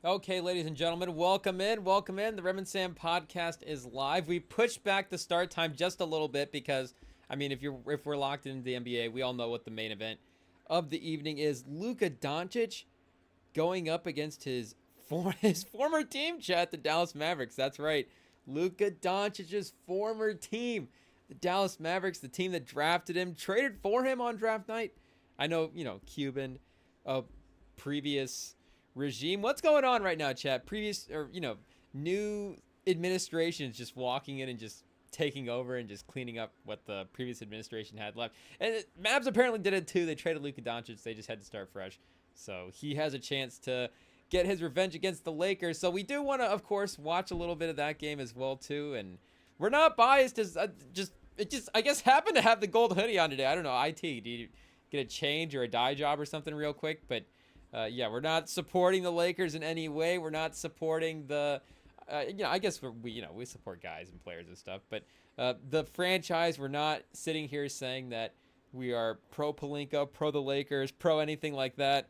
Okay, ladies and gentlemen, welcome in. Welcome in. The REMINGTOM podcast is live. We pushed back the start time just a little bit because, I mean, if we're locked into the NBA, we all know what the main event of the evening is. Luka Doncic going up against his former team, chat, the Dallas Mavericks. That's right, Luka Doncic's former team, the Dallas Mavericks, the team that drafted him, traded for him on draft night. I know, Cuban, previous regime. What's going on right now, chat? New administrations just walking in and just taking over and just cleaning up what the previous administration had left. And Mavs apparently did it too. They traded Luka Doncic. They just had to start fresh. So he has a chance to get his revenge against the Lakers. So we do want to, of course, watch a little bit of that game as well too. And we're not biased. As I guess happened to have the gold hoodie on today. I don't know. It. Do you get a change or a dye job or something real quick? But yeah, we're not supporting the Lakers in any way. We're not supporting the, I guess we support guys and players and stuff. But the franchise, we're not sitting here saying that we are pro Pelinka, pro the Lakers, pro anything like that.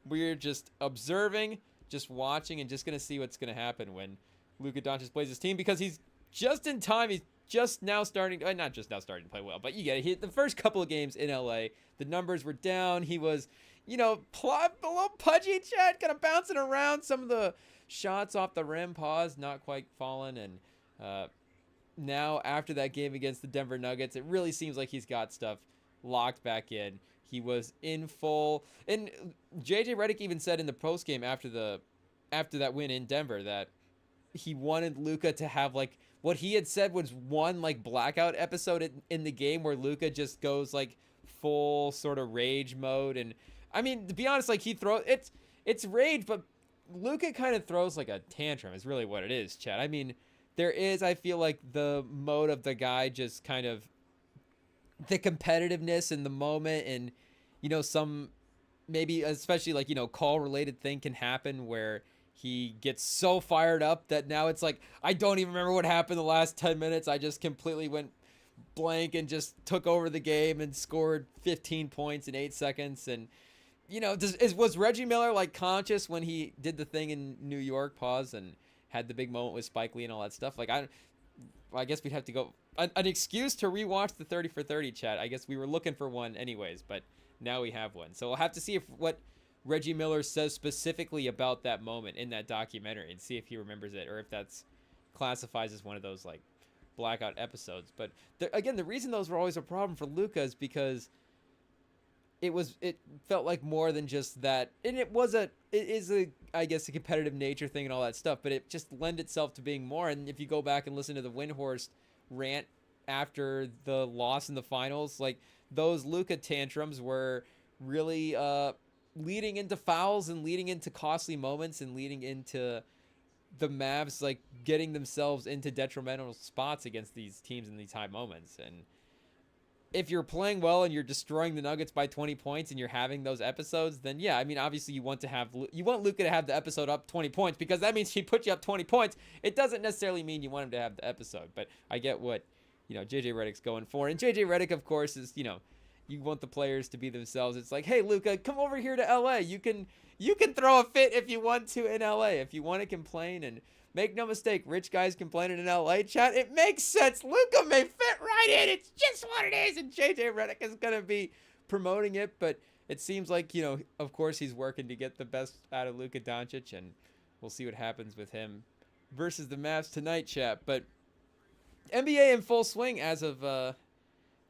We're just observing, just watching, and just gonna see what's gonna happen when Luka Doncic plays his team because he's just in time. He's just now starting, not just now starting to play well, but you get it. The first couple of games in LA, the numbers were down. He was a little pudgy, chat, kind of bouncing around. Some of the shots off the rim, not quite falling. And now, after that game against the Denver Nuggets, it really seems like he's got stuff locked back in. He was in full. And JJ Redick even said in the postgame after that win in Denver that he wanted Luka to have like what he had said was one like blackout episode in the game where Luka just goes like full sort of rage mode. And I mean, to be honest, like it's rage, but Luka kind of throws like a tantrum is really what it is, Chad. I mean, I feel like the mode of the guy just kind of the competitiveness in the moment, and some maybe especially like call related thing can happen where he gets so fired up that now it's like I don't even remember what happened the last 10 minutes. I just completely went blank and just took over the game and scored 15 points in 8 seconds. And was Reggie Miller like conscious when he did the thing in New York, and had the big moment with Spike Lee and all that stuff? Like I guess we'd have to go an excuse to rewatch the 30 for 30, chat. I guess we were looking for one anyways, but now we have one. So we'll have to see what Reggie Miller says specifically about that moment in that documentary and see if he remembers it or if that's classifies as one of those like blackout episodes. But again, the reason those were always a problem for Luka is because it felt like more than just that. And it is I guess a competitive nature thing and all that stuff, but it just lent itself to being more. And if you go back and listen to the Windhorst rant after the loss in the finals, like those Luka tantrums were really leading into fouls and leading into costly moments and leading into the Mavs like getting themselves into detrimental spots against these teams in these high moments. And if you're playing well and you're destroying the Nuggets by 20 points and you're having those episodes, then yeah, I mean, obviously you want Luka to have the episode up 20 points because that means he put you up 20 points. It doesn't necessarily mean you want him to have the episode, but I get what, JJ Redick's going for. And JJ Redick, of course, is, you want the players to be themselves. It's like, hey, Luka, come over here to LA. You can throw a fit if you want to in LA. If you want to complain, and make no mistake, rich guys complaining in LA, chat, it makes sense. Luka may fit right in. It's just what it is. And JJ Redick is going to be promoting it. But it seems like, of course, he's working to get the best out of Luka Doncic. And we'll see what happens with him versus the Mavs tonight, chat. But NBA in full swing as of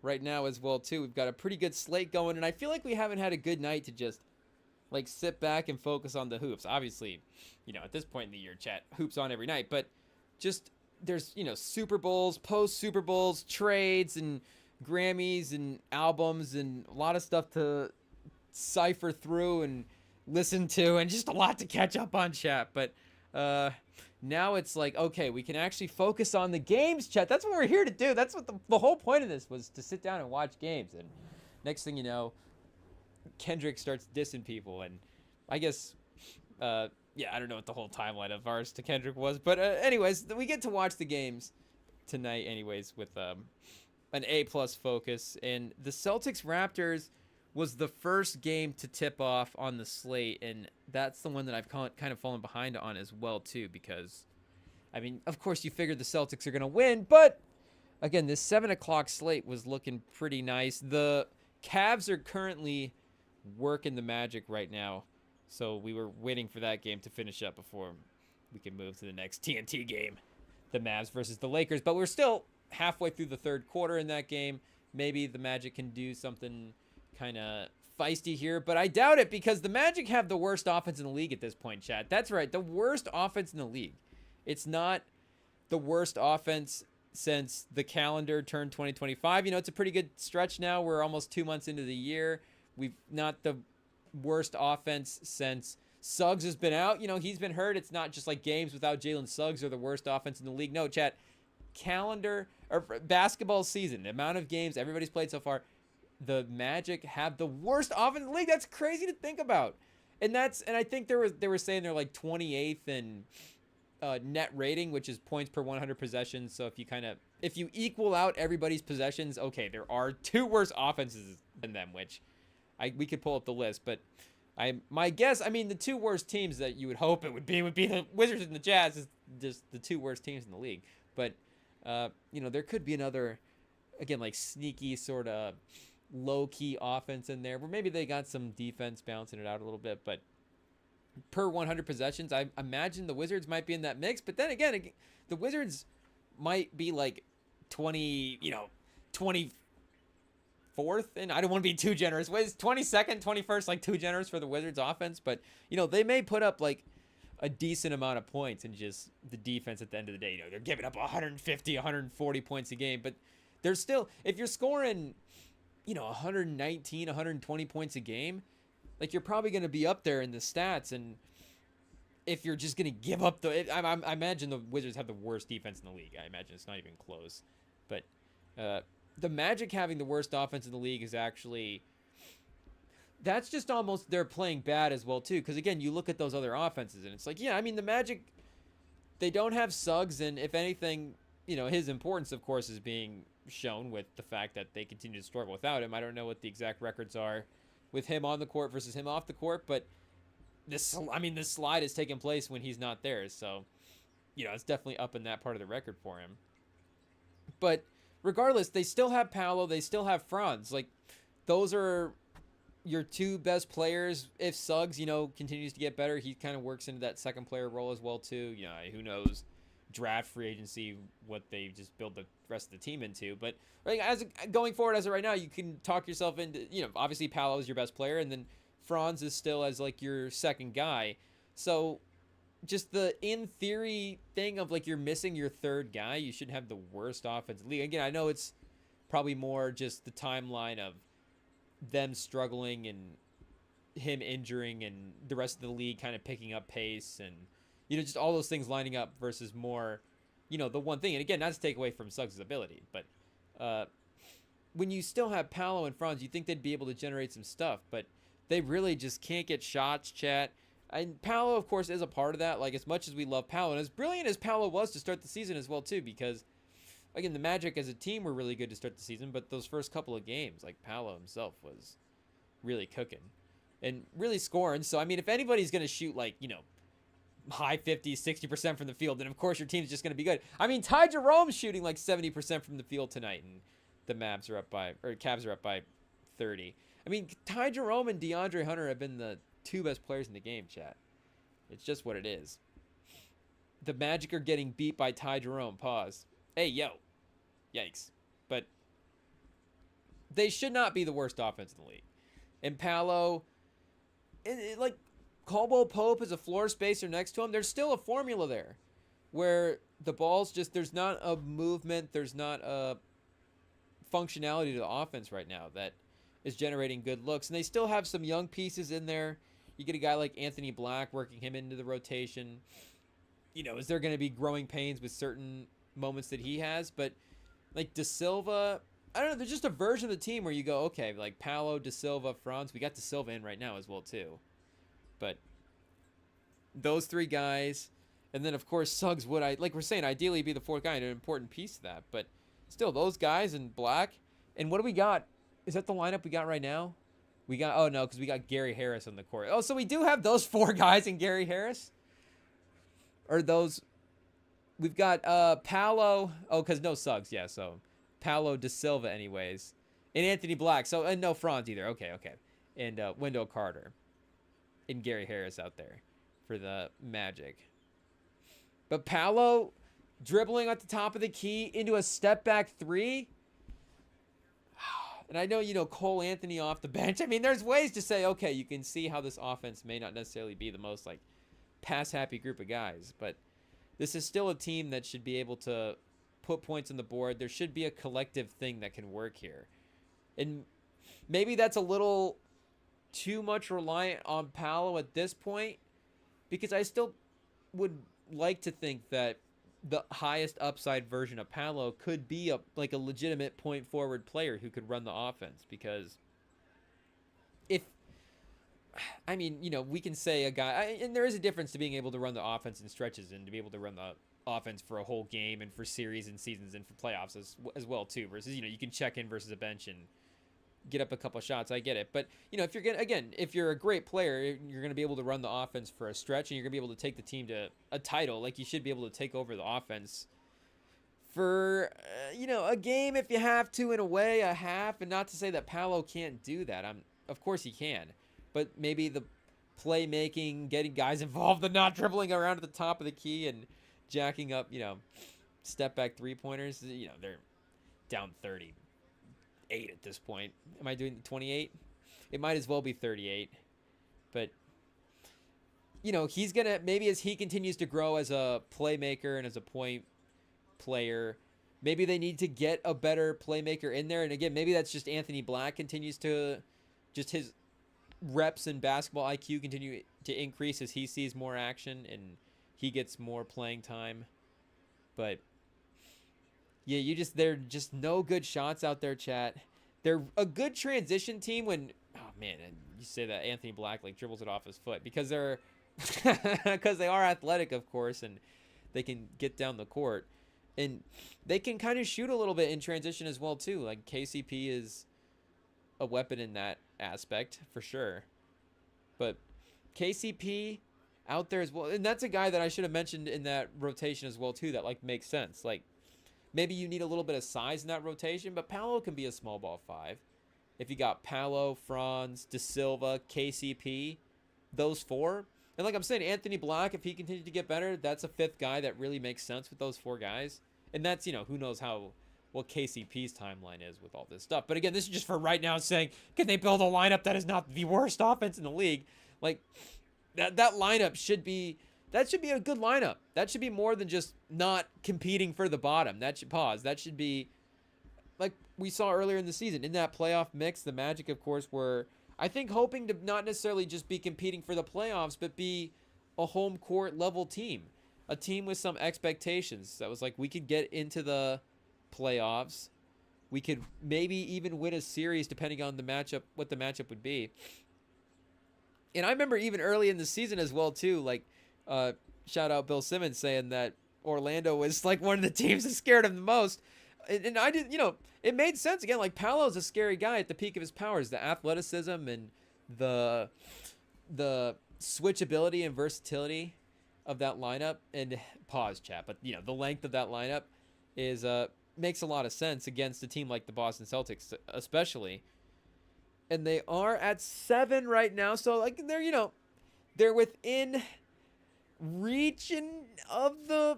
right now as well, too. We've got a pretty good slate going. And I feel like we haven't had a good night to just like sit back and focus on the hoops. Obviously, at this point in the year, chat, hoops on every night, but just there's, Super Bowls, post Super Bowls, trades and Grammys and albums and a lot of stuff to cipher through and listen to and just a lot to catch up on, chat. But now it's like, okay, we can actually focus on the games, chat. That's what we're here to do. That's what the whole point of this was, to sit down and watch games. And next thing you know, Kendrick starts dissing people, and I guess, I don't know what the whole timeline of ours to Kendrick was, but anyways, we get to watch the games tonight anyways with an A+ focus. And the Celtics Raptors was the first game to tip off on the slate, and that's the one that I've kind of fallen behind on as well too, because I mean, of course you figured the Celtics are going to win, but again, this 7 o'clock slate was looking pretty nice. The Cavs are currently working the Magic right now, so we were waiting for that game to finish up before we can move to the next TNT game, the Mavs versus the Lakers. But we're still halfway through the third quarter in that game. Maybe the Magic can do something kind of feisty here, but I doubt it, because the Magic have the worst offense in the league at this point, Chad. That's right, the worst offense in the league. It's not the worst offense since the calendar turned 2025. You know, it's a pretty good stretch now. We're almost 2 months into the year. We've not the worst offense since Suggs has been out. You know, he's been hurt. It's not just like games without Jalen Suggs are the worst offense in the league. No, chat, calendar or basketball season, the amount of games everybody's played so far, the Magic have the worst offense in the league. That's crazy to think about. And I think they were saying they're like 28th in net rating, which is points per 100 possessions. So if you equal out everybody's possessions, okay, there are two worse offenses than them, which we could pull up the list, but my guess, I mean, the two worst teams that you would hope it would be the Wizards and the Jazz, is just the two worst teams in the league. But you know, there could be another, again, like sneaky sort of low-key offense in there where maybe they got some defense balancing it out a little bit, but per 100 possessions, I imagine the Wizards might be in that mix. But then again, the Wizards might be like 24th, and I don't want to be too generous. 22nd, 21st, like too generous for the Wizards offense, but you know, they may put up like a decent amount of points, and just the defense at the end of the day, you know, they're giving up 150, 140 points a game, but they're still, if you're scoring, you know, 119, 120 points a game, like, you're probably going to be up there in the stats. And if you're just going to give up I imagine the Wizards have the worst defense in the league. I imagine it's not even close. But the Magic having the worst offense in the league is actually, that's just almost, they're playing bad as well too. Because again, you look at those other offenses and it's like, yeah, I mean, the Magic, they don't have Suggs, and if anything, you know, his importance, of course, is being shown with the fact that they continue to struggle without him. I don't know what the exact records are with him on the court versus him off the court, but this slide has taken place when he's not there, so you know, it's definitely up in that part of the record for him. But regardless, they still have Paolo, they still have Franz. Like, those are your two best players. If Suggs, you know, continues to get better, he kind of works into that second player role as well too. You know, who knows, draft, free agency, what they just build the rest of the team into. But like, as going forward as of right now, you can talk yourself into, you know, obviously Paolo is your best player, and then Franz is still as like your second guy. So just the in theory thing of like, you're missing your third guy, you shouldn't have the worst offense in the league. Again, I know it's probably more just the timeline of them struggling and him injuring and the rest of the league kind of picking up pace, and you know, just all those things lining up versus more, you know, the one thing. And again, not to take away from Suggs' ability, but when you still have Paolo and Franz, you think they'd be able to generate some stuff, but they really just can't get shots, chat. And Paolo, of course, is a part of that. Like, as much as we love Paolo, and as brilliant as Paolo was to start the season as well too, because again, the Magic as a team were really good to start the season, but those first couple of games, like, Paolo himself was really cooking and really scoring. So I mean, if anybody's going to shoot like, you know, high 50s, 60% from the field, then of course your team's just going to be good. I mean, Ty Jerome's shooting like 70% from the field tonight, and the Cavs are up by 30. I mean, Ty Jerome and DeAndre Hunter have been the two best players in the game, chat. It's just what it is. The Magic are getting beat by Ty Jerome. Pause. Hey, yo. Yikes. But they should not be the worst offense in the league. And Paolo, like, Caldwell Pope is a floor spacer next to him. There's still a formula there where the ball's just, there's not a movement, there's not a functionality to the offense right now that is generating good looks. And they still have some young pieces in there. You get a guy like Anthony Black, working him into the rotation. You know, is there going to be growing pains with certain moments that he has? But like De Silva, I don't know, there's just a version of the team where you go, okay, like Paolo, De Silva, Franz. We got De Silva in right now as well too. But those three guys, and then of course Suggs would, like we're saying, ideally be the fourth guy and an important piece to that. But still, those guys in Black. And what do we got? Is that the lineup we got right now? We got, oh no, because we got Gary Harris on the court. Oh, so we do have those 4 guys in Gary Harris? Or those, we've got Paolo, oh, because no Suggs, yeah, so Paolo De Silva anyways. And Anthony Black, so, and no Franz either, okay. And Wendell Carter. And Gary Harris out there for the Magic. But Paolo dribbling at the top of the key into a step back 3. And I know, Cole Anthony off the bench. I mean, there's ways to say, okay, you can see how this offense may not necessarily be the most, like, pass-happy group of guys. But this is still a team that should be able to put points on the board. There should be a collective thing that can work here. And maybe that's a little too much reliant on Paolo at this point, because I still would like to think that the highest upside version of Paolo could be a legitimate point forward player who could run the offense. Because we can say a guy, and there is a difference to being able to run the offense in stretches and to be able to run the offense for a whole game and for series and seasons and for playoffs as well too, versus, you can check in versus a bench and get up a couple shots. I get it. But, if you're a great player, you're going to be able to run the offense for a stretch, and you're going to be able to take the team to a title. Like, you should be able to take over the offense for, a game if you have to, in a way, a half. And not to say that Paolo can't do that. Of course he can. But maybe the playmaking, getting guys involved, and not dribbling around at the top of the key and jacking up, step back 3-pointers. They're down 38 at this point. Am I doing 28? It might as well be 38. But, he's going to, maybe as he continues to grow as a playmaker and as a point player, maybe they need to get a better playmaker in there. And again, maybe that's just Anthony Black continues to, just his reps and basketball IQ continue to increase as he sees more action and he gets more playing time. But yeah, they're just no good shots out there, chat. They're a good transition team when, oh man, and you say that Anthony Black dribbles it off his foot because they are athletic, of course, and they can get down the court, and they can kind of shoot a little bit in transition as well too. Like, KCP is a weapon in that aspect for sure. But KCP out there as well, and that's a guy that I should have mentioned in that rotation as well too, that makes sense. Maybe you need a little bit of size in that rotation, but Paolo can be a small ball 5. If you got Paolo, Franz, De Silva, KCP, those 4. And like I'm saying, Anthony Black, if he continues to get better, that's a 5th guy that really makes sense with those 4 guys. And that's, who knows what KCP's timeline is with all this stuff. But again, this is just for right now saying, can they build a lineup that is not the worst offense in the league? That lineup should be... That should be a good lineup. That should be more than just not competing for the bottom. That should be like we saw earlier in the season. In that playoff mix, the Magic, of course, were, I think, hoping to not necessarily just be competing for the playoffs, but be a home court level team. A team with some expectations. That was we could get into the playoffs. We could maybe even win a series depending on the matchup, what the matchup would be. And I remember even early in the season as well, too, shout out Bill Simmons saying that Orlando was one of the teams that scared him the most. And I did, it made sense. Again, Paolo's a scary guy at the peak of his powers. The athleticism and the switchability and versatility of that lineup. And pause, chat. But, the length of that lineup is makes a lot of sense against a team like the Boston Celtics, especially. And they are at 7 right now. So, they're within region of the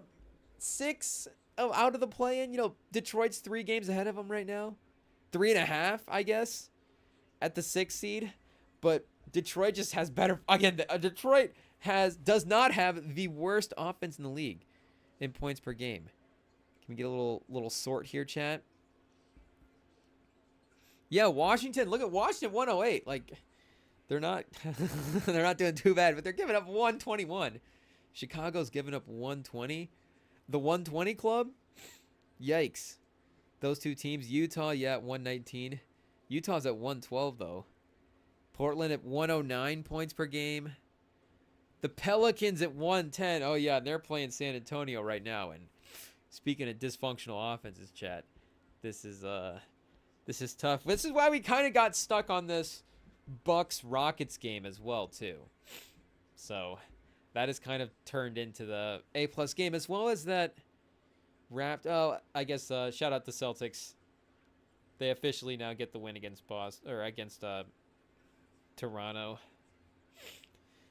6 out of the play-in. Detroit's 3 games ahead of them right now, 3.5, I guess, at the 6th seed. But Detroit just has better. Again, Detroit does not have the worst offense in the league in points per game. Can we get a little sort here, chat? Yeah, Washington. Look at Washington, 108. They're not they're not doing too bad, but they're giving up 121. Chicago's giving up 120. The 120 club? Yikes. Those 2 teams. Utah, at 119. Utah's at 112, though. Portland at 109 points per game. The Pelicans at 110. Oh, yeah, and they're playing San Antonio right now. And speaking of dysfunctional offenses, chat, this is tough. This is why we kind of got stuck on this Bucks Rockets game as well too. So that has kind of turned into the A+ game, as well as that I guess shout out to Celtics. They officially now get the win against Boston, or against Toronto.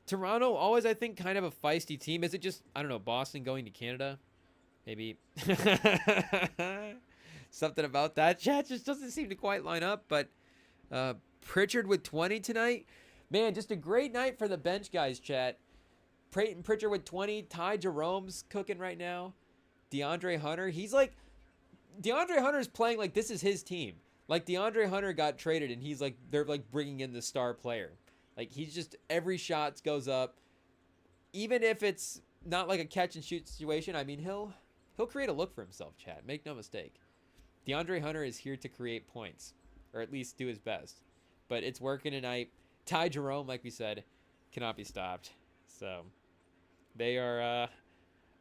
Toronto always, I think, kind of a feisty team. Is it just, I don't know, Boston going to Canada? Maybe. Something about that chat just doesn't seem to quite line up. But Pritchard with 20 tonight. Man, just a great night for the bench guys, chat. Peyton Pritchard with 20. Ty Jerome's cooking right now. DeAndre Hunter. DeAndre Hunter's playing like this is his team. Like DeAndre Hunter got traded and he's like, they're like bringing in the star player. Like he's just, every shot goes up. Even if it's not like a catch and shoot situation, I mean, he'll create a look for himself, chat. Make no mistake. DeAndre Hunter is here to create points, or at least do his best. But it's working tonight. Ty Jerome, like we said, cannot be stopped. So they are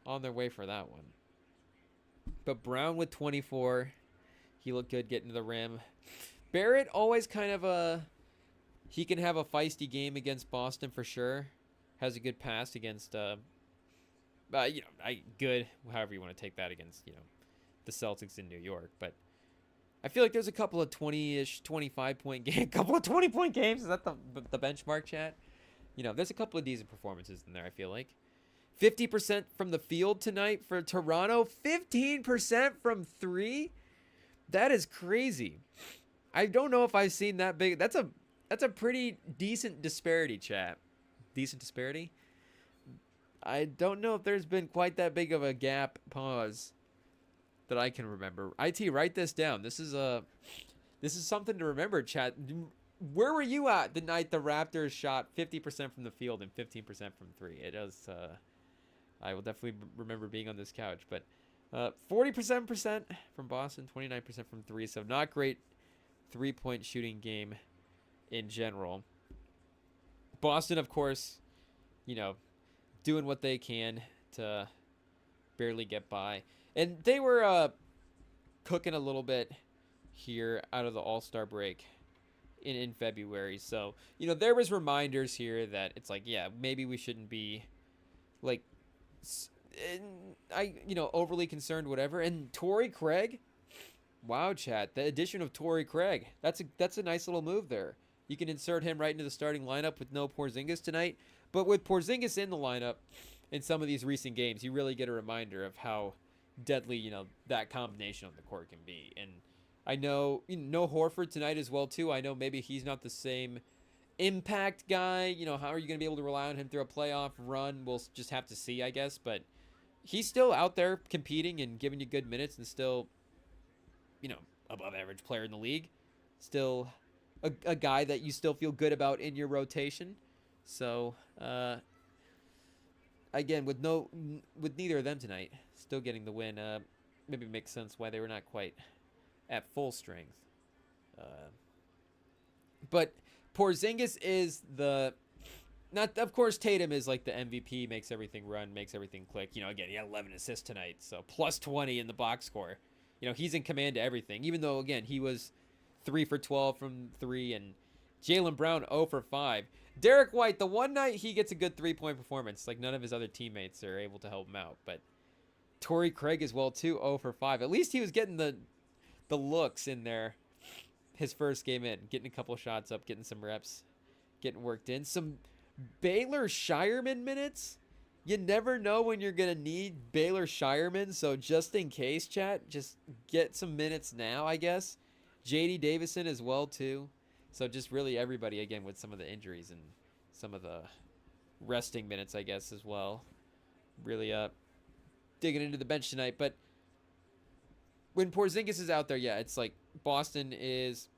on their way for that one. But Brown with 24. He looked good getting to the rim. Barrett always kind of he can have a feisty game against Boston for sure. Has a good pass against good, however you want to take that, against, the Celtics in New York. But I feel like there's a couple of 20-ish, 25-point game, couple of 20-point games. Is that the benchmark, chat? There's a couple of decent performances in there, I feel like. 50% from the field tonight for Toronto. 15% from 3. That is crazy. I don't know if I've seen that big. That's a pretty decent disparity, chat. Decent disparity? I don't know if there's been quite that big of a gap pause that I can remember. IT, write this down. This is something to remember, chat. Where were you at the night the Raptors shot 50% from the field and 15% from 3? It was I will definitely remember being on this couch, but 47% from Boston, 29% from 3, so not great 3-point shooting game in general. Boston, of course, doing what they can to barely get by. And they were cooking a little bit here out of the All-Star break in February. So, there was reminders here that it's like, yeah, maybe we shouldn't be like overly concerned, whatever. And Torrey Craig, wow, chat, the addition of Torrey Craig, that's a nice little move there. You can insert him right into the starting lineup with no Porzingis tonight. But with Porzingis in the lineup in some of these recent games, you really get a reminder of how deadly, that combination on the court can be. And I know, no Horford tonight as well, too. I know maybe he's not the same impact guy. How are you going to be able to rely on him through a playoff run? We'll just have to see, I guess. But he's still out there competing and giving you good minutes and still, above average player in the league. Still a guy that you still feel good about in your rotation. So, again, with neither of them tonight, still getting the win, maybe makes sense why they were not quite at full strength. But Porzingis is of course, Tatum is like the MVP, makes everything run, makes everything click. Again, he had 11 assists tonight, so plus 20 in the box score. He's in command of everything, even though, again, he was 3 for 12 from 3, and Jaylen Brown 0 for 5. Derek White, the one night he gets a good 3-point performance, like none of his other teammates are able to help him out. But Torrey Craig as well, too, 0 for 5. At least he was getting the looks in there his first game in, getting a couple shots up, getting some reps, getting worked in. Some Baylor Shireman minutes. You never know when you're going to need Baylor Shireman, so just in case, chat, just get some minutes now, I guess. J.D. Davison as well, too. So just really everybody, again, with some of the injuries and some of the resting minutes, I guess, as well. Really digging into the bench tonight. But when Porzingis is out there, yeah, it's like Boston is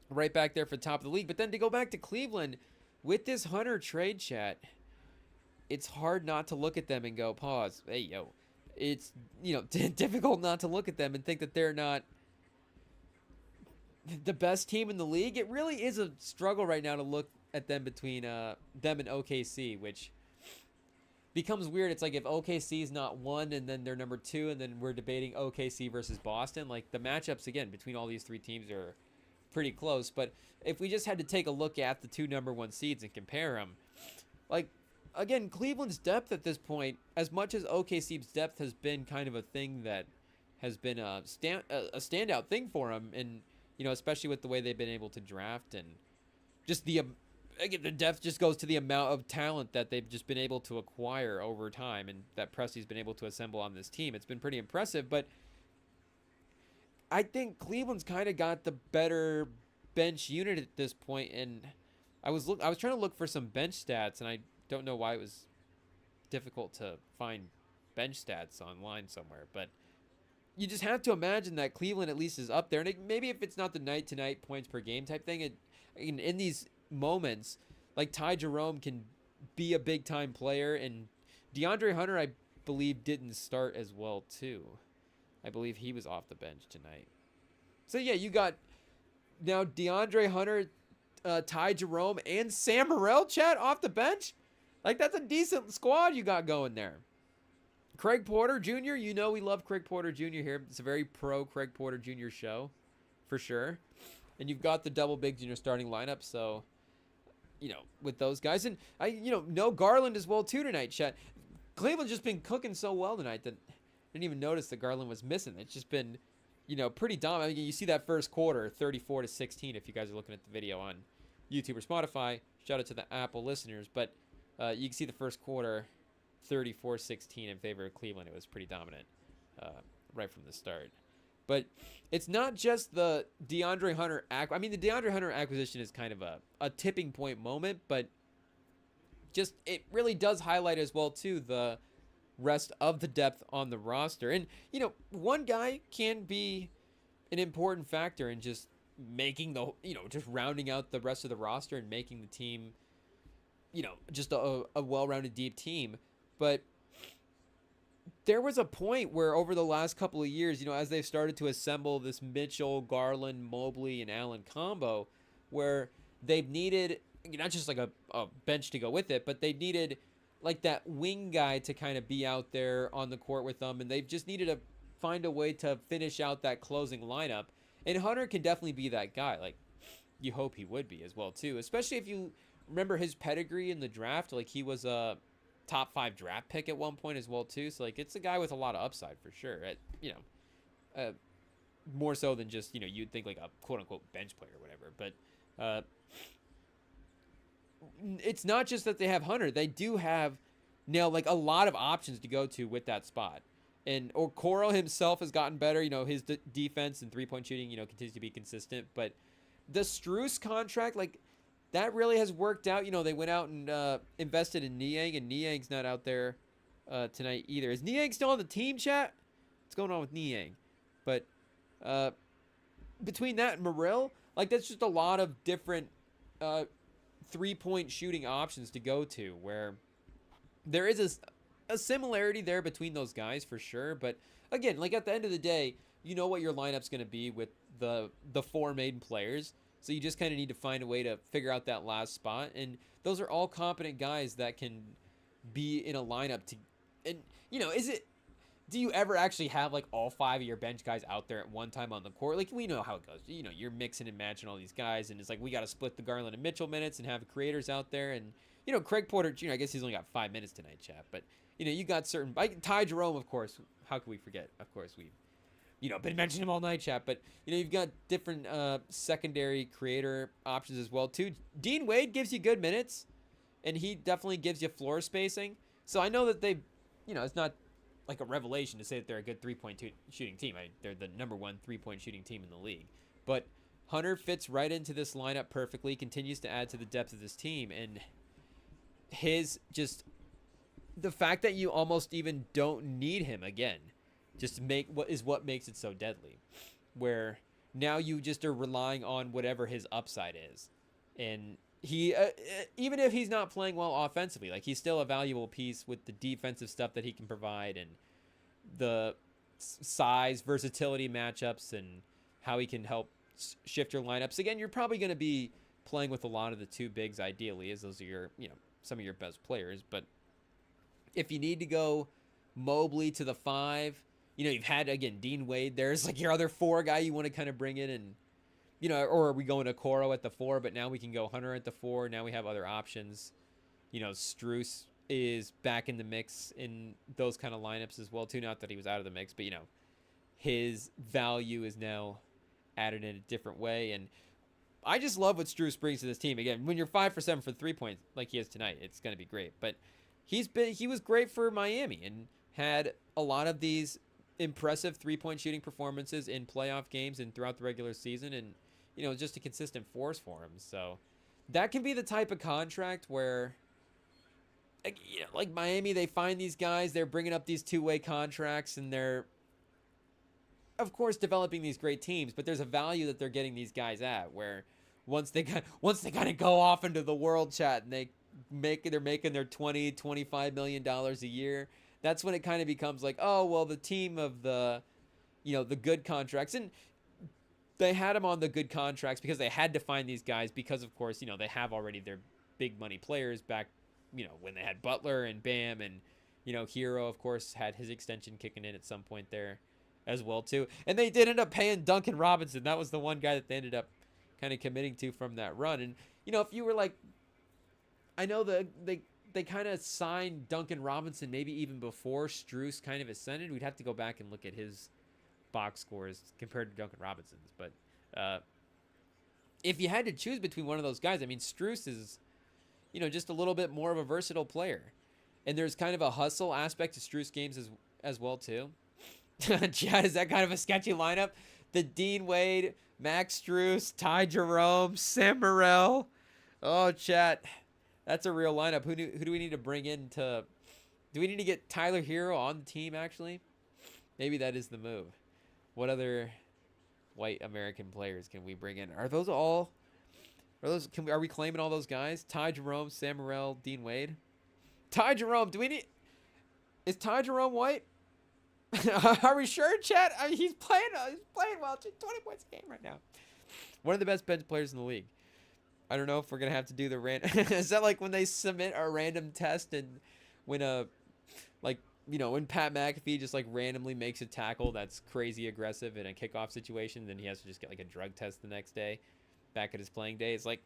right back there for the top of the league. But then to go back to Cleveland with this Hunter trade, chat, it's hard not to look at them and go, pause. Hey, yo. It's, difficult not to look at them and think that they're not the best team in the league. It really is a struggle right now to look at them between them and OKC, which becomes weird. It's like if OKC is not 1 and then they're number 2, and then we're debating OKC versus Boston. Like the matchups, again, between all these 3 teams are pretty close. But if we just had to take a look at the two number 1 seeds and compare them, like, again, Cleveland's depth at this point, as much as OKC's depth has been kind of a thing that has been a standout thing for them, and especially with the way they've been able to draft, and just again, the depth just goes to the amount of talent that they've just been able to acquire over time, and that Presti's been able to assemble on this team. It's been pretty impressive, but I think Cleveland's kind of got the better bench unit at this point, and I was trying to look for some bench stats, and I don't know why it was difficult to find bench stats online somewhere, but you just have to imagine that Cleveland at least is up there, and maybe if it's not the night-to-night points per game type thing, in these moments, like Ty Jerome can be a big-time player, and DeAndre Hunter, I believe, didn't start as well too. I believe he was off the bench tonight. So yeah, you got now DeAndre Hunter, Ty Jerome, and Sam Morril, chat, off the bench. Like, that's a decent squad you got going there. Craig Porter Jr., we love Craig Porter Jr. here. It's a very pro Craig Porter Jr. show, for sure. And you've got the double bigs in your starting lineup, so, with those guys. And, no Garland as well, too, tonight, chat. Cleveland's just been cooking so well tonight that I didn't even notice that Garland was missing. It's just been, pretty dominant. I mean, you see that first quarter, 34-16, if you guys are looking at the video on YouTube or Spotify. Shout out to the Apple listeners. But you can see the first quarter, 34-16 in favor of Cleveland. It was pretty dominant right from the start. But it's not just the DeAndre Hunter the DeAndre Hunter acquisition is kind of a tipping point moment, but just it really does highlight as well, too, the rest of the depth on the roster. And, one guy can be an important factor in just making just rounding out the rest of the roster and making the team, just a well-rounded, deep team. But there was a point where over the last couple of years, as they've started to assemble this Mitchell, Garland, Mobley, and Allen combo, where they've needed not just like a bench to go with it, but they needed like that wing guy to kind of be out there on the court with them, and they've just needed to find a way to finish out that closing lineup. And Hunter can definitely be that guy. Like, you hope he would be as well, too, especially if you remember his pedigree in the draft. Like, he was a top 5 draft pick at one point as well, too. So, like, it's a guy with a lot of upside for sure. More so than just, you'd think like a quote-unquote bench player or whatever. But it's not just that they have Hunter. They do have now like a lot of options to go to with that spot. And Okoro himself has gotten better. His defense and three-point shooting, continues to be consistent. But the Strus contract, like, that really has worked out. They went out and invested in Niang, and Niang's not out there tonight either. Is Niang still on the team, chat? What's going on with Niang? But between that and Morril, like, that's just a lot of different three-point shooting options to go to, where there is a similarity there between those guys for sure. But again, like, at the end of the day, you know what your lineup's going to be with the 4 main players. So you just kind of need to find a way to figure out that last spot. And those are all competent guys that can be in a lineup to, and do you ever actually have like all 5 of your bench guys out there at one time on the court? Like, we know how it goes. You're mixing and matching all these guys, and it's like we got to split the Garland and Mitchell minutes and have creators out there. And Craig Porter Jr., I guess he's only got 5 minutes tonight, chat. But you got certain Ty Jerome, of course. How could we forget? Of course, we've been mentioning him all night, chat. But you've got different secondary creator options as well too. Dean Wade gives you good minutes, and he definitely gives you floor spacing. So I know that they, it's not like a revelation to say that they're a good three-point shooting team. They're the number 1 three-point shooting team in the league. But Hunter fits right into this lineup perfectly, continues to add to the depth of this team, and his just the fact that you almost even don't need him again just what makes it so deadly, where now you just are relying on whatever his upside is. And he even if he's not playing well offensively, like, he's still a valuable piece with the defensive stuff that he can provide, and the size, versatility matchups, and how he can help shift your lineups. Again, you're probably going to be playing with a lot of the 2 bigs ideally, as those are your some of your best players. But if you need to go Mobley to the 5, you've had, again, Dean Wade. There's like your other 4 guy you want to kind of bring in and or are we going to Coro at the 4, but now we can go Hunter at the 4. Now we have other options. Strus is back in the mix in those kind of lineups as well, too. Not that he was out of the mix, but, his value is now added in a different way. And I just love what Strus brings to this team. Again, when you're 5 for 7 for 3 points like he is tonight, it's going to be great. But he was great for Miami and had a lot of these impressive 3-point shooting performances in playoff games and throughout the regular season, and just a consistent force for him. So that can be the type of contract where, like Miami, they find these guys, they're bringing up these 2-way contracts, and they're of course developing these great teams, but there's a value that they're getting these guys at, where once they kind of go off into the world, chat, and they're making their $20-25 million a year, that's when it kind of becomes like, oh, well, the team of the good contracts. And they had them on the good contracts because they had to find these guys because, of course, they have already their big money players back, when they had Butler and Bam, and, Hero, of course, had his extension kicking in at some point there as well, too. And they did end up paying Duncan Robinson. That was the one guy that they ended up kind of committing to from that run. And, if you were like, I know they kind of signed Duncan Robinson maybe even before Strus kind of ascended. We'd have to go back and look at his box scores compared to Duncan Robinson's. But if you had to choose between one of those guys, I mean, Strus is, just a little bit more of a versatile player. And there's kind of a hustle aspect to Strus games as well, too. Chad, is that kind of a sketchy lineup? The Dean Wade, Max Strus, Ty Jerome, Sam Morril. Oh, chat. That's a real lineup. Who do we need to bring in to... Do we need to get Tyler Hero on the team, actually? Maybe that is the move. What other white American players can we bring in? Are we claiming all those guys? Ty Jerome, Sam Morril, Dean Wade? Ty Jerome, is Ty Jerome white? Are we sure, chat? I mean, he's playing well. 20 points a game right now. One of the best bench players in the league. I don't know if we're going to have to do the is that like when they submit a random test and when when Pat McAfee just like randomly makes a tackle that's crazy aggressive in a kickoff situation, then he has to just get like a drug test the next day back at his playing day. It's like,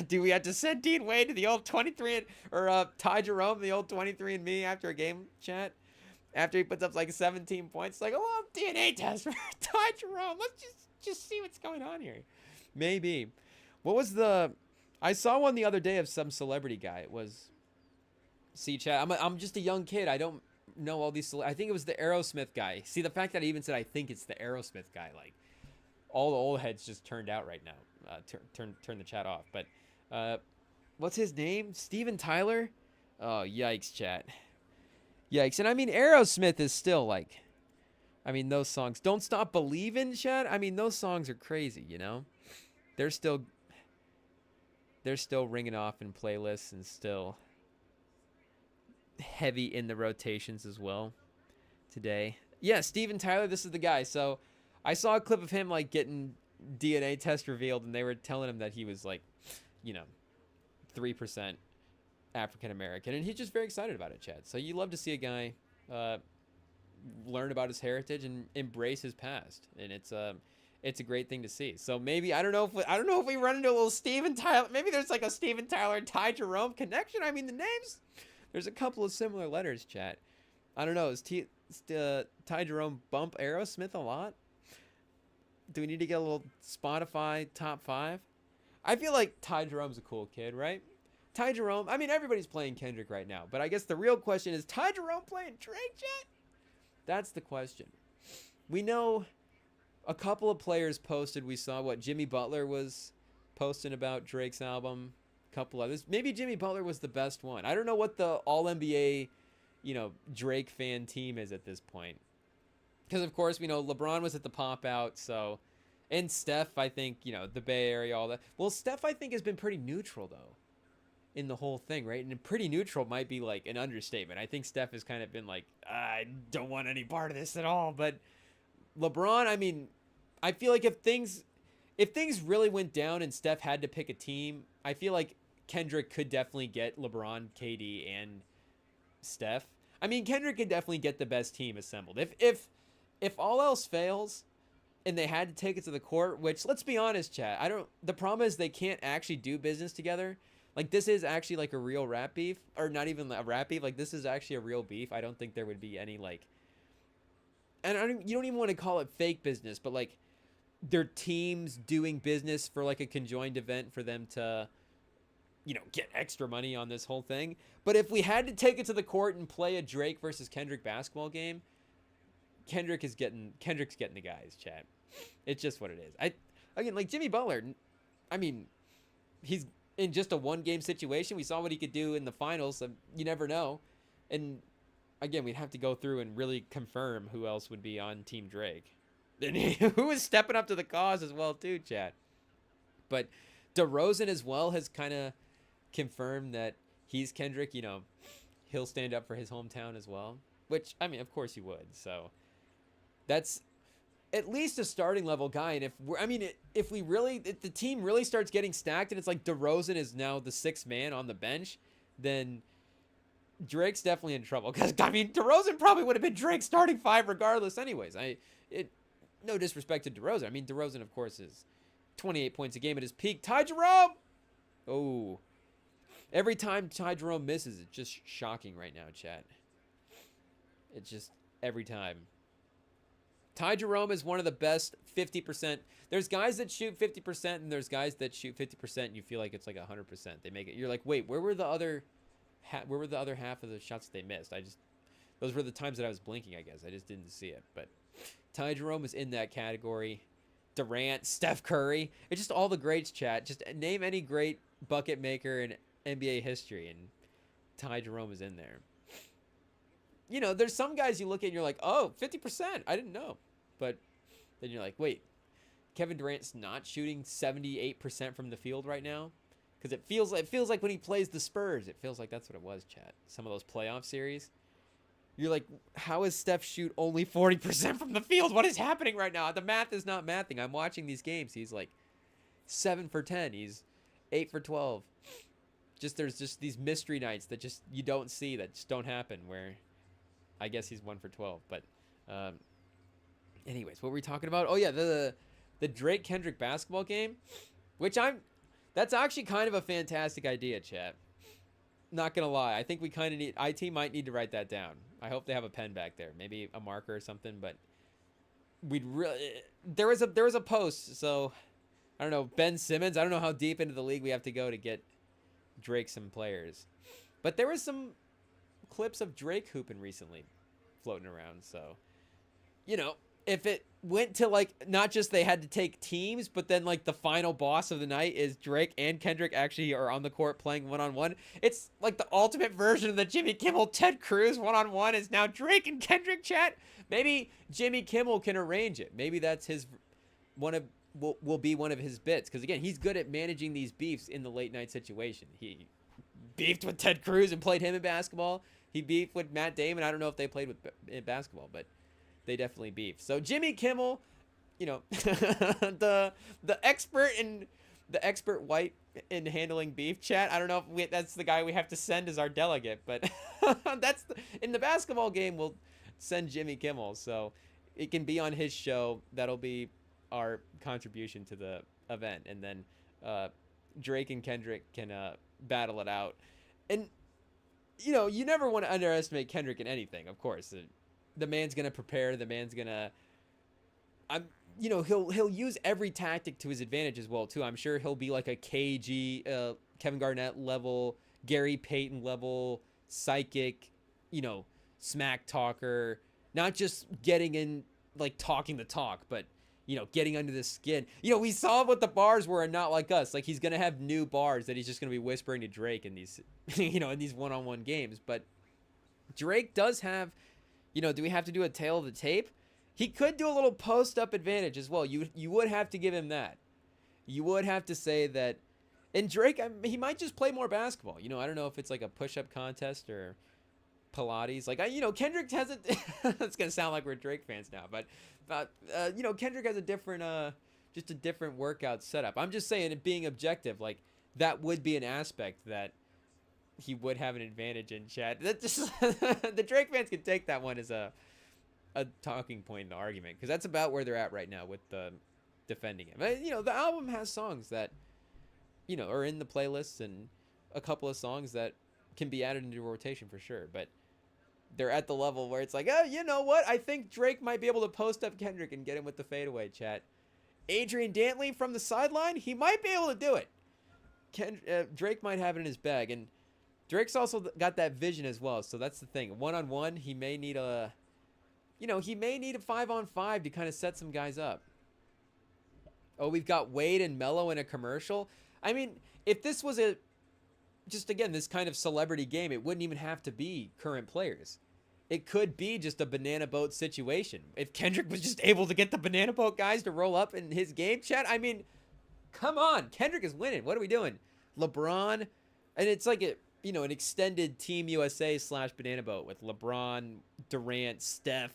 do we have to send Dean Wade to the old 23 or Ty Jerome, the old 23andMe after a game, chat? After he puts up like 17 points, like, oh, DNA test for Ty Jerome. Let's just see what's going on here. Maybe. What was I saw one the other day of some celebrity guy. It was, see, chat, I'm just a young kid. I don't know all these. I think it was the Aerosmith guy. See, the fact that I even said I think it's the Aerosmith guy, like, all the old heads just turned out right now. Turn the chat off. But what's his name? Steven Tyler? Oh, yikes, chat. Yikes. And I mean, Aerosmith is still like, I mean, those songs, Don't Stop Believin', chat. I mean, those songs are crazy, They're still ringing off in playlists and still heavy in the rotations as well today. Yeah, Steven Tyler, this is the guy. So I saw a clip of him like getting DNA test revealed, and they were telling him that he was like, 3% African American, and he's just very excited about it, Chad. So you love to see a guy learn about his heritage and embrace his past, and it's a great thing to see. So maybe I don't know if we run into a little Steven Tyler. Maybe there's like a Steven Tyler and Ty Jerome connection. I mean, the names, there's a couple of similar letters, chat. I don't know. Is Ty Jerome bump Aerosmith a lot? Do we need to get a little Spotify top 5? I feel like Ty Jerome's a cool kid, right? Ty Jerome, I mean, everybody's playing Kendrick right now, but I guess the real question is, Ty Jerome playing Drake, chat? That's the question. We know a couple of players posted. We saw what Jimmy Butler was posting about Drake's album. A couple others. Maybe Jimmy Butler was the best one. I don't know what the All-NBA, Drake fan team is at this point. Because, of course, we know LeBron was at the pop-out, so... And Steph, I think, the Bay Area, all that. Well, Steph, I think, has been pretty neutral, though, in the whole thing, right? And pretty neutral might be, like, an understatement. I think Steph has kind of been like, I don't want any part of this at all. But LeBron, I mean, I feel like if things really went down and Steph had to pick a team, I feel like Kendrick could definitely get LeBron, KD, and Steph. I mean, Kendrick could definitely get the best team assembled. If all else fails, and they had to take it to the court, which, let's be honest, chat, the problem is they can't actually do business together. Like, this is actually like a real rap beef, or not even a rap beef. Like, this is actually a real beef. I don't think there would be any, like, and you don't even want to call it fake business, but like their teams doing business for like a conjoined event for them to, get extra money on this whole thing. But if we had to take it to the court and play a Drake versus Kendrick basketball game, Kendrick's getting the guys, chat. It's just what it is. Again, like Jimmy Butler, I mean, he's in just a one-game situation. We saw what he could do in the finals. So you never know. And again, we'd have to go through and really confirm who else would be on Team Drake. And who is stepping up to the cause as well, too, chat. But DeRozan as well has kind of confirmed that he's Kendrick. He'll stand up for his hometown as well. Which, I mean, of course he would. So that's at least a starting level guy. And if the team really starts getting stacked and it's like DeRozan is now the sixth man on the bench, then Drake's definitely in trouble. Because, I mean, DeRozan probably would have been Drake's starting five regardless anyways. No disrespect to DeRozan. I mean, DeRozan, of course, is 28 points a game at his peak. Ty Jerome! Oh. Every time Ty Jerome misses, it's just shocking right now, chat. It's just every time. Ty Jerome is one of the best 50%. There's guys that shoot 50%, and there's guys that shoot 50%, and you feel like it's like 100%. They make it. You're like, wait, where were the other half of the shots that they missed? Those were the times that I was blinking, I guess. I just didn't see it. But Ty Jerome is in that category. Durant, Steph Curry. It's just all the greats, chat. Just name any great bucket maker in NBA history, and Ty Jerome is in there. There's some guys you look at and you're like, oh, 50%. I didn't know. But then you're like, wait, Kevin Durant's not shooting 78% from the field right now? Because it feels like when he plays the Spurs, it feels like that's what it was, chat. Some of those playoff series. You're like, how is Steph shoot only 40% from the field? What is happening right now? The math is not mathing. I'm watching these games. He's like 7 for 10. He's 8 for 12. There's just these mystery nights that just you don't see, that just don't happen, where I guess he's 1 for 12. But anyways, what were we talking about? Oh yeah, the Drake Kendrick basketball game, that's actually kind of a fantastic idea, chat. Not gonna lie, I think we kind of IT might need to write that down. I hope they have a pen back there, maybe a marker or something. But there was a post, so I don't know, Ben Simmons. I don't know how deep into the league we have to go to get Drake some players, but there was some clips of Drake hooping recently floating around. So if it went to like not just they had to take teams, but then like the final boss of the night is Drake and Kendrick actually are on the court playing one-on-one. It's like the ultimate version of the Jimmy Kimmel Ted Cruz one-on-one is now Drake and Kendrick, chat. Maybe Jimmy Kimmel can arrange it. Maybe that's will be one of his bits, because again, he's good at managing these beefs in the late night situation. He beefed with Ted Cruz and played him in basketball. He beefed with Matt Damon. I don't know if they played in basketball, but they definitely beef. So Jimmy Kimmel, the expert white in handling beef, chat. I don't know if that's the guy we have to send as our delegate, but in the basketball game, we'll send Jimmy Kimmel. So it can be on his show. That'll be our contribution to the event. And then Drake and Kendrick can battle it out. And, you never want to underestimate Kendrick in anything, of course. The man's going to prepare. The man's going to... he'll use every tactic to his advantage as well, too. I'm sure he'll be like a KG, Kevin Garnett level, Gary Payton level, psychic, smack talker. Not just getting in, like, talking the talk, but, getting under the skin. We saw what the bars were and Not Like Us. Like, he's going to have new bars that he's just going to be whispering to Drake in these, in these one-on-one games. But Drake does have... do we have to do a tail of the tape? He could do a little post-up advantage as well. You would have to give him that. You would have to say that. And Drake, he might just play more basketball. I don't know if it's like a push-up contest or Pilates. Like, Kendrick has a... It's going to sound like we're Drake fans now. But, Kendrick has a different, just a different workout setup. I'm just saying, it being objective, like, that would be an aspect that he would have an advantage in, chat. That just the Drake fans can take that one as a a talking point in the argument, because that's about where they're at right now with defending him. But, you know, the album has songs that, you know, are in the playlists, and a couple of songs that can be added into rotation for sure. But they're at the level where it's like, oh, you know what? I think Drake might be able to post up Kendrick and get him with the fadeaway, chat. Adrian Dantley from the sideline, he might be able to do it. Drake might have it in his bag, and Drake's also got that vision as well. So that's the thing. One-on-one, he may need a 5-on-5 to kind of set some guys up. Oh, we've got Wade and Melo in a commercial. I mean, if this was this kind of celebrity game, it wouldn't even have to be current players. It could be just a banana boat situation. If Kendrick was just able to get the banana boat guys to roll up in his game, chat, I mean, come on. Kendrick is winning. What are we doing? LeBron, and it's like an extended Team USA / banana boat with LeBron, Durant, Steph,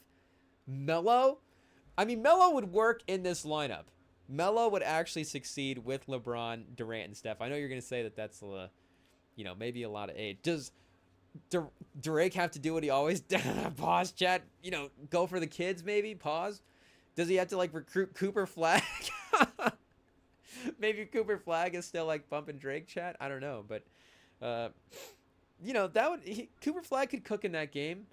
Melo. I mean, Melo would work in this lineup. Melo would actually succeed with LeBron, Durant, and Steph. I know you're going to say that that's maybe a lot of age. Does Drake have to do what he always does? Pause, chat. Go for the kids, maybe? Pause. Does he have to, recruit Cooper Flag? Maybe Cooper Flag is still, bumping Drake, chat? I don't know. But, Cooper Flag could cook in that game.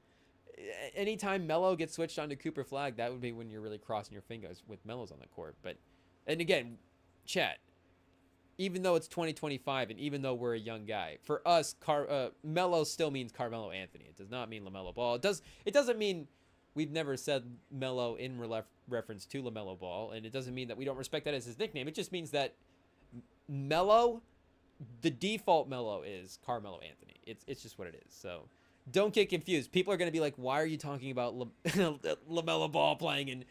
Anytime Melo gets switched onto Cooper Flag, that would be when you're really crossing your fingers with Melo's on the court. But, and again, chat, even though it's 2025 and even though we're a young guy, for us, Melo still means Carmelo Anthony. It does not mean LaMelo Ball. It doesn't mean we've never said Melo in reference to LaMelo Ball, and it doesn't mean that we don't respect that as his nickname. It just means that Melo, the default Melo is Carmelo Anthony. It's just what it is. So don't get confused. People are going to be like, why are you talking about LaMelo Ball playing in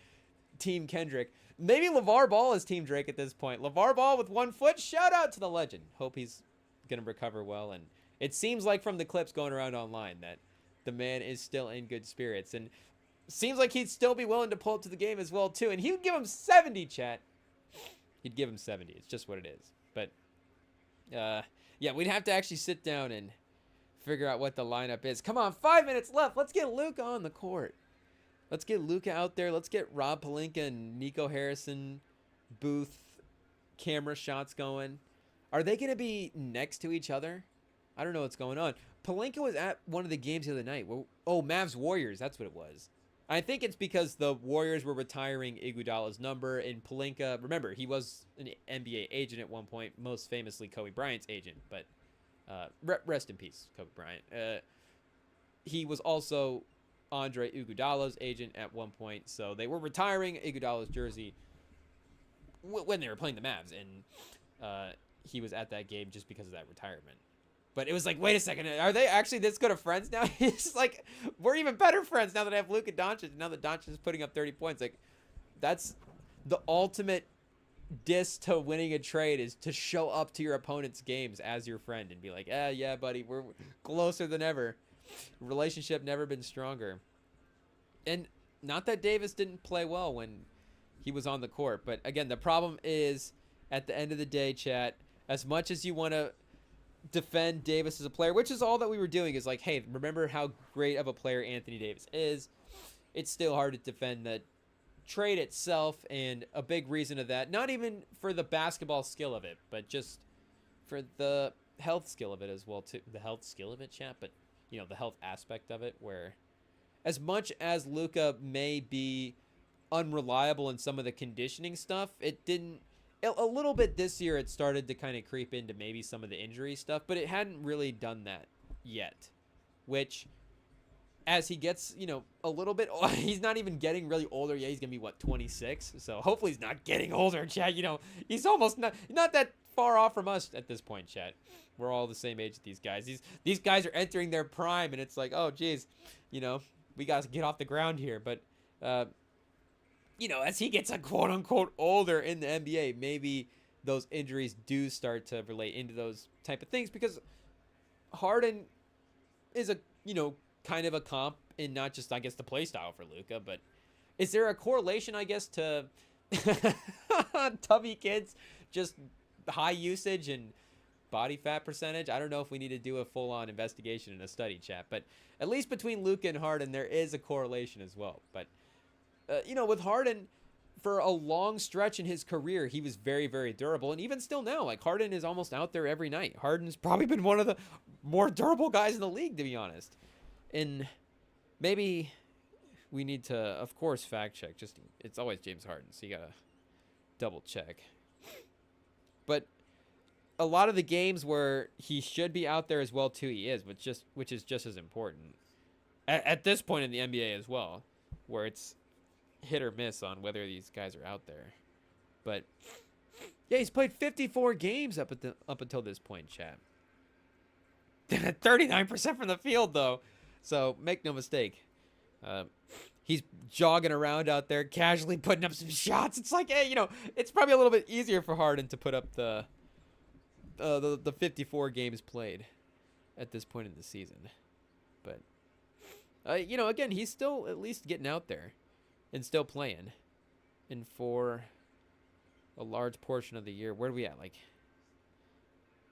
Team Kendrick? Maybe LeVar Ball is Team Drake at this point. LeVar Ball with 1 foot. Shout out to the legend. Hope he's going to recover well. And it seems like from the clips going around online that the man is still in good spirits. And seems like he'd still be willing to pull up to the game as well, too. And he would give him 70, chat. He'd give him 70. It's just what it is. But, yeah, we'd have to actually sit down and figure out what the lineup is. Come on, 5 minutes left. Let's get Luka on the court. Let's get Luka out there. Let's get Rob Pelinka and Nico Harrison booth camera shots going. Are they going to be next to each other? I don't know what's going on. Pelinka was at one of the games the other night. Oh, Mavs Warriors. That's what it was. I think it's because the Warriors were retiring Iguodala's number, and Pelinka, remember, he was an NBA agent at one point, most famously Kobe Bryant's agent, but rest in peace, Kobe Bryant. He was also Andre Iguodala's agent at one point, so they were retiring Iguodala's jersey when they were playing the Mavs, and he was at that game just because of that retirement. But it was like, wait a second, are they actually this good of friends now? It's like, we're even better friends now that I have Luka Doncic. Now that Doncic is putting up 30 points. Like, that's the ultimate diss to winning a trade, is to show up to your opponent's games as your friend and be like, yeah, buddy, we're closer than ever. Relationship never been stronger. And not that Davis didn't play well when he was on the court. But, again, the problem is, at the end of the day, chat, as much as you want to defend Davis as a player, which is all that we were doing, is like, hey, remember how great of a player Anthony Davis is. It's still hard to defend the trade itself, and a big reason of that, not even for the basketball skill of it, but just for the health skill of it as well too. The health skill of it, chat, but the health aspect of it, where as much as Luka may be unreliable in some of the conditioning stuff, it didn't. A little bit this year, it started to kind of creep into maybe some of the injury stuff, but it hadn't really done that yet. Which, as he gets, a little bit, he's not even getting really older yet. He's going to be, 26? So hopefully he's not getting older, chat. He's almost not that far off from us at this point, chat. We're all the same age as these guys. These guys are entering their prime, and it's like, oh, geez, we got to get off the ground here. But, as he gets a quote-unquote older in the NBA, maybe those injuries do start to relate into those type of things, because Harden is a, kind of a comp in not just, I guess, the play style for Luka, but is there a correlation, I guess, to tubby kids, just high usage and body fat percentage? I don't know if we need to do a full-on investigation in a study, chat, but at least between Luka and Harden, there is a correlation as well. But with Harden, for a long stretch in his career, he was very, very durable. And even still now, like, Harden is almost out there every night. Harden's probably been one of the more durable guys in the league, to be honest. And maybe we need to, of course, fact check. It's always James Harden, so you got to double check. But a lot of the games where he should be out there as well, too, he is, which is just as important. At this point in the NBA as well, where it's hit or miss on whether these guys are out there. But yeah, he's played 54 games up until this point, chat. 39% from the field, though. So make no mistake. He's jogging around out there, casually putting up some shots. It's like, hey, it's probably a little bit easier for Harden to put up the 54 games played at this point in the season. But, again, he's still at least getting out there and still playing. And for a large portion of the year, where are we at? Like,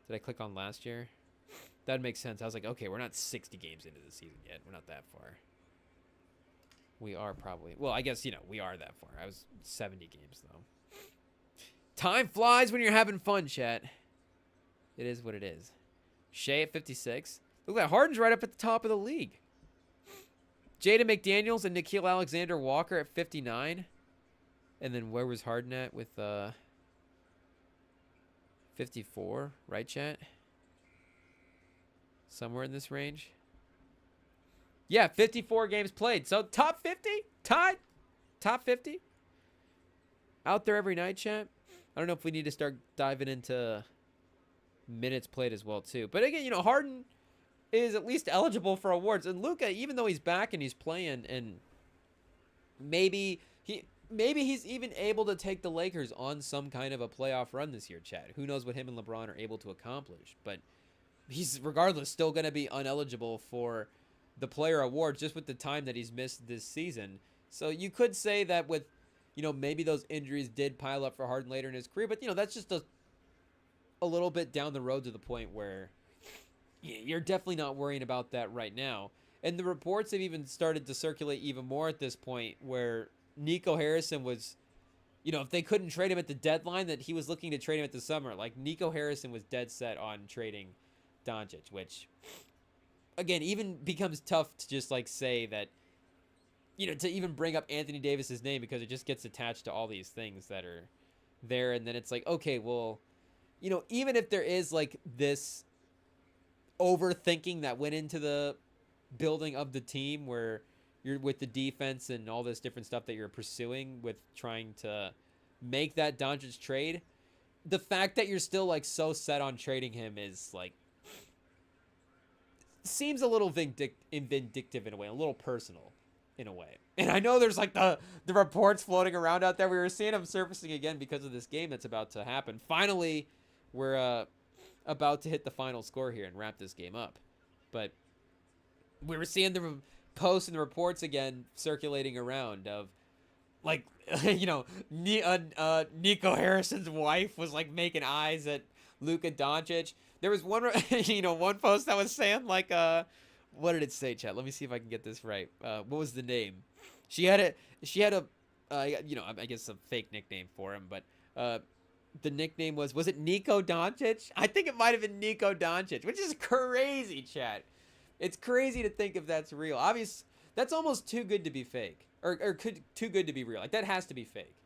did I click on last year? That makes sense. I was like, okay, we're not 60 games into the season yet. We're not that far. We are probably, well, I guess, we are that far. I was 70 games, though. Time flies when you're having fun, chat. It is what it is. Shea at 56. Look at that. Harden's right up at the top of the league. Jaden McDaniels and Nickeil Alexander-Walker at 59. And then where was Harden at with 54, right, chat? Somewhere in this range. Yeah, 54 games played. So top 50? Tied? Top 50? Out there every night, chat? I don't know if we need to start diving into minutes played as well, too. But again, Harden is at least eligible for awards. And Luka, even though he's back and he's playing, and maybe he's even able to take the Lakers on some kind of a playoff run this year, Chad. Who knows what him and LeBron are able to accomplish. But he's, regardless, still going to be ineligible for the player awards just with the time that he's missed this season. So you could say that with, maybe those injuries did pile up for Harden later in his career. But, that's just a little bit down the road to the point where you're definitely not worrying about that right now. And the reports have even started to circulate even more at this point, where Nico Harrison was, if they couldn't trade him at the deadline, that he was looking to trade him at the summer. Like, Nico Harrison was dead set on trading Doncic, which, again, even becomes tough to just, say that, to even bring up Anthony Davis's name, because it just gets attached to all these things that are there. And then it's like, okay, well, even if there is, this overthinking that went into the building of the team, where you're with the defense and all this different stuff that you're pursuing with trying to make that Doncic trade, the fact that you're still so set on trading him is seems a little vindictive in a way, a little personal in a way. And I know there's the reports floating around out there. We were seeing them surfacing again because of this game that's about to happen. Finally, we're about to hit the final score here and wrap this game up. But we were seeing the posts and the reports again circulating around of Nico Harrison's wife was making eyes at Luka Doncic. There was one one post that was saying what did it say, chat? Let me see if I can get this right. What was the name? She had a I guess a fake nickname for him, but the nickname was it Nico Doncic? I think it might have been Nico Doncic, which is crazy, chat. It's crazy to think if that's real. Obviously, that's almost too good to be fake, or too good to be real. That has to be fake.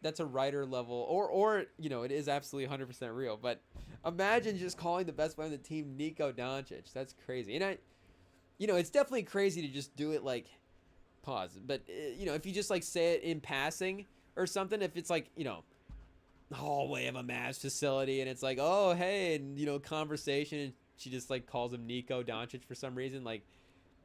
That's a writer level, or it is absolutely 100% real. But imagine just calling the best player on the team Nico Doncic. That's crazy. And it's definitely crazy to just do it pause. But if you just say it in passing or something, if it's hallway of a Mavs facility and it's oh hey, and conversation, and she just calls him Nico Doncic for some reason,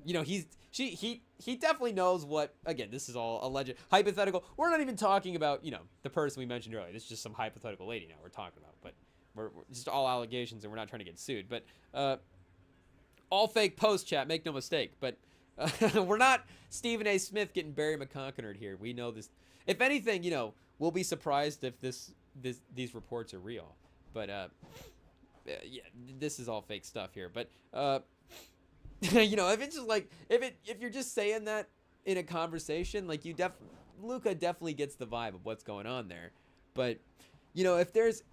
he definitely knows what. Again, this is all alleged, hypothetical. We're not even talking about the person we mentioned earlier. This is just some hypothetical lady now we're talking about, but we're just all allegations, and we're not trying to get sued. But all fake post, chat, make no mistake. But we're not Stephen A. Smith getting Barry McConaughey here. We know this. If anything, we'll be surprised if these reports are real. But yeah, this is all fake stuff here. But if it's just if you're just saying that in a conversation, like Luka definitely gets the vibe of what's going on there. But, if there's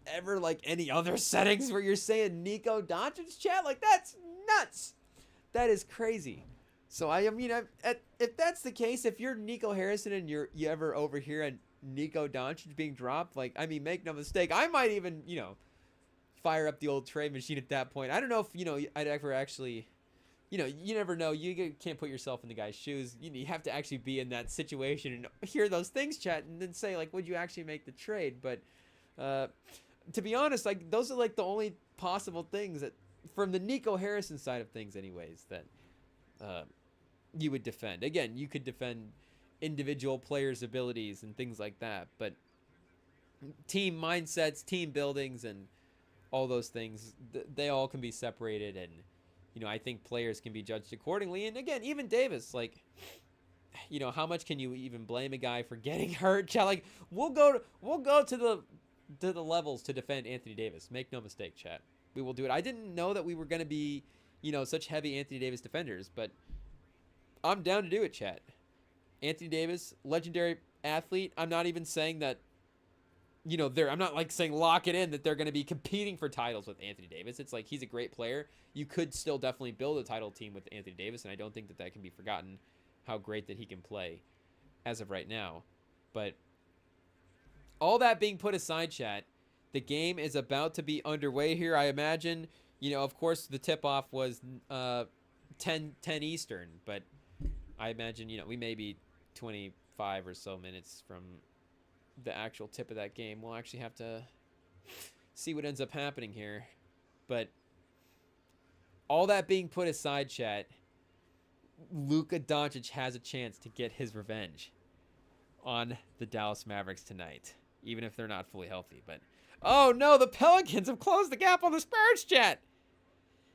ever like any other settings where you're saying Nico Doncic, chat, like that's nuts. That is crazy. So if that's the case, if you're Nico Harrison and you ever overhear a Nico Doncic being dropped, like, make no mistake, I might even, fire up the old trade machine at that point. I don't know if, I'd ever actually, you never know. You can't put yourself in the guy's shoes. You have to actually be in that situation and hear those things, chat, and then say, like, would you actually make the trade? But to be honest, like, those are, like, the only possible things that, from the Nico Harrison side of things anyways, that you would defend. Again, you could defend individual players' abilities and things like that, but team mindsets, team buildings, and all those things, they all can be separated, and I think players can be judged accordingly. And again, even Davis, like, how much can you even blame a guy for getting hurt? Like, we'll go to the levels to defend Anthony Davis. Make no mistake, chat. We will do it. I didn't know that we were going to be, such heavy Anthony Davis defenders, but I'm down to do it, chat. Anthony Davis, legendary athlete. I'm not even saying that, I'm not like saying lock it in that they're going to be competing for titles with Anthony Davis. It's like, he's a great player. You could still definitely build a title team with Anthony Davis, and I don't think that can be forgotten, how great that he can play as of right now. But all that being put aside, chat, the game is about to be underway here, I imagine. Of course, the tip-off was 10 Eastern, but I imagine, we may be 25 or so minutes from the actual tip of that game. We'll actually have to see what ends up happening here. But all that being put aside, chat, Luka Doncic has a chance to get his revenge on the Dallas Mavericks tonight, even if they're not fully healthy. But oh no, the Pelicans have closed the gap on the Spurs, chat.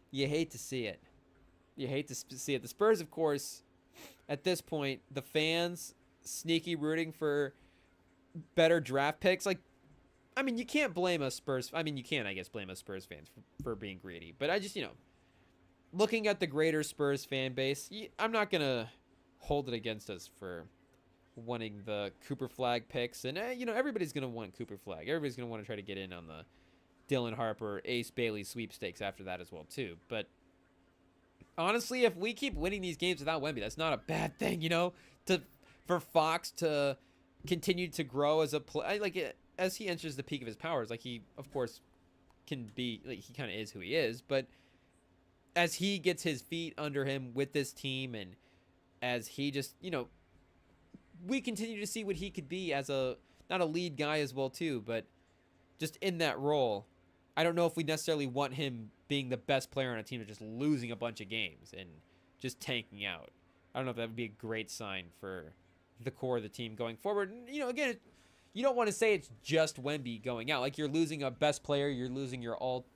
You hate to see it. You hate to see it. The Spurs, of course, at this point, the fans sneaky rooting for better draft picks. Like, you can't blame us Spurs. You can, I guess, blame us Spurs fans for being greedy. But I just, looking at the greater Spurs fan base, I'm not going to hold it against us for wanting the Cooper Flag picks. And, everybody's going to want Cooper Flag. Everybody's going to want to try to get in on the Dylan Harper, Ace Bailey sweepstakes after that as well, too. But honestly, if we keep winning these games without Wemby, that's not a bad thing, for Fox to continue to grow as a play, like, as he enters the peak of his powers. Like, he, of course, can be, like, he kind of is who he is, but as he gets his feet under him with this team, and as he just, we continue to see what he could be as not a lead guy as well, too, but just in that role. I don't know if we necessarily want him being the best player on a team that's just losing a bunch of games and just tanking out. I don't know if that would be a great sign for the core of the team going forward. And, again, you don't want to say it's just Wemby going out. Like, you're losing a best player. You're losing your all,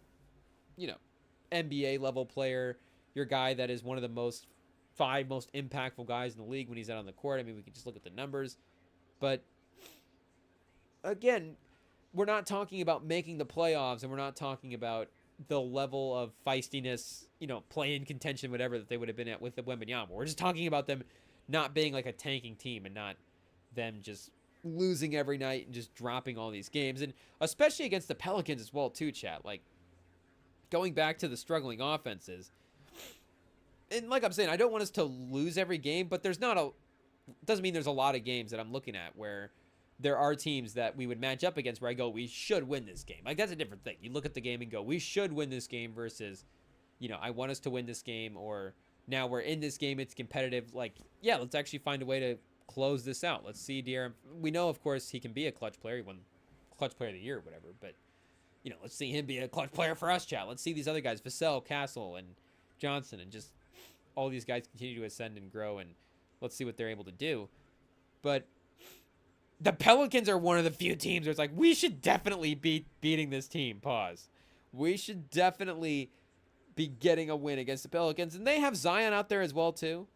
NBA level player. Your guy that is one of the five most impactful guys in the league when he's out on the court. We can just look at the numbers. But, again, we're not talking about making the playoffs, and we're not talking about the level of feistiness, play-in contention, whatever, that they would have been at with the Wembanyama. We're just talking about them not being like a tanking team and not them just losing every night and just dropping all these games. And especially against the Pelicans as well, too, chat. Like, going back to the struggling offenses. And like I'm saying, I don't want us to lose every game, but doesn't mean there's a lot of games that I'm looking at where there are teams that we would match up against where I go, we should win this game. Like, that's a different thing. You look at the game and go, we should win this game versus, I want us to win this game, or now we're in this game, it's competitive. Like, yeah, let's actually find a way to close this out. Let's see De'Aaron. We know, of course, he can be a clutch player. He won clutch player of the year or whatever, but, let's see him be a clutch player for us, chat. Let's see these other guys, Vassell, Castle, and Johnson, and just all these guys continue to ascend and grow, and let's see what they're able to do. But the Pelicans are one of the few teams where it's like, we should definitely be beating this team. Pause. We should definitely be getting a win against the Pelicans. And they have Zion out there as well, too.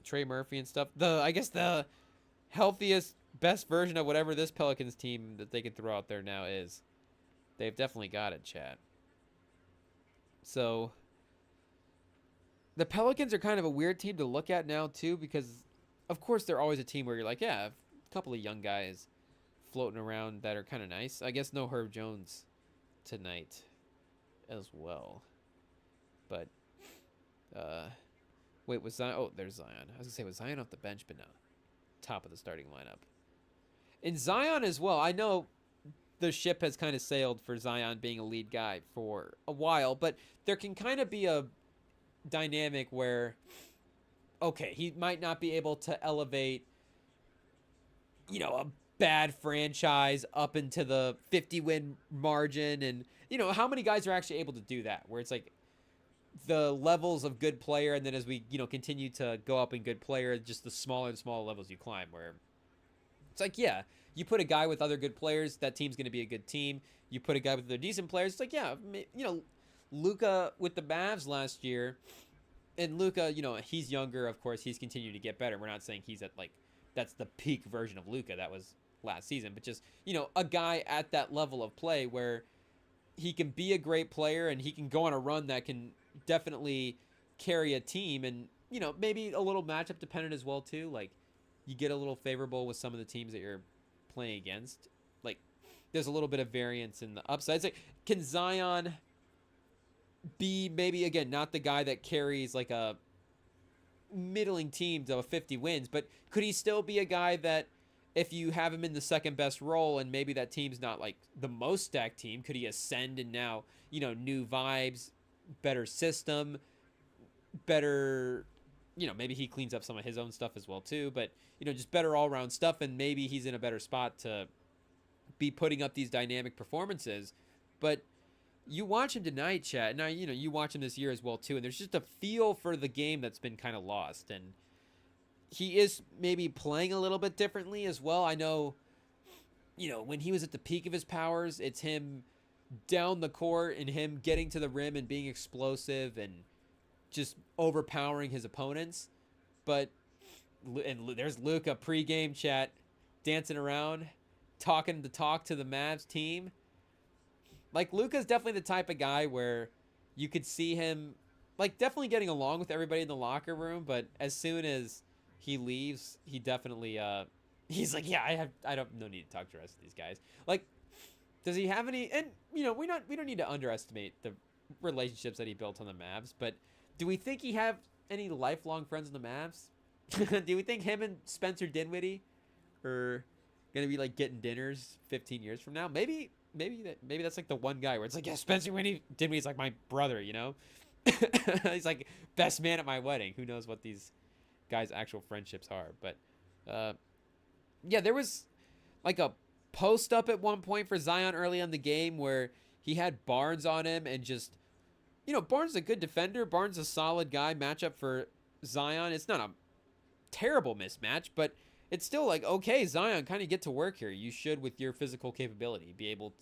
Trey Murphy and stuff. I guess the healthiest, best version of whatever this Pelicans team that they can throw out there now is. They've definitely got it, chat. So the Pelicans are kind of a weird team to look at now too, because of course they're always a team where you're like, yeah, a couple of young guys floating around that are kind of nice. I guess no Herb Jones tonight as well. But wait, was Zion? Oh, there's Zion. I was gonna say, was Zion off the bench, but no, top of the starting lineup. And Zion as well. I know the ship has kind of sailed for Zion being a lead guy for a while, but there can kind of be a dynamic where, okay, he might not be able to elevate, a bad franchise up into the 50-win margin. And, how many guys are actually able to do that? Where it's like the levels of good player, and then as we, continue to go up in good player, just the smaller and smaller levels you climb, where it's like, yeah, you put a guy with other good players, that team's going to be a good team. You put a guy with other decent players, it's like, yeah, Luka with the Mavs last year, and Luka, he's younger, of course, he's continued to get better. We're not saying he's at, that's the peak version of Luka that was last season, but just, a guy at that level of play where he can be a great player and he can go on a run that can definitely carry a team, and, maybe a little matchup dependent as well, too. Like, you get a little favorable with some of the teams that you're playing against. Like, there's a little bit of variance in the upsides. Like, can Zion be maybe, again, not the guy that carries like a middling team to 50 wins, but could he still be a guy that if you have him in the second best role and maybe that team's not like the most stacked team, could he ascend and now, new vibes, better system, better, maybe he cleans up some of his own stuff as well too, but, just better all around stuff, and maybe he's in a better spot to be putting up these dynamic performances. But you watch him tonight, chat, and you watch him this year as well too, and there's just a feel for the game that's been kind of lost, and he is maybe playing a little bit differently as well. I know, when he was at the peak of his powers, it's him down the court and him getting to the rim and being explosive and just overpowering his opponents. But there's Luka pregame chat dancing around, talking the talk to the Mavs team. Like, Luka's definitely the type of guy where you could see him, like, definitely getting along with everybody in the locker room, but as soon as he leaves, he definitely, he's like, yeah, I don't need to talk to the rest of these guys. Like, does he have any, and, we don't need to underestimate the relationships that he built on the Mavs, but do we think he have any lifelong friends in the Mavs? Do we think him and Spencer Dinwiddie are going to be, like, getting dinners 15 years from now? Maybe that's like the one guy where it's like, yeah, Spencer Dinwiddie's like my brother, He's like best man at my wedding. Who knows what these guys' actual friendships are? But yeah, there was like a post up at one point for Zion early in the game where he had Barnes on him, and just, Barnes is a good defender. Barnes is a solid guy. Matchup for Zion. It's not a terrible mismatch, but it's still like, okay, Zion, kind of get to work here. You should, with your physical capability, be able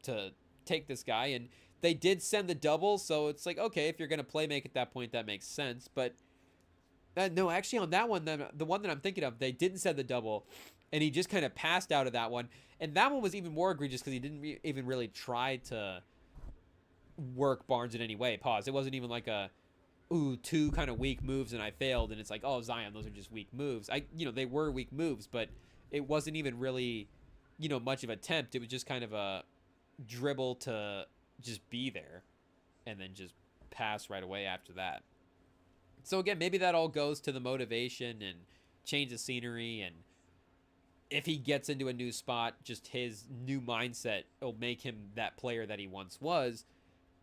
to take this guy. And they did send the double, so it's like, okay, if you're going to play make at that point, that makes sense. But no, actually on that one, the one that I'm thinking of, they didn't send the double, and he just kind of passed out of that one. And that one was even more egregious because he didn't even really try to work Barnes in any way. Pause. It wasn't even like a, two kind of weak moves and I failed, and it's like, oh, Zion, those are just weak moves. They were weak moves, but it wasn't even really, much of an attempt. It was just kind of a dribble to just be there and then just pass right away after that. So again, maybe that all goes to the motivation and change the scenery, and if he gets into a new spot, just his new mindset will make him that player that he once was.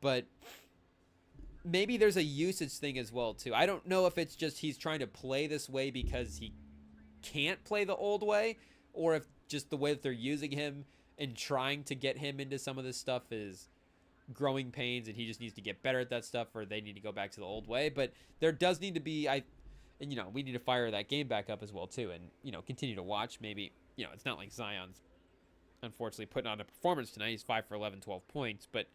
But maybe there's a usage thing as well too. I don't know if it's just he's trying to play this way because he can't play the old way, or if just the way that they're using him and trying to get him into some of this stuff is growing pains and he just needs to get better at that stuff, or they need to go back to the old way. But there does need to be, we need to fire that game back up as well too, and continue to watch. Maybe it's not like Zion's unfortunately putting on a performance tonight. He's 5 for 11, 12 points, but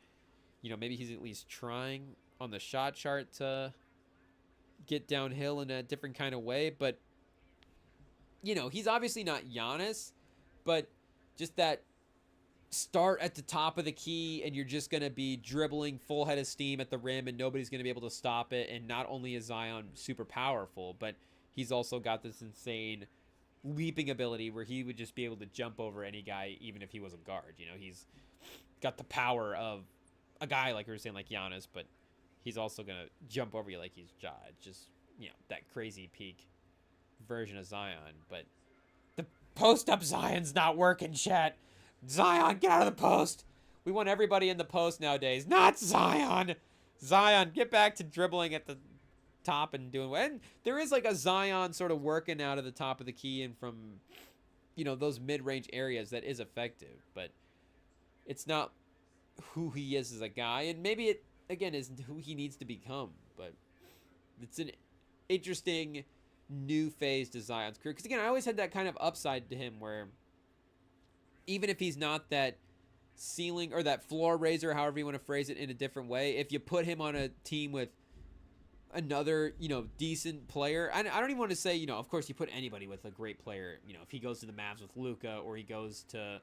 maybe he's at least trying on the shot chart to get downhill in a different kind of way. But he's obviously not Giannis, but just that start at the top of the key and you're just going to be dribbling full head of steam at the rim and nobody's going to be able to stop it. And not only is Zion super powerful, but he's also got this insane leaping ability where he would just be able to jump over any guy, even if he was a guard. You know, he's got the power of a guy, like we were saying, like Giannis, but he's also going to jump over you like he's Ja. Just, you know, that crazy peak version of Zion. But the post-up Zion's not working, chat. Zion, get out of the post. We want everybody in the post nowadays. Not Zion. Zion, get back to dribbling at the top and doing well. And there is like a Zion sort of working out of the top of the key and from, you know, those mid-range areas that is effective. But it's not who he is as a guy. And maybe it, again, is who he needs to become. But it's an interesting new phase to Zion's career. Because, again, I always had that kind of upside to him where even if he's not that ceiling or that floor raiser, however you want to phrase it in a different way, if you put him on a team with another, you know, decent player, I don't even want to say, you know, of course you put anybody with a great player, you know, if he goes to the Mavs with Luka, or he goes to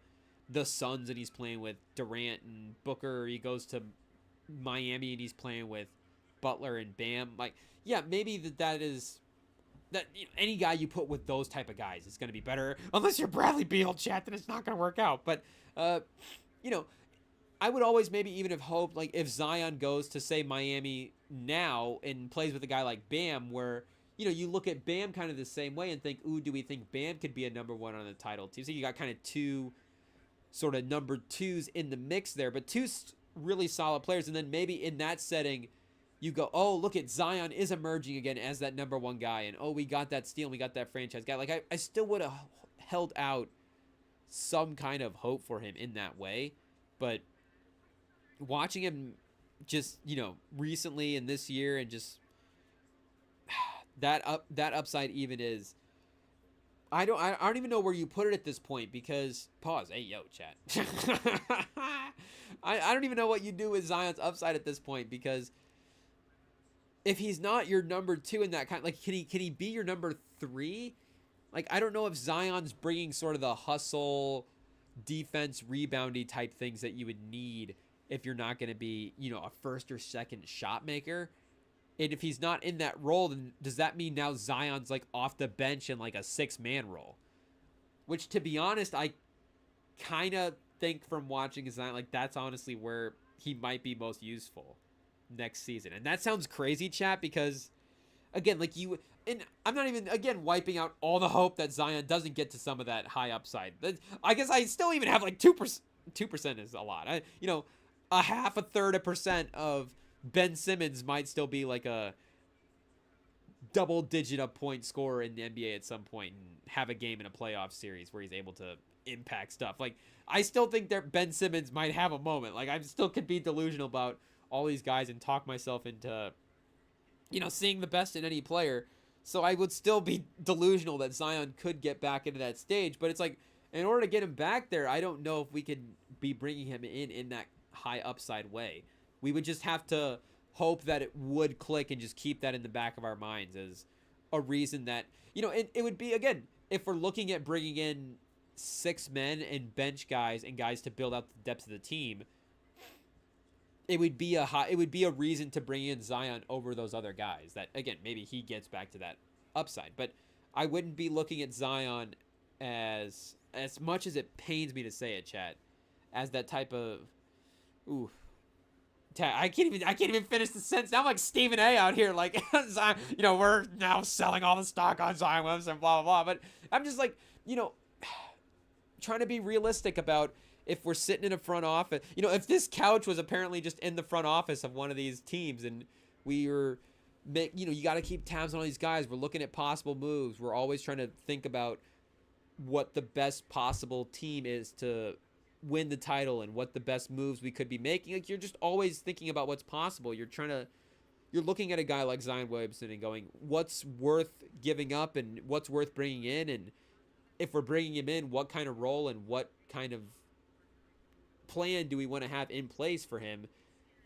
the Suns and he's playing with Durant and Booker, or he goes to Miami and he's playing with Butler and Bam, like, yeah, maybe that is... that, you know, any guy you put with those type of guys is going to be better. Unless you're Bradley Beal, chat, then it's not going to work out. But, you know, I would always maybe even have hoped, like, if Zion goes to, say, Miami now and plays with a guy like Bam, where, you know, you look at Bam kind of the same way and think, ooh, do we think Bam could be a number one on the title team? So you got kind of two sort of number twos in the mix there, but two really solid players. And then maybe in that setting, you go, oh, look at Zion is emerging again as that number one guy. And, oh, we got that steal and we got that franchise guy. Like, I still would have held out some kind of hope for him in that way. But watching him just, you know, recently and this year and just that upside even is, I don't even know where you put it at this point because, pause, hey, yo, chat. I don't even know what you do with Zion's upside at this point because if he's not your number two in that kind, like, can he be your number three? Like, I don't know if Zion's bringing sort of the hustle, defense, reboundy type things that you would need if you're not going to be, you know, a first or second shot maker. And if he's not in that role, then does that mean now Zion's like off the bench in like a 6-man role? Which, to be honest, I kind of think from watching Zion, like, that's honestly where he might be most useful next season. And that sounds crazy, chat, because again, like, you, and I'm not even, again, wiping out all the hope that Zion doesn't get to some of that high upside. I guess I still even have like 2%. 2% is a lot. You know, a half, a third, a percent of Ben Simmons might still be like a double-digit point scorer in the NBA at some point and have a game in a playoff series where he's able to impact stuff. Like, I still think that Ben Simmons might have a moment. Like, I still could be delusional about all these guys and talk myself into, you know, seeing the best in any player. So I would still be delusional that Zion could get back into that stage. But it's like, in order to get him back there, I don't know if we could be bringing him in that high upside way. We would just have to hope that it would click and just keep that in the back of our minds as a reason that, you know, it would be, again, if we're looking at bringing in 6 men and bench guys and guys to build out the depth of the team, it would be a reason to bring in Zion over those other guys that, again, maybe he gets back to that upside. But I wouldn't be looking at Zion as much as it pains me to say it, chat, as that type of, ooh, I can't even finish the sentence. Now I'm like Stephen A out here, like, Zion, you know, we're now selling all the stock on Zion Williamson, blah, blah, blah. But I'm just like, you know, trying to be realistic about if we're sitting in a front office, you know, if this couch was apparently just in the front office of one of these teams and we were, you know, you got to keep tabs on all these guys. We're looking at possible moves. We're always trying to think about what the best possible team is to win the title and what the best moves we could be making. Like, you're just always thinking about what's possible. You're looking at a guy like Zion Williamson and going, what's worth giving up and what's worth bringing in, and if we're bringing him in, what kind of role and what kind of plan do we want to have in place for him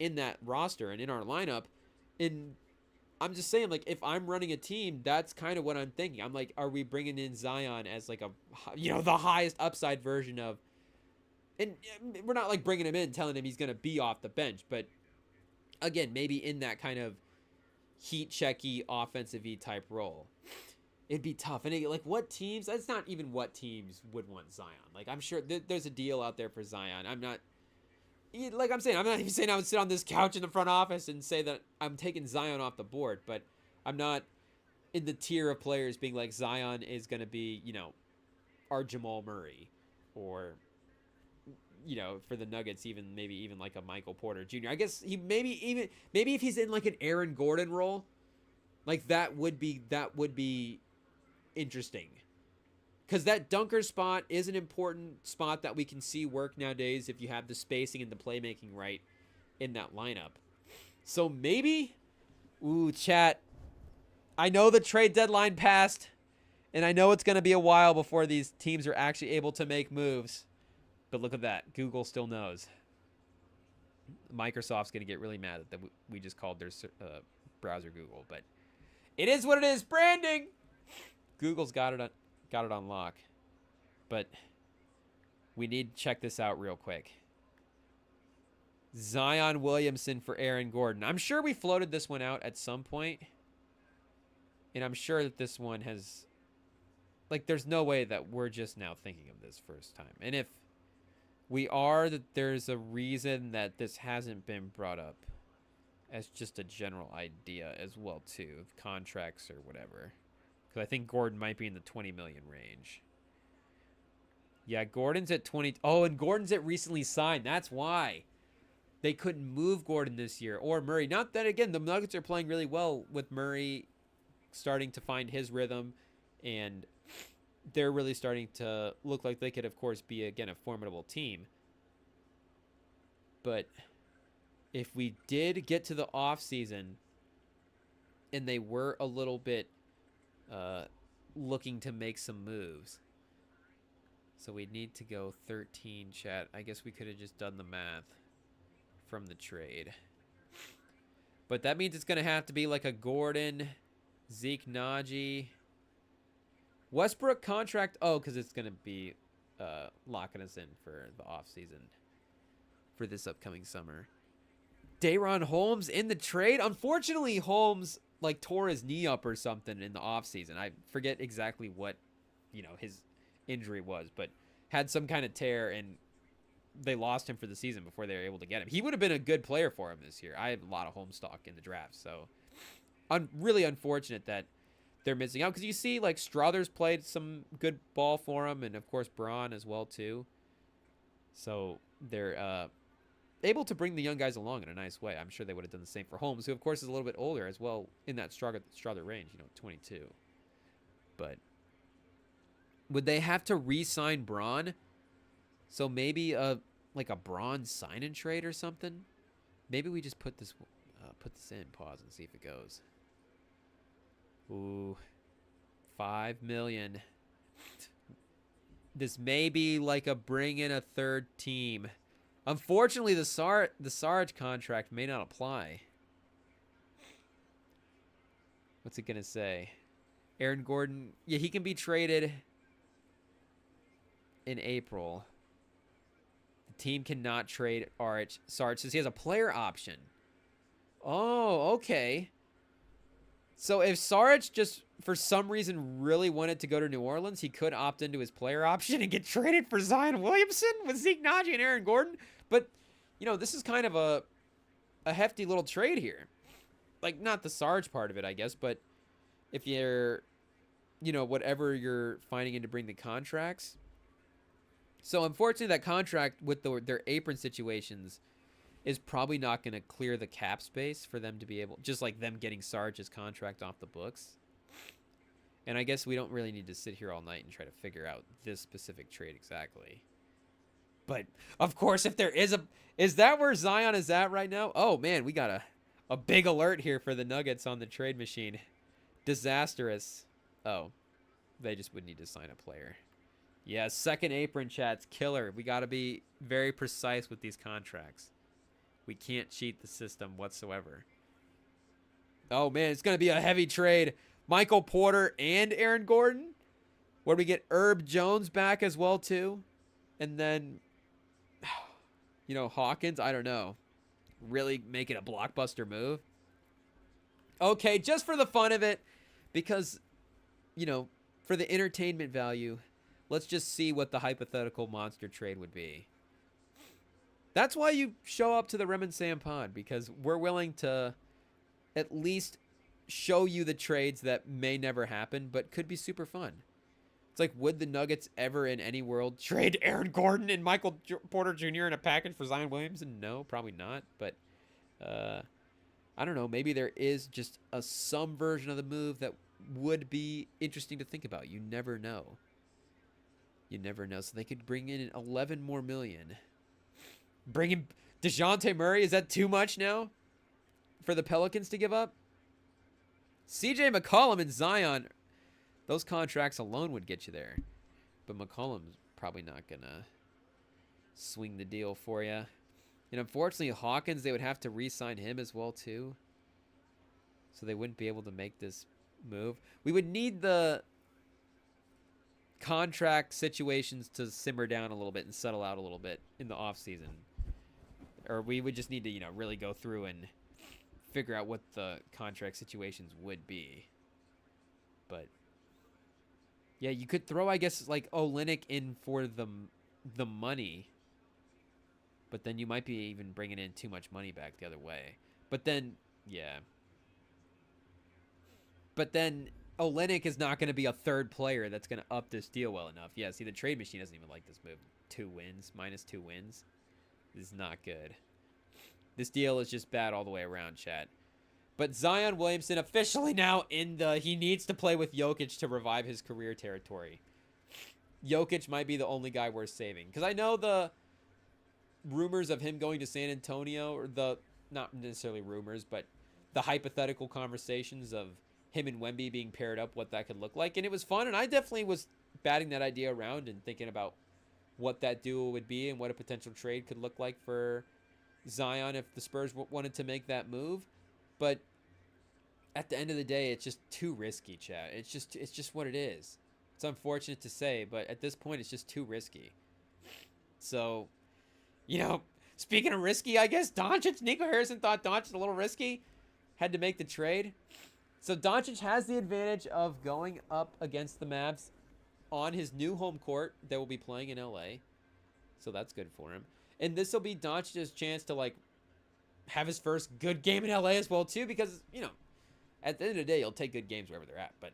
in that roster and in our lineup. And I'm just saying, like, if I'm running a team, that's kind of what I'm thinking. I'm like, are we bringing in Zion as like a, you know, the highest upside version of And we're not like bringing him in, telling him he's going to be off the bench. But again, maybe in that kind of heat checky offensive-y type role. It'd be tough. And like, what teams? That's not even what teams would want Zion. Like, I'm sure there's a deal out there for Zion. I'm not, like I'm saying, I'm not even saying I would sit on this couch in the front office and say that I'm taking Zion off the board. But I'm not in the tier of players being like Zion is going to be, our Jamal Murray, or for the Nuggets, maybe even like a Michael Porter Jr. I guess maybe if he's in like an Aaron Gordon role, like that would be interesting, because that dunker spot is an important spot that we can see work nowadays if you have the spacing and the playmaking right in that lineup. So maybe, chat, I know the trade deadline passed, and I know it's going to be a while before these teams are actually able to make moves. But look at that. Google still knows. Microsoft's going to get really mad that we just called their browser Google. But it is what it is. Branding! Google's got it on lock. But we need to check this out real quick. Zion Williamson for Aaron Gordon. I'm sure we floated this one out at some point. And I'm sure that this one has... Like, there's no way that we're just now thinking of this first time. And if we are, that there's a reason that this hasn't been brought up as just a general idea as well, too, of contracts or whatever. Because I think Gordon might be in the 20 million range. Yeah, Gordon's at 20. Oh, and Gordon's at recently signed. That's why they couldn't move Gordon this year, or Murray. Not that, again, the Nuggets are playing really well with Murray starting to find his rhythm, and they're really starting to look like they could, of course, be, again, a formidable team. But if we did get to the offseason and they were a little bit looking to make some moves, so we'd need to go 13, chat. I guess we could have just done the math from the trade. But that means it's going to have to be like a Gordon, Zeke Naji, Westbrook contract. Oh, because it's going to be locking us in for the offseason for this upcoming summer. Day'Ron Holmes in the trade. Unfortunately, Holmes like tore his knee up or something in the offseason. I forget exactly what his injury was, but had some kind of tear, and they lost him for the season before they were able to get him. He would have been a good player for him this year. I have a lot of Holmes stock in the draft, so really unfortunate that they're missing out, because you see like Struthers played some good ball for him, and of course Braun as well too. So they're able to bring the young guys along in a nice way. I'm sure they would have done the same for Holmes, who of course is a little bit older as well, in that Strother range, 22. But would they have to re-sign Braun? So maybe like a Braun sign-in trade or something? Maybe we just put this in, pause, and see if it goes. Ooh, $5 million. This may be like a bring in a third team. Unfortunately, the Sarge contract may not apply. What's it gonna say? Aaron Gordon, yeah, he can be traded in April. The team cannot trade Sarge since he has a player option. Oh, okay. So if Sarge just, for some reason, really wanted to go to New Orleans, he could opt into his player option and get traded for Zion Williamson with Zeke Naji and Aaron Gordon. But, this is kind of a hefty little trade here. Like, not the Sarge part of it, I guess, but if you're, whatever you're finding in to bring the contracts. So, unfortunately, that contract with their apron situations is probably not going to clear the cap space for them to be able, just like them getting Sarge's contract off the books. And I guess we don't really need to sit here all night and try to figure out this specific trade exactly. But, of course, if there is that where Zion is at right now? Oh, man, we got a big alert here for the Nuggets on the trade machine. Disastrous. Oh, they just would need to sign a player. Yeah, second apron, chat's killer. We got to be very precise with these contracts. We can't cheat the system whatsoever. Oh, man, it's going to be a heavy trade. Michael Porter and Aaron Gordon. Where do we get Herb Jones back as well, too? And then Hawkins, I don't know. Really make it a blockbuster move. Okay, just for the fun of it, because, for the entertainment value, let's just see what the hypothetical monster trade would be. That's why you show up to the Rem and Sam pod, because we're willing to at least show you the trades that may never happen, but could be super fun. It's like, would the Nuggets ever in any world trade Aaron Gordon and Michael Porter Jr. in a package for Zion Williamson? No, probably not. But I don't know. Maybe there is just some version of the move that would be interesting to think about. You never know. You never know. So they could bring in 11 more million. Bring in DeJounte Murray. Is that too much now for the Pelicans to give up? CJ McCollum and Zion, those contracts alone would get you there. But McCollum's probably not going to swing the deal for you. And unfortunately, Hawkins, they would have to re-sign him as well, too. So they wouldn't be able to make this move. We would need the contract situations to simmer down a little bit and settle out a little bit in the offseason. Or we would just need to, really go through and figure out what the contract situations would be. But yeah, you could throw, I guess, like Olynyk in for the money. But then you might be even bringing in too much money back the other way. But then, yeah. But then Olynyk is not going to be a third player that's going to up this deal well enough. Yeah, see, the trade machine doesn't even like this move. -2 wins. This is not good. This deal is just bad all the way around, chat. But Zion Williamson officially now he needs to play with Jokic to revive his career territory. Jokic might be the only guy worth saving. Because I know the rumors of him going to San Antonio, or not necessarily rumors, but the hypothetical conversations of him and Wemby being paired up, what that could look like. And it was fun, and I definitely was batting that idea around and thinking about what that duo would be and what a potential trade could look like for Zion if the Spurs wanted to make that move. But at the end of the day, it's just too risky, chat. It's just what it is. It's unfortunate to say, but at this point, it's just too risky. So, speaking of risky, I guess Nico Harrison thought Doncic a little risky. Had to make the trade. So Doncic has the advantage of going up against the Mavs on his new home court that will be playing in LA. So that's good for him. And this will be Doncic's chance to have his first good game in LA as well too, because at the end of the day, you'll take good games wherever they're at. But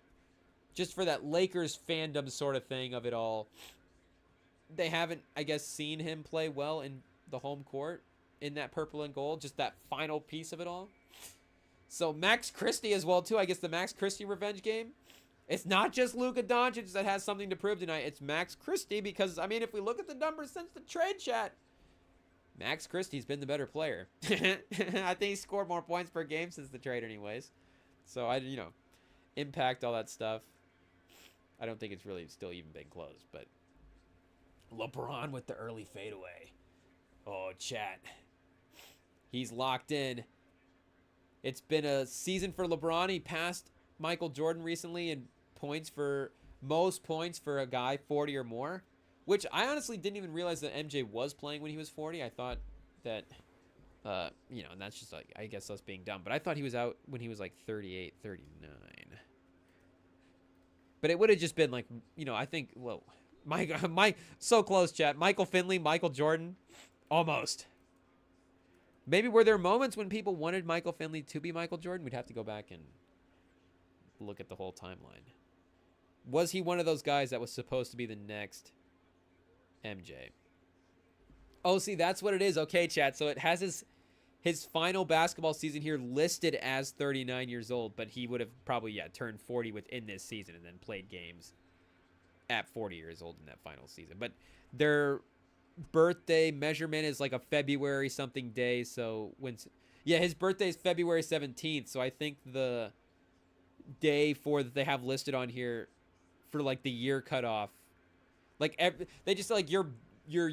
just for that Lakers fandom sort of thing of it all, they haven't, I guess, seen him play well in the home court in that purple and gold, just that final piece of it all. So Max Christie as well too. I guess the Max Christie revenge game. It's not just Luka Doncic that has something to prove tonight. It's Max Christie because, if we look at the numbers since the trade, chat, Max Christie's been the better player. I think he scored more points per game since the trade anyways. So, impact, all that stuff. I don't think it's really still even been close, but LeBron with the early fadeaway. Oh, chat. He's locked in. It's been a season for LeBron. He passed Michael Jordan recently in most points for a guy 40 or more, which I honestly didn't even realize that MJ was playing when he was 40. I thought that, and that's just I guess us being dumb, but I thought he was out when he was 38, 39. But it would have just been I think, whoa, so close, chat. Michael Finley, Michael Jordan, almost. Maybe were there moments when people wanted Michael Finley to be Michael Jordan? We'd have to go back and look at the whole timeline. Was he one of those guys that was supposed to be the next MJ? Oh, see, that's what it is. Okay, chat. So it has his final basketball season here listed as 39 years old, but he would have probably, turned 40 within this season and then played games at 40 years old in that final season. But their birthday measurement is a February something day. So his birthday is February 17th. So I think the day that they have listed on here for the year cutoff, they just say your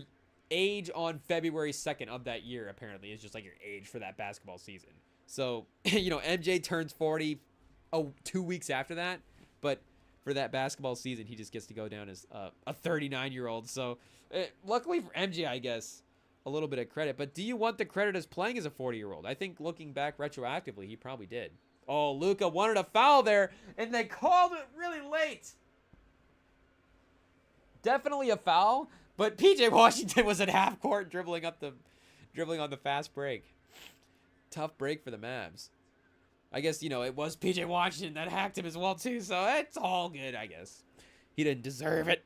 age on February 2nd of that year apparently is just your age for that basketball season. So MJ turns 40 2 weeks after that, but for that basketball season he just gets to go down as a 39-year-old. So luckily for MJ, I guess a little bit of credit. But do you want the credit as playing as a 40-year-old? I think looking back retroactively, he probably did. Oh, Luka wanted a foul there, and they called it really late. Definitely a foul, but PJ Washington was at half court dribbling on the fast break. Tough break for the Mavs. I guess, it was PJ Washington that hacked him as well, too, so it's all good, I guess. He didn't deserve it.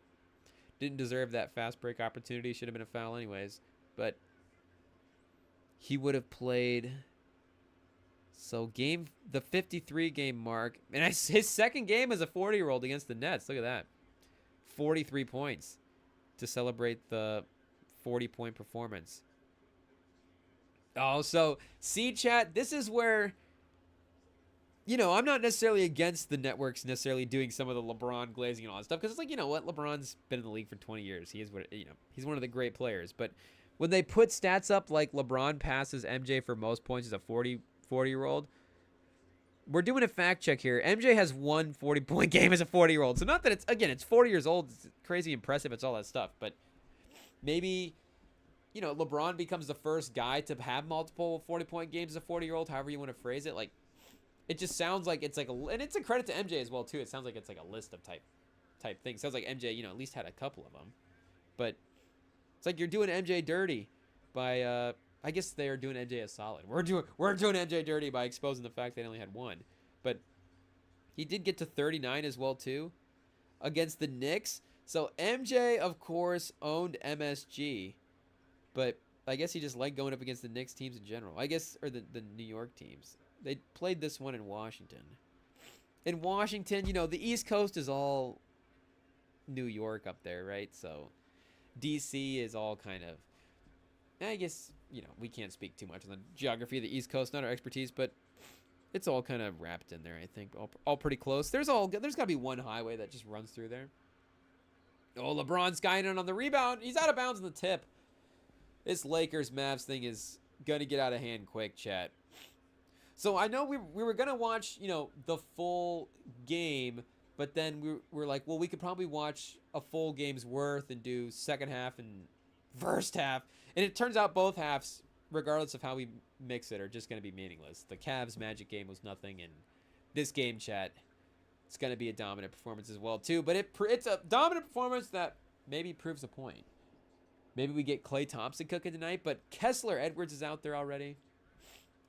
Didn't deserve that fast break opportunity. Should have been a foul anyways. But he would have played. So the 53 game mark. And his second game as a 40-year-old against the Nets. Look at that. 43 points to celebrate the 40-point performance. Oh, so see, chat, this is where, I'm not necessarily against the networks necessarily doing some of the LeBron glazing and all that stuff, because it's like, you know what, LeBron's been in the league for 20 years. He is what, he's one of the great players. But when they put stats up like LeBron passes MJ for most points as a 40-year-old, we're doing a fact check here. MJ has one 40-point game as a 40-year-old. So not that it's 40 years old. It's crazy impressive. It's all that stuff. But maybe, LeBron becomes the first guy to have multiple 40-point games as a 40-year-old, however you want to phrase it. Like, it just sounds like it's like and it's a credit to MJ as well, too. It sounds like it's like a list of type things. Sounds like MJ, at least had a couple of them. But it's like you're doing MJ dirty by, I guess they are doing MJ a solid. We're doing MJ dirty by exposing the fact they only had one. But he did get to 39 as well, too, against the Knicks. So MJ, of course, owned MSG. But I guess he just liked going up against the Knicks teams in general. I guess, or the New York teams. They played this one in Washington. In Washington, the East Coast is all New York up there, right? So DC is all kind of, I guess, we can't speak too much on the geography of the East Coast, not our expertise, but it's all kind of wrapped in there, I think. All pretty close. There's got to be one highway that just runs through there. Oh, LeBron's guiding on the rebound. He's out of bounds on the tip. This Lakers-Mavs thing is going to get out of hand quick, chat. So I know we were going to watch, the full game, but then we were like, well, we could probably watch a full game's worth and do second half and first half. And it turns out both halves, regardless of how we mix it, are just going to be meaningless. The Cavs Magic game was nothing, and this game, chat, it's going to be a dominant performance as well, too. But it's a dominant performance that maybe proves a point. Maybe we get Klay Thompson cooking tonight, but Kessler Edwards is out there already.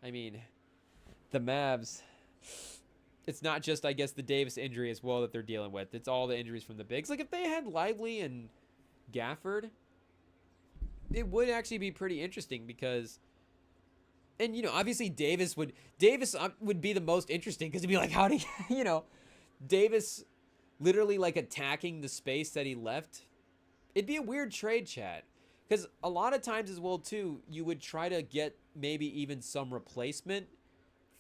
I mean, the Mavs, it's not just, I guess, the Davis injury as well that they're dealing with. It's all the injuries from the bigs. Like, if they had Lively and Gafford, it would actually be pretty interesting because, and, obviously Davis would be the most interesting because it'd be like, how do you, Davis literally, like, attacking the space that he left. It'd be a weird trade, chat. Because a lot of times as well, too, you would try to get maybe even some replacement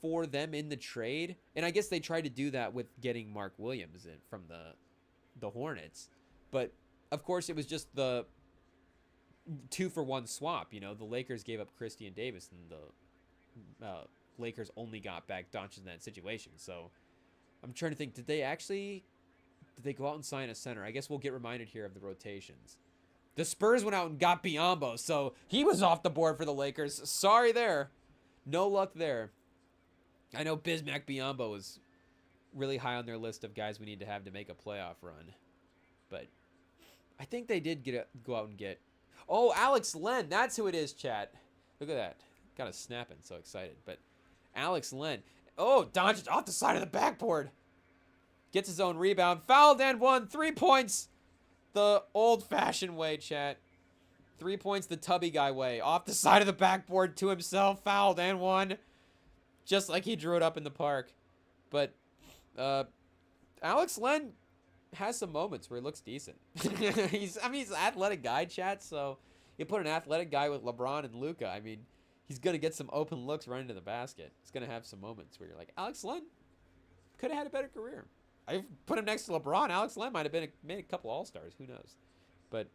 for them in the trade. And I guess they tried to do that with getting Mark Williams in from the Hornets. But, of course, it was just the 2-for-1 swap. The Lakers gave up Christie and Davis, and the Lakers only got back Doncic in that situation. So I'm trying to think, did they go out and sign a center? I guess we'll get reminded here of the rotations. The Spurs went out and got Biyombo, so he was off the board for the Lakers. Sorry there. No luck there. I know Bismack Biyombo was really high on their list of guys we need to have to make a playoff run. But I think they did go out and get... Oh, Alex Len. That's who it is, chat. Look at that. Got a snapping. So excited. But Alex Len. Oh, Doncic off the side of the backboard. Gets his own rebound. Fouled and won. 3 points. The old-fashioned way, chat. 3 points the tubby guy way. Off the side of the backboard to himself. Fouled and won. Just like he drew it up in the park. But Alex Len has some moments where he looks decent. He's an athletic guy, chat. So you put an athletic guy with LeBron and Luka. I mean, he's going to get some open looks right into the basket. He's going to have some moments where you're like, Alex Len could have had a better career. I put him next to LeBron. Alex Len might have made a couple All-Stars. Who knows? But,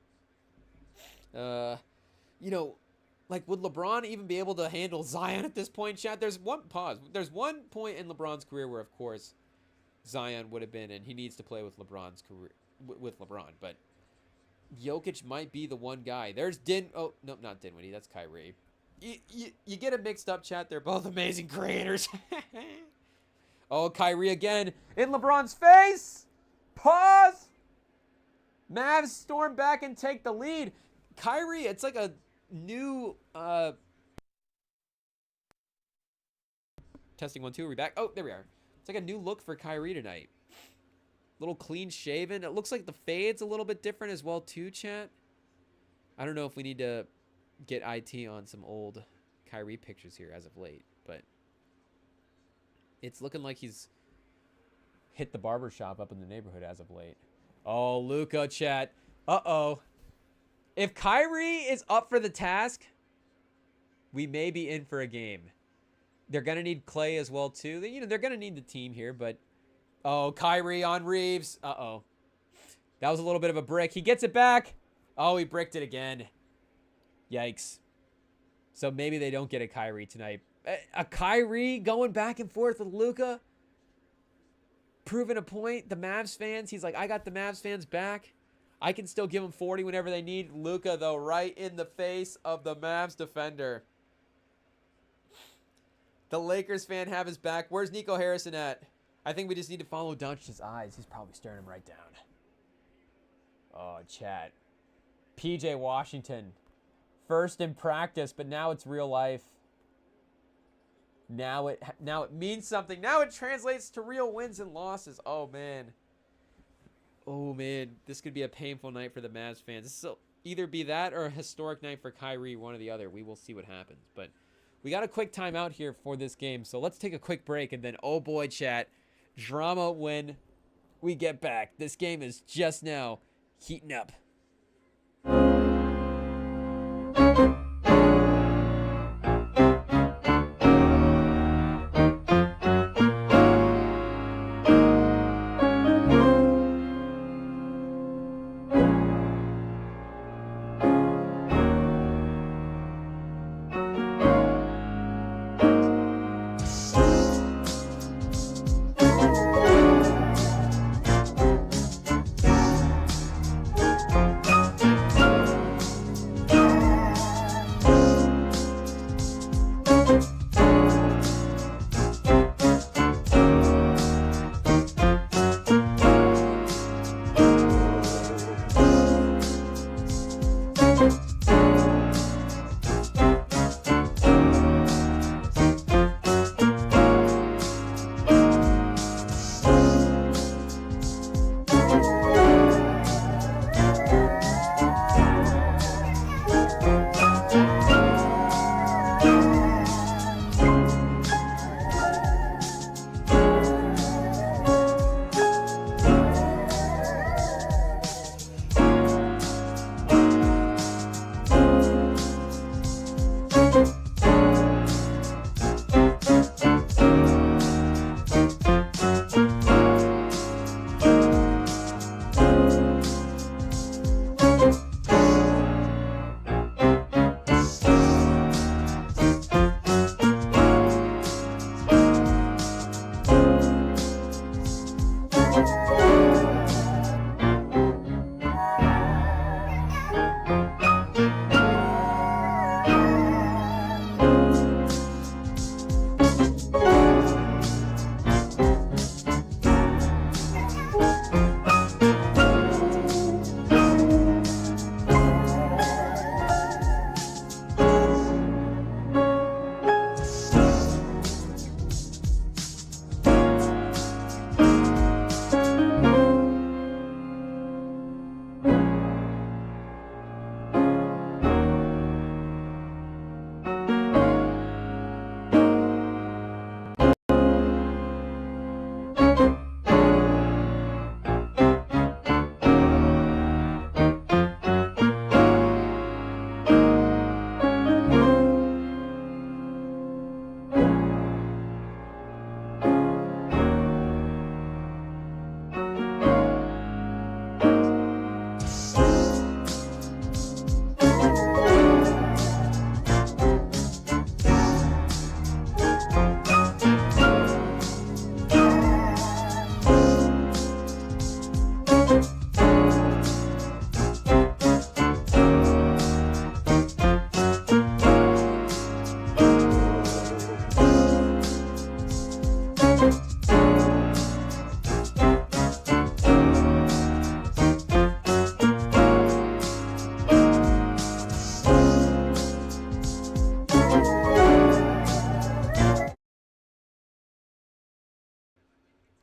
like, would LeBron even be able to handle Zion at this point, chat? There's one point in LeBron's career where, of course, Zion would have been, and he needs to play with LeBron's career with LeBron. But Jokic might be the one guy. There's Oh, no, not Dinwiddie. That's Kyrie. You get it mixed up, chat. They're both amazing creators. Oh, Kyrie again in LeBron's face. Pause. Mavs storm back and take the lead. Kyrie, it's like a new testing 1 2. Are we back? Oh, there we are. It's like a new look for Kyrie tonight. Little clean shaven. It looks like the fade's a little bit different as well too, chat. I don't know if we need to get IT on some old Kyrie pictures here as of late, but it's looking like he's hit the barber shop up in the neighborhood as of late. Oh, Luka, chat. Uh-oh. If Kyrie is up for the task, we may be in for a game. They're going to need Clay as well, too. They're going to need the team here, but... Oh, Kyrie on Reeves. Uh-oh. That was a little bit of a brick. He gets it back. Oh, he bricked it again. Yikes. So maybe they don't get a Kyrie tonight. A Kyrie going back and forth with Luka. Proving a point. The Mavs fans, he's like, I got the Mavs fans back. I can still give them 40 whenever they need. Luka, though, right in the face of the Mavs defender. The Lakers fan have his back. Where's Nico Harrison at? I think we just need to follow Doncic's eyes. He's probably staring him right down. Oh, chat. PJ Washington. First in practice, but now it's real life. Now it means something. Now it translates to real wins and losses. Oh, man. Oh, man. This could be a painful night for the Mavs fans. This will either be that or a historic night for Kyrie, one or the other. We will see what happens. But we got a quick timeout here for this game. So let's take a quick break. And then, oh, boy, chat. Drama when we get back. This game is just now heating up.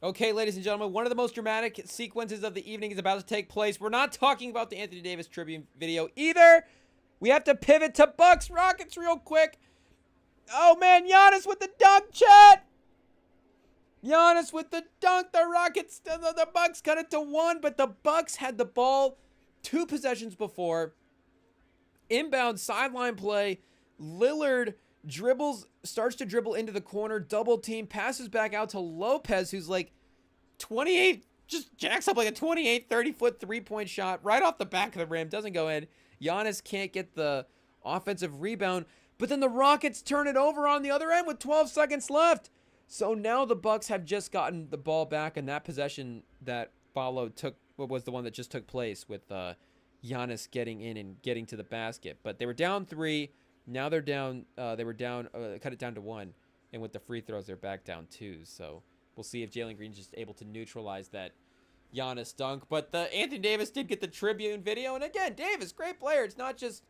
Okay, ladies and gentlemen, one of the most dramatic sequences of the evening is about to take place. We're not talking about the Anthony Davis tribute video either. We have to pivot to Bucks Rockets real quick. Oh, man, Giannis with the dunk, chat. Giannis with the dunk. The Rockets, the Bucks cut it to 1, but the Bucks had the ball 2 possessions before. Inbound sideline play. Lillard starts to dribble into the corner, double team, passes back out to Lopez, who's like 28, just jacks up like a 28, 30-foot three-point shot right off the back of the rim. Doesn't go in. Giannis can't get the offensive rebound, but then the Rockets turn it over on the other end with 12 seconds left. So now the Bucks have just gotten the ball back, and that possession that followed was the one that just took place with Giannis getting in and getting to the basket. But they were down 3. Now they're down. Cut it down to 1, and with the free throws, they're back down 2. So we'll see if Jalen Green's just able to neutralize that Giannis dunk. But the Anthony Davis did get the Tribune video, and again, Davis, great player. It's not just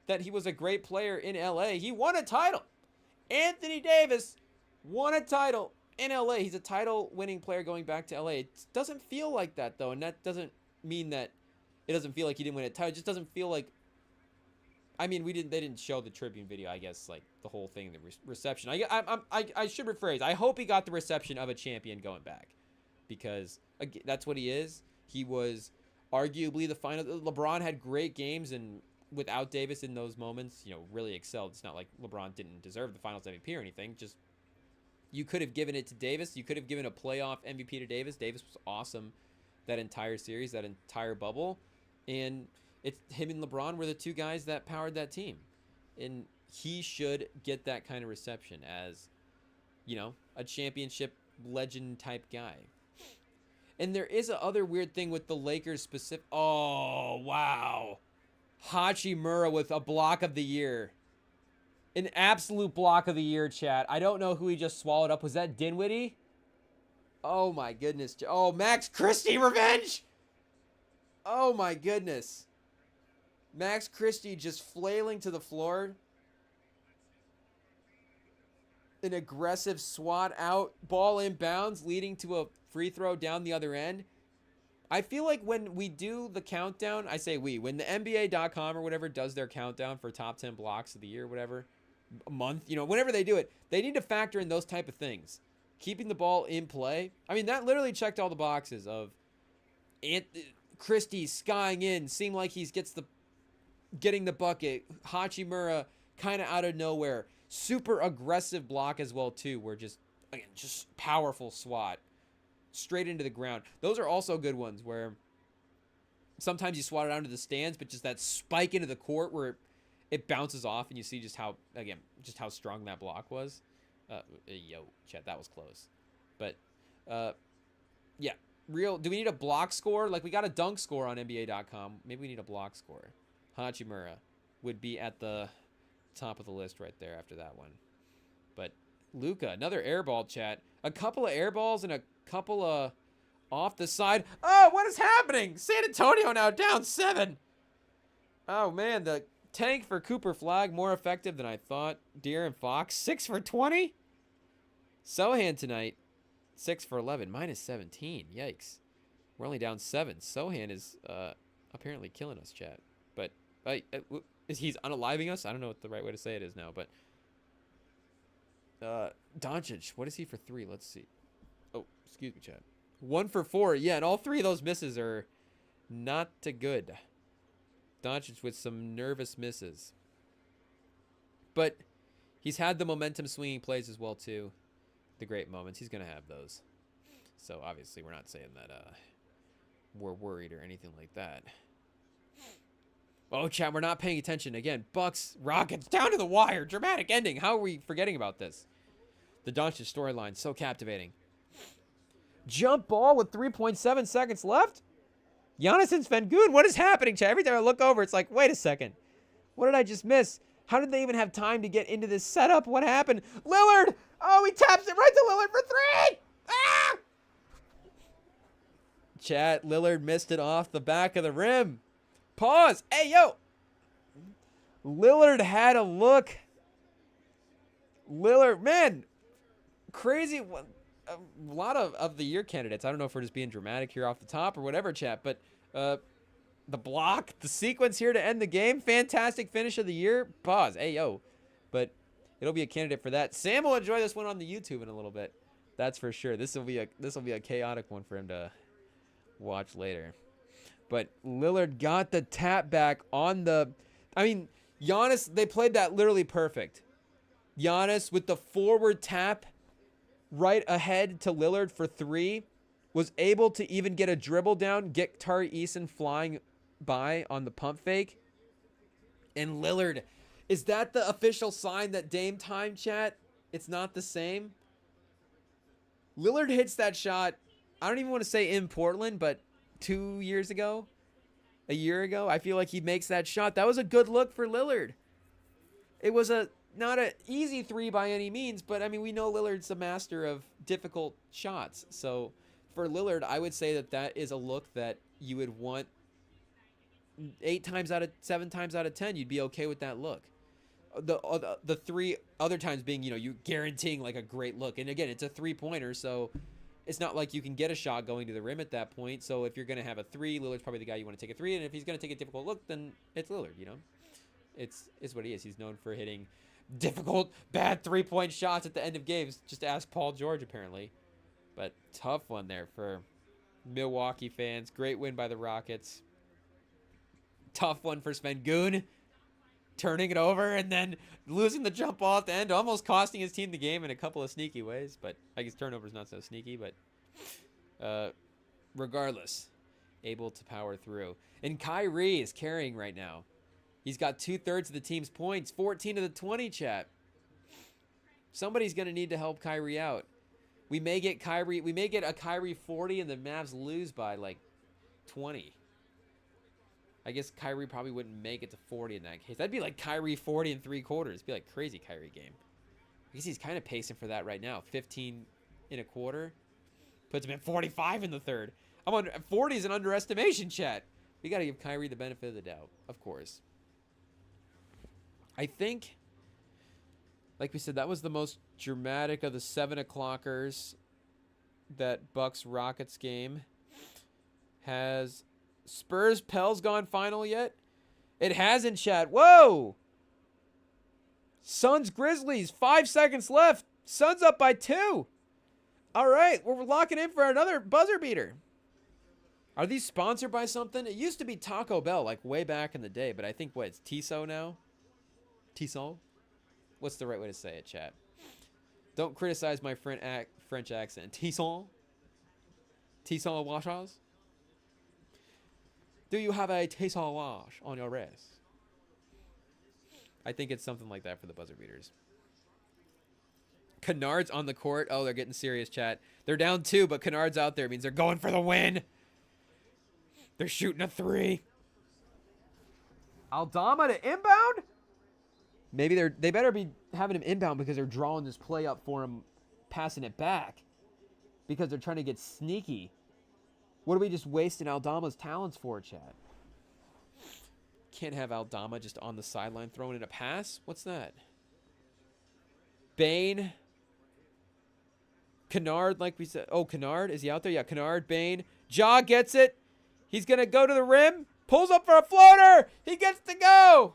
that he was a great player in LA. He won a title. Anthony Davis won a title in LA. He's a title-winning player going back to LA. It doesn't feel like that though, and that doesn't mean that it doesn't feel like he didn't win a title. It just doesn't feel like. I mean, they didn't show the Tribune video, I guess, like the whole thing, the reception. I should rephrase. I hope he got the reception of a champion going back, because again, that's what he is. He was arguably the final. LeBron had great games, and without Davis in those moments, really excelled. It's not like LeBron didn't deserve the Finals MVP or anything. Just you could have given it to Davis. You could have given a playoff MVP to Davis. Davis was awesome that entire series, that entire bubble, and it's him and LeBron were the 2 guys that powered that team. And he should get that kind of reception as, a championship legend type guy. And there is a other weird thing with the Lakers specific. Oh, wow. Hachimura with a block of the year. An absolute block of the year, chat. I don't know who he just swallowed up. Was that Dinwiddie? Oh, my goodness. Oh, Max Christie revenge. Oh, my goodness. Max Christie just flailing to the floor. An aggressive swat out, ball inbounds, leading to a free throw down the other end. I feel like when we do the countdown, I say when the NBA.com or whatever does their countdown for top 10 blocks of the year, whatever, a month, whenever they do it, they need to factor in those type of things. Keeping the ball in play. I mean, that literally checked all the boxes of Christie skying in, seemed like he getting the bucket. Hachimura kind of out of nowhere. Super aggressive block as well too, where just powerful swat straight into the ground. Those are also good ones where sometimes you swat it out into the stands, but just that spike into the court where it bounces off, and you see just how strong that block was. Chat, that was close. But yeah, do we need a block score? Like, we got a dunk score on NBA.com. Maybe we need a block score. Hachimura would be at the top of the list right there after that one. But Luka, another airball, chat. A couple of airballs and a couple of off the side. Oh, what is happening? San Antonio now down 7. Oh, man, the tank for Cooper Flag more effective than I thought. De'Aaron Fox, 6 for 20. Sohan tonight, 6 for 11, minus 17. Yikes. We're only down 7. Sohan is apparently killing us, chat. But he's unaliving us? I don't know what the right way to say it is now, but Doncic, what is he for 3? Let's see. Oh, excuse me, chat. 1 for 4. Yeah, and all 3 of those misses are not too good. Doncic with some nervous misses. But he's had the momentum swinging plays as well too. The great moments. He's going to have those. So obviously we're not saying that we're worried or anything like that. Oh, chat, we're not paying attention. Again, Bucks, Rockets, down to the wire. Dramatic ending. How are we forgetting about this? The Doncic storyline, so captivating. Jump ball with 3.7 seconds left? Giannis and Sengun, what is happening, chat? Every time I look over, it's like, wait a second. What did I just miss? How did they even have time to get into this setup? What happened? Lillard! Oh, he taps it right to Lillard for 3! Ah! Chat, Lillard missed it off the back of the rim. Pause. Hey, yo. Lillard had a look. Lillard, man. Crazy. a lot of the year candidates. I don't know if we're just being dramatic here off the top or whatever, chat, but the block, the sequence here to end the game, fantastic finish of the year. Pause. Hey, yo. But it'll be a candidate for that. Sam will enjoy this one on the YouTube in a little bit. That's for sure. This will be a chaotic one for him to watch later. But Lillard got the tap back on the... I mean, Giannis, they played that literally perfect. Giannis with the forward tap right ahead to Lillard for 3. Was able to even get a dribble down, get Tari Eason flying by on the pump fake. And Lillard, is that the official sign that Dame time, chat? It's not the same. Lillard hits that shot, I don't even want to say in Portland, but 2 years ago, a year ago, I feel like he makes that shot. That was a good look for Lillard. It was not an easy 3 by any means, but I mean, we know Lillard's a master of difficult shots. So for Lillard, I would say that is a look that you would want 7 times out of 10. You'd be okay with that look. The 3 other times being, you guaranteeing like a great look. And again, it's a 3-pointer, so it's not like you can get a shot going to the rim at that point. So if you're going to have a 3, Lillard's probably the guy you want to take a 3. And if he's going to take a difficult look, then it's Lillard, It's what he is. He's known for hitting difficult, bad 3-point shots at the end of games. Just ask Paul George, apparently. But tough one there for Milwaukee fans. Great win by the Rockets. Tough one for Sengun. Turning it over and then losing the jump ball at the end. Almost costing his team the game in a couple of sneaky ways. But I guess turnover's not so sneaky. But regardless, able to power through. And Kyrie is carrying right now. He's got 2/3 of the team's points. 14 of the 20, chat. Somebody's going to need to help Kyrie out. We may get a Kyrie 40 and the Mavs lose by like 20. I guess Kyrie probably wouldn't make it to 40 in that case. That'd be like Kyrie 40 in 3 quarters. It'd be like crazy Kyrie game. I guess he's kind of pacing for that right now. 15 in a quarter. Puts him at 45 in the third. 40 is an underestimation, chat. We got to give Kyrie the benefit of the doubt, of course. I think, like we said, that was the most dramatic of the 7 o'clockers. That Bucks-Rockets game. Has Spurs-Pels gone final yet? It hasn't, chat. Whoa! Suns-Grizzlies, 5 seconds left. Suns up by 2. All right, we're locking in for another buzzer beater. Are these sponsored by something? It used to be Taco Bell, like way back in the day, but I think, it's Tissot now? Tissot? What's the right way to say it, chat? Don't criticize my French accent. Tissot? Tissot washes? Do you have a Tissot wash on your wrist? I think it's something like that for the buzzer beaters. Kennard's on the court. Oh, they're getting serious, chat. They're down 2, but Kennard's out there. It means they're going for the win. They're shooting a 3. Aldama to inbound? Maybe they better be having him inbound because they're drawing this play up for him, passing it back. Because they're trying to get sneaky. What are we just wasting Aldama's talents for, Chad? Can't have Aldama just on the sideline throwing in a pass. What's that? Bane. Kennard, like we said. Oh, Kennard. Is he out there? Yeah, Kennard, Bane. Ja gets it. He's going to go to the rim. Pulls up for a floater. He gets to go.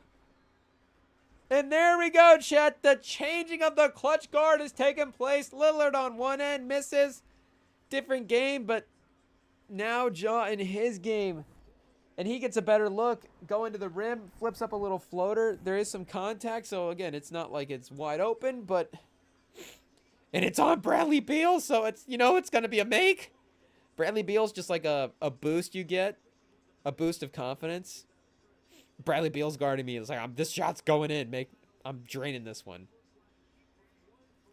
And there we go, chat. The changing of the clutch guard has taken place. Lillard on one end misses. Different game, but now Ja in his game. And he gets a better look. Going to the rim. Flips up a little floater. There is some contact. So, again, it's not like it's wide open, but... And it's on Bradley Beal, so it's, it's going to be a make. Bradley Beal's just like a boost you get. A boost of confidence. Bradley Beal's guarding me. It's like, this shot's going in. I'm draining this one.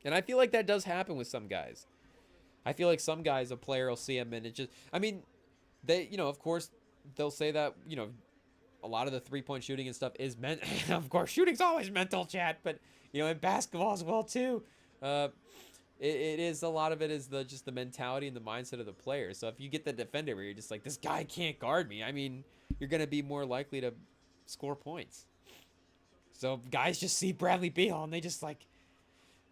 And I feel like that does happen with some guys. I feel like some guys, a player will see him and it just... I mean, they, of course, they'll say that, a lot of the three-point shooting and stuff is meant... Of course, shooting's always mental, chat. But, in basketball as well, too. It is, a lot of it is just the mentality and the mindset of the player. So if you get the defender where you're just like, this guy can't guard me, I mean, you're going to be more likely to score points. So guys just see Bradley Beal and they just like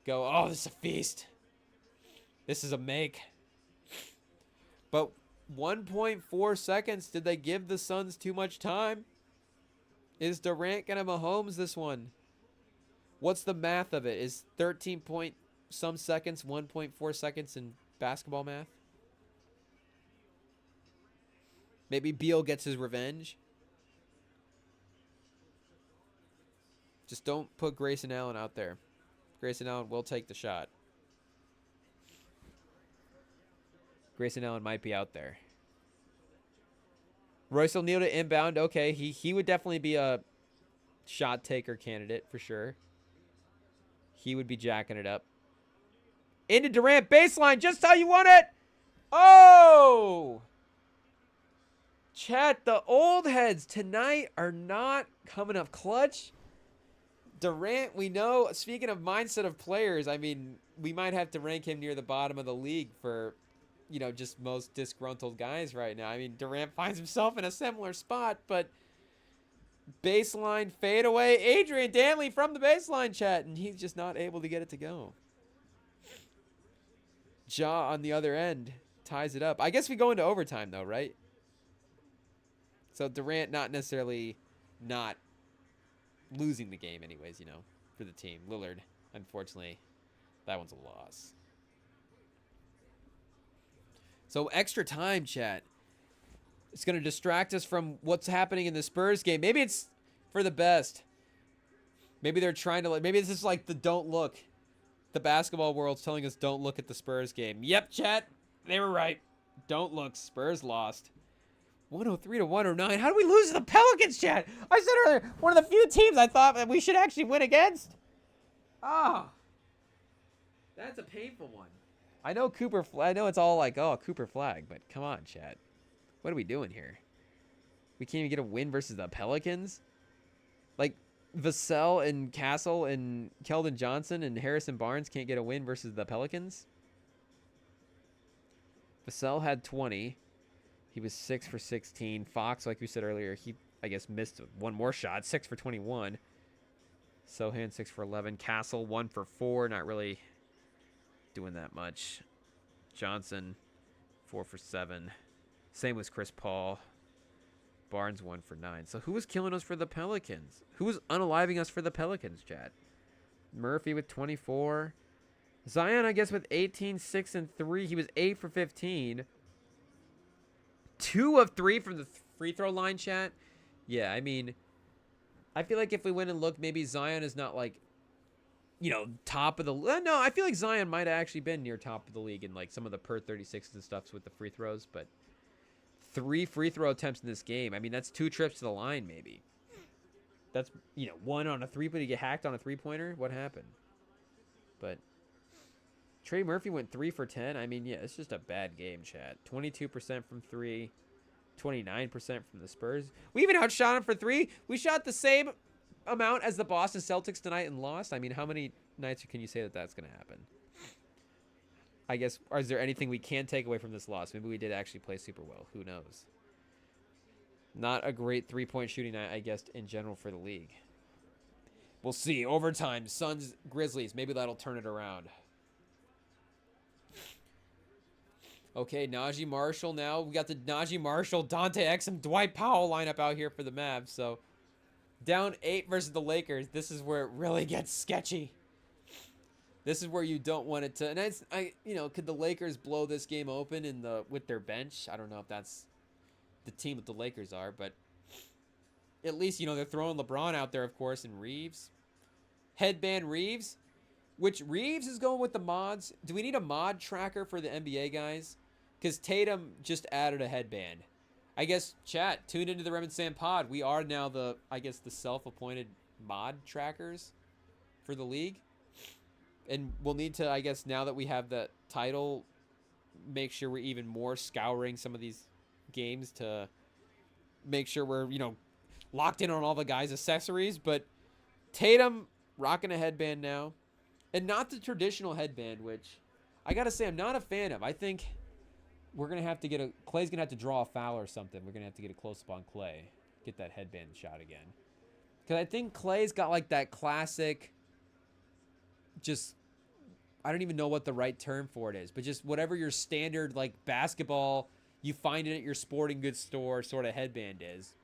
go, oh, this is a feast. This is a make. But 1.4 seconds. Did they give the Suns too much time? Is Durant gonna Mahomes this one? What's the math of it? Is 13 point some seconds 1.4 seconds in basketball math? Maybe Beal gets his revenge. Just don't put Grayson Allen out there. Grayson Allen will take the shot. Grayson Allen might be out there. Royce O'Neal to inbound. Okay, he would definitely be a shot taker candidate for sure. He would be jacking it up. Into Durant, baseline, just how you want it. Oh! Chat, the old heads tonight are not coming up clutch. Durant, we know, speaking of mindset of players, I mean, we might have to rank him near the bottom of the league for, you know, just most disgruntled guys right now. I mean, Durant finds himself in a similar spot, but baseline fadeaway. Adrian Danley from the baseline, chat, and he's just not able to get it to go. Ja on the other end ties it up. I guess we go into overtime, though, right? So Durant not necessarily not losing the game anyways, you know, for the team. Lillard, unfortunately, that one's a loss. So extra time, chat. It's going to distract us from what's happening in the Spurs game. Maybe it's for the best. Maybe they're trying to, maybe this is like the don't look. The basketball world's telling us don't look at the Spurs game. Yep, chat. They were right. Don't look. Spurs lost. 103 to 109. How do we lose to the Pelicans, chat? I said earlier, one of the few teams I thought that we should actually win against. Ah. That's a painful one. I know I know it's all like, oh, Cooper Flag, but come on, chat. What are we doing here? We can't even get a win versus the Pelicans? Like, Vassell and Castle and Keldon Johnson and Harrison Barnes can't get a win versus the Pelicans? Vassell had 20. He was 6 for 16. Fox, like we said earlier, he, I guess, missed one more shot. 6 for 21. Sohan, 6 for 11. Castle, 1 for 4. Not really doing that much. Johnson, 4 for 7. Same with Chris Paul. Barnes, 1 for 9. So who was killing us for the Pelicans? Who was unaliving us for the Pelicans, chat? Murphy with 24. Zion, I guess, with 18, 6, and 3. He was 8 for 15. 2 of 3 from the free throw line, chat. Yeah, I mean, I feel like if we went and look, maybe Zion is not like, you know, top of the... No, I feel like Zion might have actually been near top of the league in like some of the per 36 and stuffs with the free throws, but 3 free throw attempts in this game. I mean, that's 2 trips to the line, maybe. That's, you know, 1 on a 3-pointer. You get hacked on a 3-pointer? What happened? But Trey Murphy went 3 for 10. I mean, yeah, it's just a bad game, chat. 22% from 3, 29% from the Spurs. We even outshot him for 3. We shot the same amount as the Boston Celtics tonight and lost. I mean, how many nights can you say that that's going to happen? I guess, or is there anything we can take away from this loss? Maybe we did actually play super well. Who knows? Not a great 3-point shooting night, I guess, in general for the league. We'll see. Overtime, Suns, Grizzlies. Maybe that'll turn it around. Okay, Najee Marshall now. We got the Najee Marshall, Dante Exum, Dwight Powell lineup out here for the Mavs. So, down 8 versus the Lakers. This is where it really gets sketchy. This is where you don't want it to. And you know, could the Lakers blow this game open with their bench? I don't know if that's the team that the Lakers are, but at least, you know, they're throwing LeBron out there, of course, and Reeves. Headband Reeves, which Reeves is going with the mods. Do we need a mod tracker for the NBA guys? Because Tatum just added a headband. I guess, chat, tune into the Rem and Sam pod. We are now the self-appointed mod trackers for the league. And we'll need to, I guess, now that we have the title, make sure we're even more scouring some of these games to make sure we're, you know, locked in on all the guys' accessories. But Tatum rocking a headband now. And not the traditional headband, which I got to say I'm not a fan of. I think we're going to have to Clay's going to have to draw a foul or something. We're going to have to get a close-up on Clay. Get that headband shot again. Because I think Clay's got like that classic, just I don't even know what the right term for it is, but just whatever your standard like basketball, you find it at your sporting goods store sort of headband is.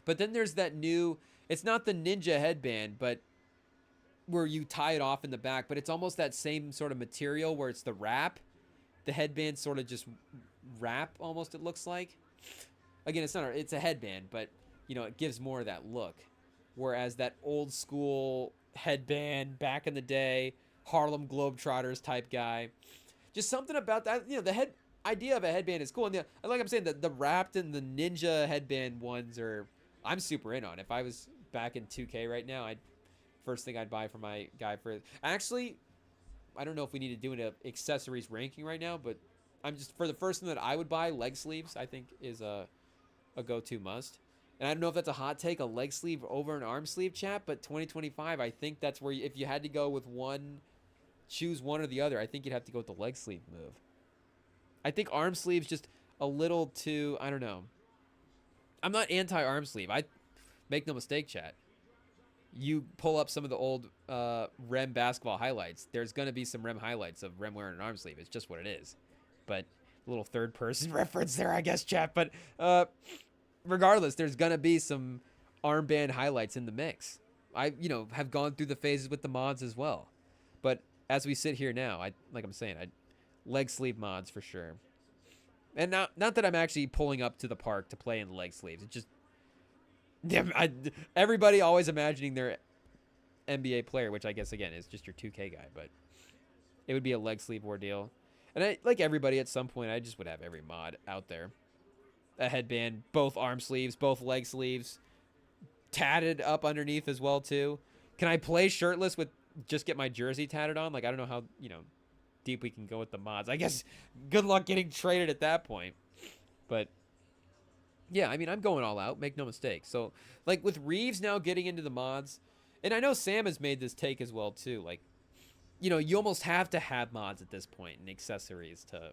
But then there's that new, it's not the ninja headband, but where you tie it off in the back, but it's almost that same sort of material where it's the wrap. The headband sort of just wrap almost, it looks like. Again, it's a headband, but you know, it gives more of that look. Whereas that old school headband back in the day, Harlem Globetrotters type guy, just something about that, you know, the head idea of a headband is cool. And like I'm saying, the wrapped and the ninja headband ones are, I'm super in on. If I was back in 2K right now, first thing I'd buy for my guy for, actually, I don't know if we need to do an accessories ranking right now, but I'm just, for the first thing that I would buy, leg sleeves, I think is a go-to must. And I don't know if that's a hot take, a leg sleeve over an arm sleeve, chat, but 2025, I think that's where, if you had to go with one, choose one or the other, I think you'd have to go with the leg sleeve move. I think arm sleeve's just a little too, I don't know. I'm not anti-arm sleeve. I make no mistake, chat. You pull up some of the old Rem basketball highlights. There's going to be some Rem highlights of Rem wearing an arm sleeve. It's just what it is. But a little third-person reference there, I guess, chat. But regardless, there's going to be some armband highlights in the mix. I, you know, have gone through the phases with the mods as well. But as we sit here now, like I'm saying, leg sleeve mods for sure. And not that I'm actually pulling up to the park to play in the leg sleeves. It's just, everybody always imagining their NBA player, which I guess, again, is just your 2K guy. But it would be a leg sleeve ordeal. And like everybody, at some point, I just would have every mod out there. A headband, both arm sleeves, both leg sleeves, tatted up underneath as well, too. Can I play shirtless with just get my jersey tatted on? Like, I don't know how, you know, deep we can go with the mods. I guess good luck getting traded at that point. But yeah, I mean, I'm going all out, make no mistake. So like with Reeves now getting into the mods, and I know Sam has made this take as well too, like, you know, you almost have to have mods at this point and accessories to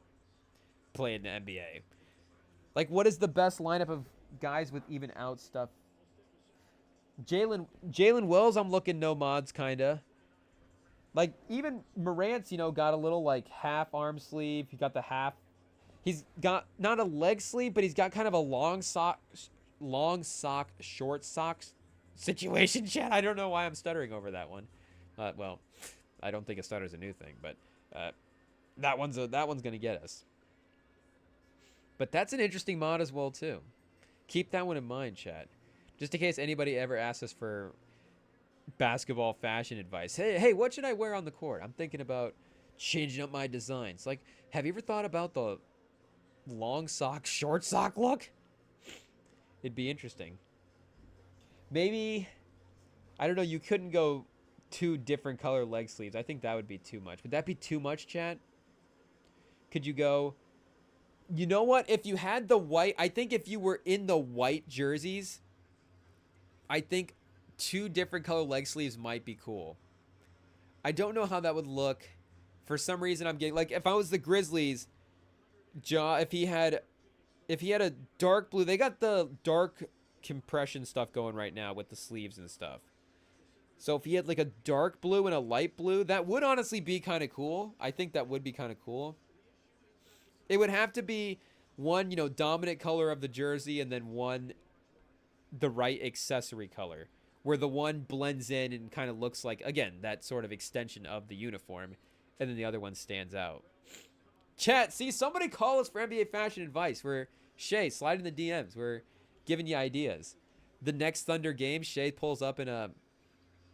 play in the NBA. Like, what is the best lineup of guys with even out stuff? Jalen Wells, I'm looking no mods, kinda. Like, even Morant's, you know, got a little, like, half arm sleeve. He got the half. He's got not a leg sleeve, but he's got kind of a long sock, short socks situation, chat. I don't know why I'm stuttering over that one. Well, I don't think a stutter's a new thing, but that one's gonna get us. But that's an interesting mod as well, too. Keep that one in mind, chat. Just in case anybody ever asks us for basketball fashion advice. Hey, what should I wear on the court? I'm thinking about changing up my designs. Like, have you ever thought about the long sock, short sock look? It'd be interesting. Maybe, I don't know, you couldn't go 2 different color leg sleeves. I think that would be too much. Would that be too much, chat? Could you go, you know what? If you had the white, I think if you were in the white jerseys, I think 2 different color leg sleeves might be cool. I don't know how that would look. For some reason, I'm getting, like, if I was the Grizzlies, if he had a dark blue, they got the dark compression stuff going right now with the sleeves and stuff. So if he had like a dark blue and a light blue, that would honestly be kind of cool. I think that would be kind of cool. It would have to be one, you know, dominant color of the jersey, and then one, the right accessory color, where the one blends in and kind of looks like, again, that sort of extension of the uniform, and then the other one stands out. Chat, see, somebody call us for NBA fashion advice. We're, Shay, slide in the DMs. We're giving you ideas. The next Thunder game, Shay pulls up in a,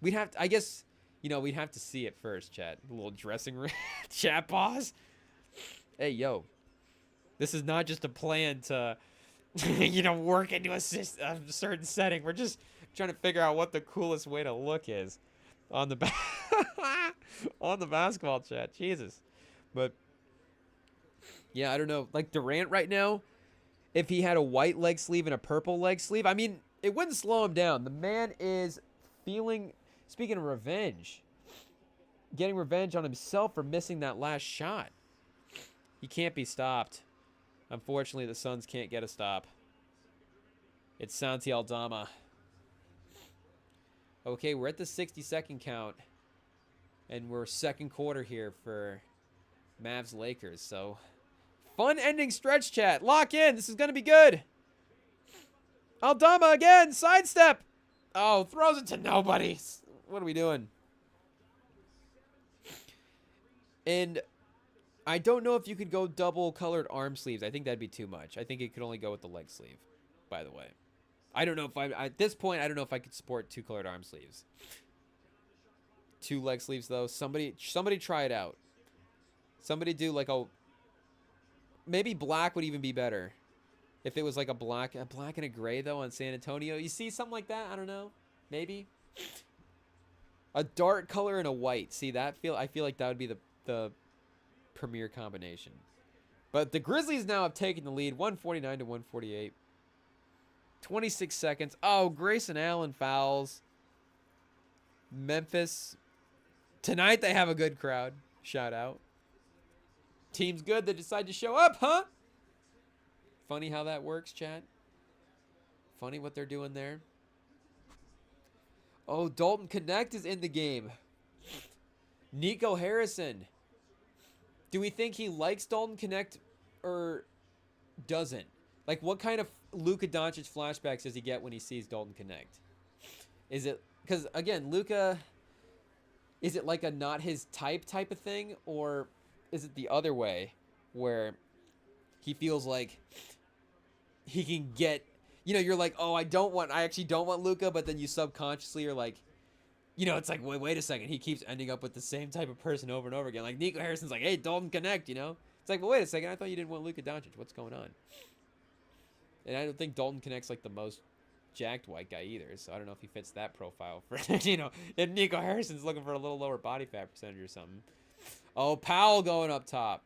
we'd have to, I guess, you know, we'd have to see it first, chat. A little dressing room. Chat pause. Hey, yo. This is not just a plan to, you know, work into a certain setting. We're just trying to figure out what the coolest way to look is on the on the basketball, chat. Jesus. But yeah, I don't know. Like Durant right now, if he had a white leg sleeve and a purple leg sleeve, I mean, it wouldn't slow him down. The man is feeling, speaking of revenge, getting revenge on himself for missing that last shot. He can't be stopped. Unfortunately, the Suns can't get a stop. It's Santi Aldama. Okay, we're at the 60-second count. And we're second quarter here for Mavs Lakers. So fun ending stretch, chat. Lock in. This is going to be good. Aldama again. Sidestep. Oh, throws it to nobody. What are we doing? And I don't know if you could go double colored arm sleeves. I think that'd be too much. I think it could only go with the leg sleeve, by the way. I don't know if at this point, I don't know if I could support 2 colored arm sleeves. 2 leg sleeves, though. Somebody try it out. Somebody do like maybe black would even be better. If it was like a black and a gray, though, on San Antonio. You see something like that? I don't know. Maybe. A dark color and a white. See, I feel like that would be the premier combination. But the Grizzlies now have taken the lead, 149 to 148. 26 seconds. Oh, Grayson Allen fouls. Memphis. Tonight they have a good crowd. Shout out. Team's good. They decide to show up, huh? Funny how that works, chat. Funny what they're doing there. Oh, Dalton Connect is in the game. Nico Harrison. Do we think he likes Dalton Connect or doesn't? Like, what kind of Luka Doncic flashbacks does he get when he sees Dalton Connect? Is it because, again, Luka, is it like a not his type of thing, or is it the other way where he feels like he can get, you're like, oh, I actually don't want Luka, but then you subconsciously are like, it's like, wait a second, he keeps ending up with the same type of person over and over again. Like Nico Harrison's like, hey, Dalton Connect, It's like, well, wait a second, I thought you didn't want Luka Doncic. What's going on? And I don't think Dalton Connect's like the most jacked white guy either, so I don't know if he fits that profile for, if Nico Harrison's looking for a little lower body fat percentage or something. Oh, Powell going up top.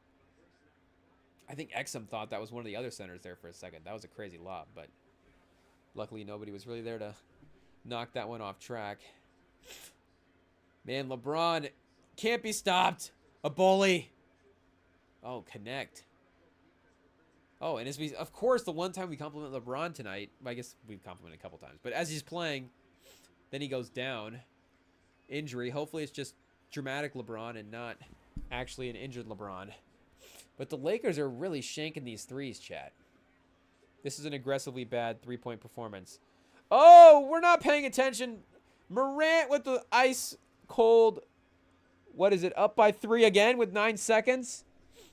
I think Exum thought that was one of the other centers there for a second. That was a crazy lob, but luckily nobody was really there to knock that one off track. Man, LeBron can't be stopped. A bully. Oh, Connect. Oh, and of course, the one time we compliment LeBron tonight, I guess we've complimented a couple times, but as he's playing, then he goes down. Injury. Hopefully it's just dramatic LeBron and not actually an injured LeBron. But the Lakers are really shanking these threes, chat. This is an aggressively bad three-point performance. Oh, we're not paying attention. Morant with the ice cold. What is it? Up by 3 again with 9 seconds.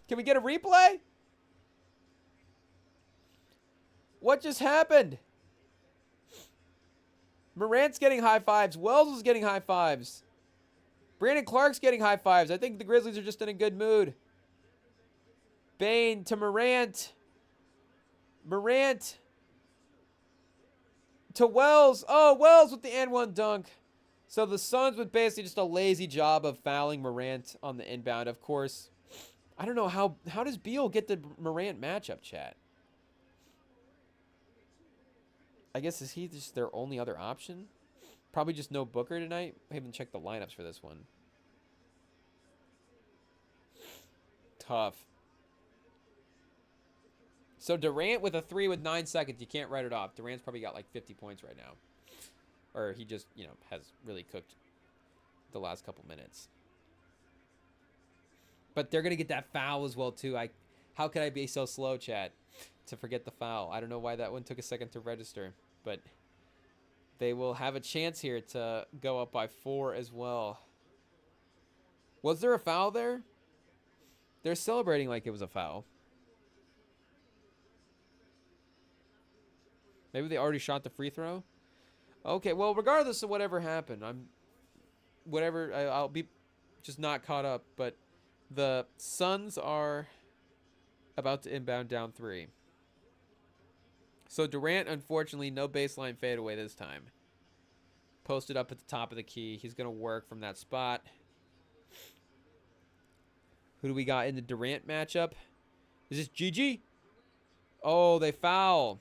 Can we get a replay? What just happened? Morant's getting high fives. Wells is getting high fives. Brandon Clark's getting high fives. I think the Grizzlies are just in a good mood. Bane to Morant. Morant to Wells. Oh, Wells with the and-one dunk. So the Suns with basically just a lazy job of fouling Morant on the inbound. Of course, I don't know how does Beal get the Morant matchup, chat? I guess, is he just their only other option? Probably just no Booker tonight. I haven't checked the lineups for this one. Tough. So Durant with a 3 with 9 seconds. You can't write it off. Durant's probably got like 50 points right now. Or he just, has really cooked the last couple minutes. But they're going to get that foul as well, too. How could I be so slow, chat, to forget the foul? I don't know why that one took a second to register. But they will have a chance here to go up by 4 as well. Was there a foul there? They're celebrating like it was a foul. Maybe they already shot the free throw? Okay, well, regardless of whatever happened, I'll be just not caught up, but the Suns are about to inbound down 3. So Durant, unfortunately, no baseline fadeaway this time. Posted up at the top of the key. He's going to work from that spot. Who do we got in the Durant matchup? Is this Gigi? Oh, they foul.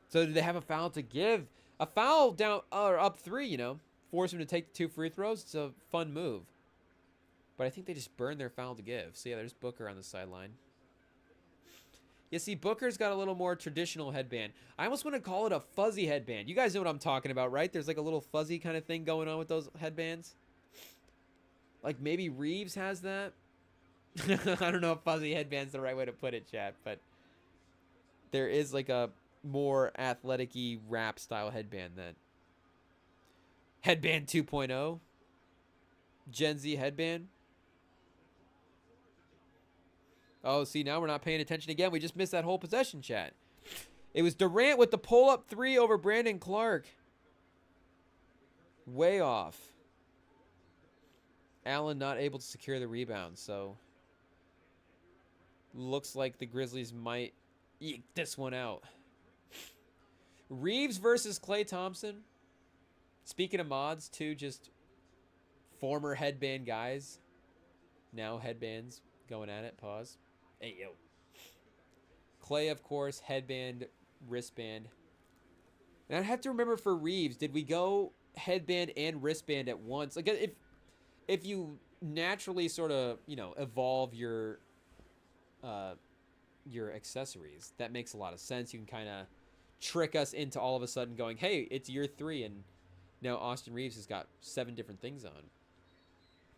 So do they have a foul to give? A foul down or up 3, force him to take the 2 free throws. It's a fun move. But I think they just burned their foul to give. So yeah, there's Booker on the sideline. You see, Booker's got a little more traditional headband. I almost want to call it a fuzzy headband. You guys know what I'm talking about, right? There's like a little fuzzy kind of thing going on with those headbands. Like maybe Reeves has that. I don't know if fuzzy headband's the right way to put it, chat, but there is like a more athletic-y rap style headband that Headband 2.0. Gen Z headband. Oh, see, now we're not paying attention again. We just missed that whole possession, chat. It was Durant with the pull-up 3 over Brandon Clark. Way off. Allen not able to secure the rebound, so looks like the Grizzlies might eke this one out. Reeves versus Klay Thompson. Speaking of mods, too, just former headband guys. Now headbands going at it. Pause. Hey, yo. Klay, of course, headband, wristband. And I'd have to remember for Reeves, did we go headband and wristband at once? Like, if you naturally sort of, you know, evolve your accessories, that makes a lot of sense. You can kind of trick us into all of a sudden going, hey, it's year 3, and now Austin Reeves has got 7 different things on.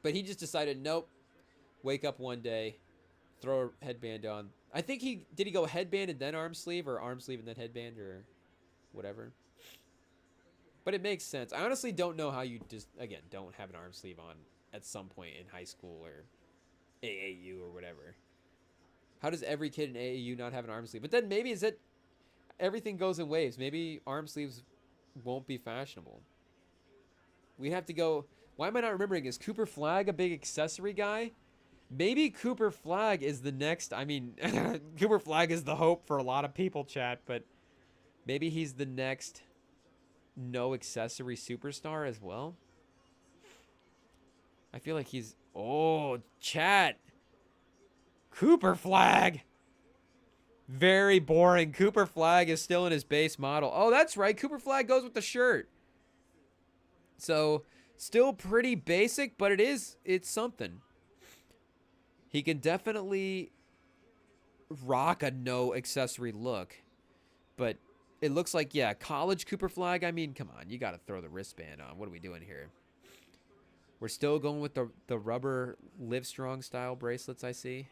But he just decided, nope, wake up one day, throw a headband on. I think did he go headband and then arm sleeve, or arm sleeve and then headband, or whatever. But it makes sense. I honestly don't know how you just, again, don't have an arm sleeve on at some point in high school or AAU or whatever. How does every kid in AAU not have an arm sleeve? But then maybe is it everything goes in waves. Maybe arm sleeves won't be fashionable. We have to go. Why am I not remembering? Is Cooper Flagg a big accessory guy? Maybe Cooper Flagg is the next. I mean, Cooper Flagg is the hope for a lot of people, chat. But maybe he's the next no accessory superstar as well. I feel like he's. Oh, chat. Cooper Flagg. Very boring. Cooper Flagg is still in his base model. Oh, that's right. Cooper Flagg goes with the shirt. So, still pretty basic, but it's something. He can definitely rock a no accessory look. But it looks like, yeah, college Cooper Flagg. I mean, come on. You got to throw the wristband on. What are we doing here? We're still going with the rubber Livestrong style bracelets, I see.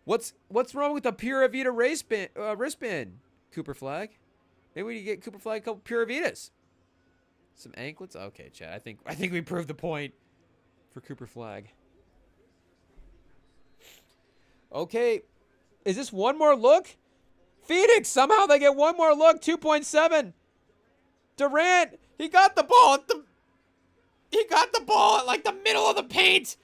What's wrong with the Pura Vida wristband, Cooper Flagg? Maybe we get Cooper Flagg a couple Pura Vidas. Some anklets? Okay, Chad. I think we proved the point for Cooper Flagg. Okay. Is this one more look? Phoenix, somehow they get one more look. 2.7. Durant, he got the ball at like the middle of the paint.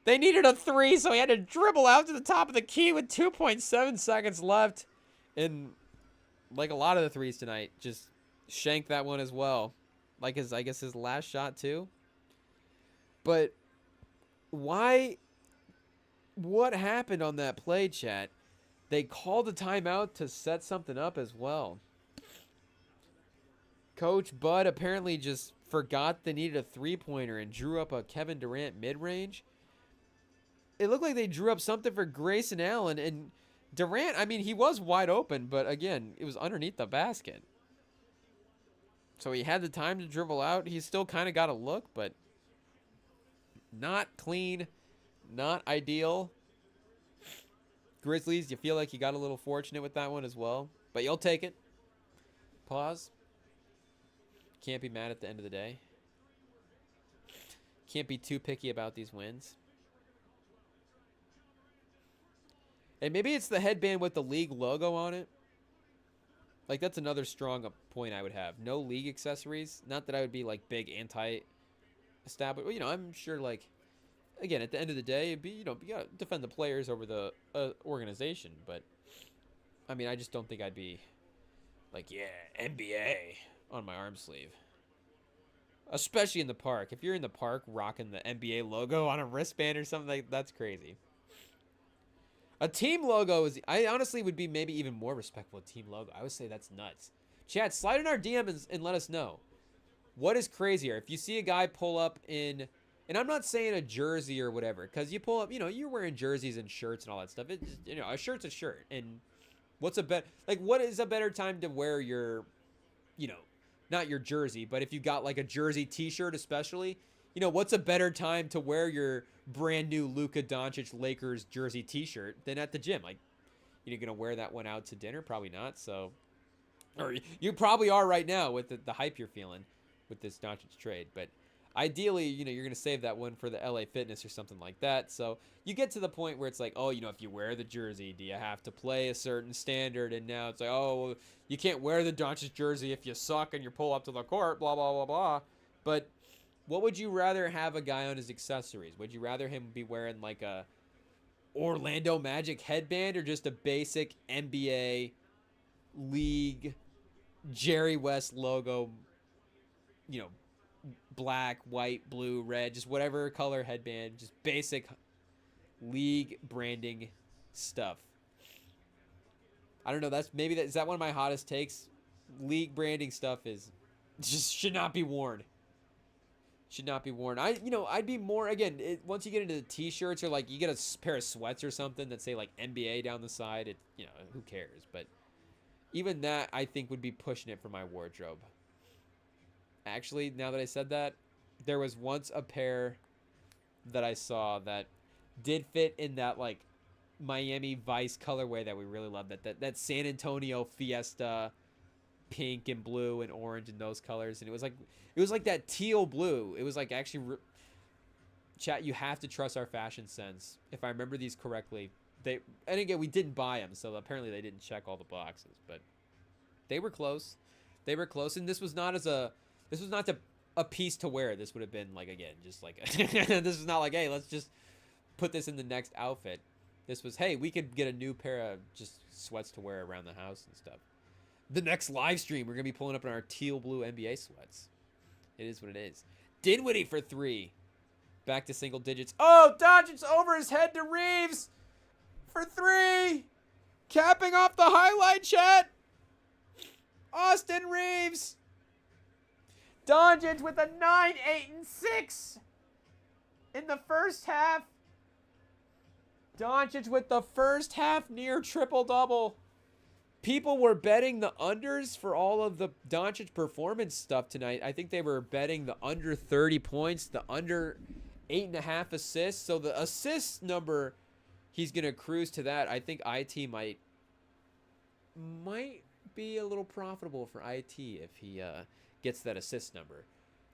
They needed a 3, so he had to dribble out to the top of the key with 2.7 seconds left. And like a lot of the threes tonight, just shanked that one as well. Like I guess his last shot too. But why? What happened on that play, chat? They called a timeout to set something up as well. Coach Bud apparently just forgot they needed a 3-pointer and drew up a Kevin Durant mid-range. It looked like they drew up something for Grayson Allen, and Durant, I mean, he was wide open, but again, it was underneath the basket. So he had the time to dribble out. He still kind of got a look, but not clean, not ideal. Grizzlies, you feel like you got a little fortunate with that one as well, but you'll take it. Pause. Can't be mad at the end of the day. Can't be too picky about these wins. And maybe it's the headband with the league logo on it. Like, that's another strong point I would have. No league accessories. Not that I would be, like, big anti-establishment. Well, you know, I'm sure, like, again, at the end of the day, it'd be, you know, you got to defend the players over the organization. But, I mean, I just don't think I'd be, like, yeah, NBA on my arm sleeve. Especially in the park. If you're in the park rocking the NBA logo on a wristband or something, like, that's crazy. A team logo is, I honestly would be maybe even more respectful of team logo. I would say that's nuts. Chat, slide in our DM and let us know. What is crazier? If you see a guy pull up in And I'm not saying a jersey or whatever, because you pull up, you're wearing jerseys and shirts and all that stuff. It just, a shirt's a shirt. And what is a better time to wear your, you know, not your jersey, but if you got like a jersey t-shirt especially, what's a better time to wear your brand new Luka Doncic Lakers jersey t-shirt than at the gym? Like, you're going to wear that one out to dinner? Probably not. So, or you probably are right now with the hype you're feeling with this Doncic trade. But ideally, you're going to save that one for the LA Fitness or something like that. So you get to the point where it's like, oh, if you wear the jersey, do you have to play a certain standard? And now it's like, oh, well, you can't wear the Doncic jersey if you suck and you pull up to the court, blah, blah, blah, blah. But what would you rather have a guy on his accessories? Would you rather him be wearing like a Orlando Magic headband or just a basic NBA league Jerry West logo, black, white, blue, red, just whatever color headband, just basic league branding stuff? I don't know. Is that one of my hottest takes? League branding stuff should not be worn. Should not be worn. I'd be more, again, once you get into the t-shirts or like you get a pair of sweats or something that say like NBA down the side, who cares? But even that I think would be pushing it for my wardrobe. Actually, now that I said that, there was once a pair that I saw that did fit in that like Miami Vice colorway that we really love, that San Antonio Fiesta pink and blue and orange and those colors, and it was like that teal blue. It was like actually chat, you have to trust our fashion sense. If I remember these correctly, and again, we didn't buy them, so apparently they didn't check all the boxes, but they were close. And this was not a piece to wear. This would have been like, again, just like this is not like, hey, let's just put this in the next outfit. This was, hey, we could get a new pair of just sweats to wear around the house and stuff. The next live stream, we're going to be pulling up in our teal blue NBA sweats. It is what it is. Dinwiddie for 3. Back to single digits. Oh, Doncic over his head to Reeves for 3. Capping off the highlight, chat. Austin Reeves. Doncic with a 9, 8, and 6 in the first half. Doncic with the first half near triple-double. People were betting the unders for all of the Doncic performance stuff tonight. I think they were betting the under 30 points, the under 8.5 assists. So the assist number, he's going to cruise to that. I think IT might be a little profitable for IT if he gets that assist number.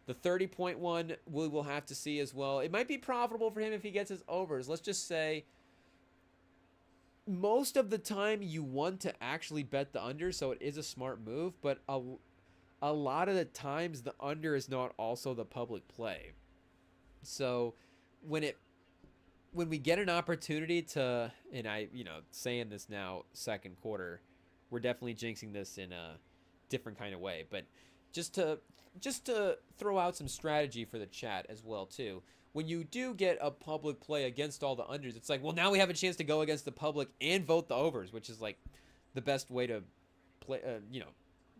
The 30-point one we will have to see as well. It might be profitable for him if he gets his overs. Let's just say most of the time you want to actually bet the under, so it is a smart move, but a lot of the times the under is not also the public play. So when we get an opportunity to, and I, saying this now, second quarter, we're definitely jinxing this in a different kind of way, but just to throw out some strategy for the chat as well too. When you do get a public play against all the unders, it's like, well, now we have a chance to go against the public and vote the overs, which is like the best way to play,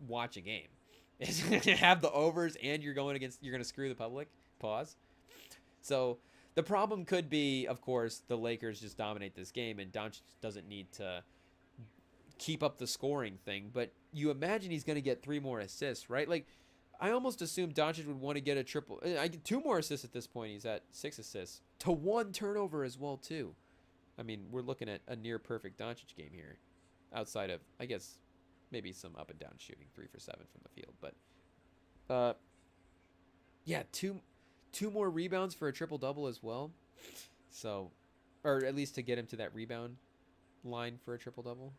watch a game. Is have the overs and you're going to screw the public. Pause. So the problem could be, of course, the Lakers just dominate this game and Doncic doesn't need to keep up the scoring thing, but you imagine he's going to get 3 more assists, right? Like, I almost assume Doncic would want to get a triple. I get 2 more assists at this point. He's at 6 assists to 1 turnover as well too. I mean, we're looking at a near perfect Doncic game here, outside of, I guess, maybe some up and down shooting, 3 for 7 from the field. But yeah, two more rebounds for a triple double as well. So, or at least to get him to that rebound line for a triple double.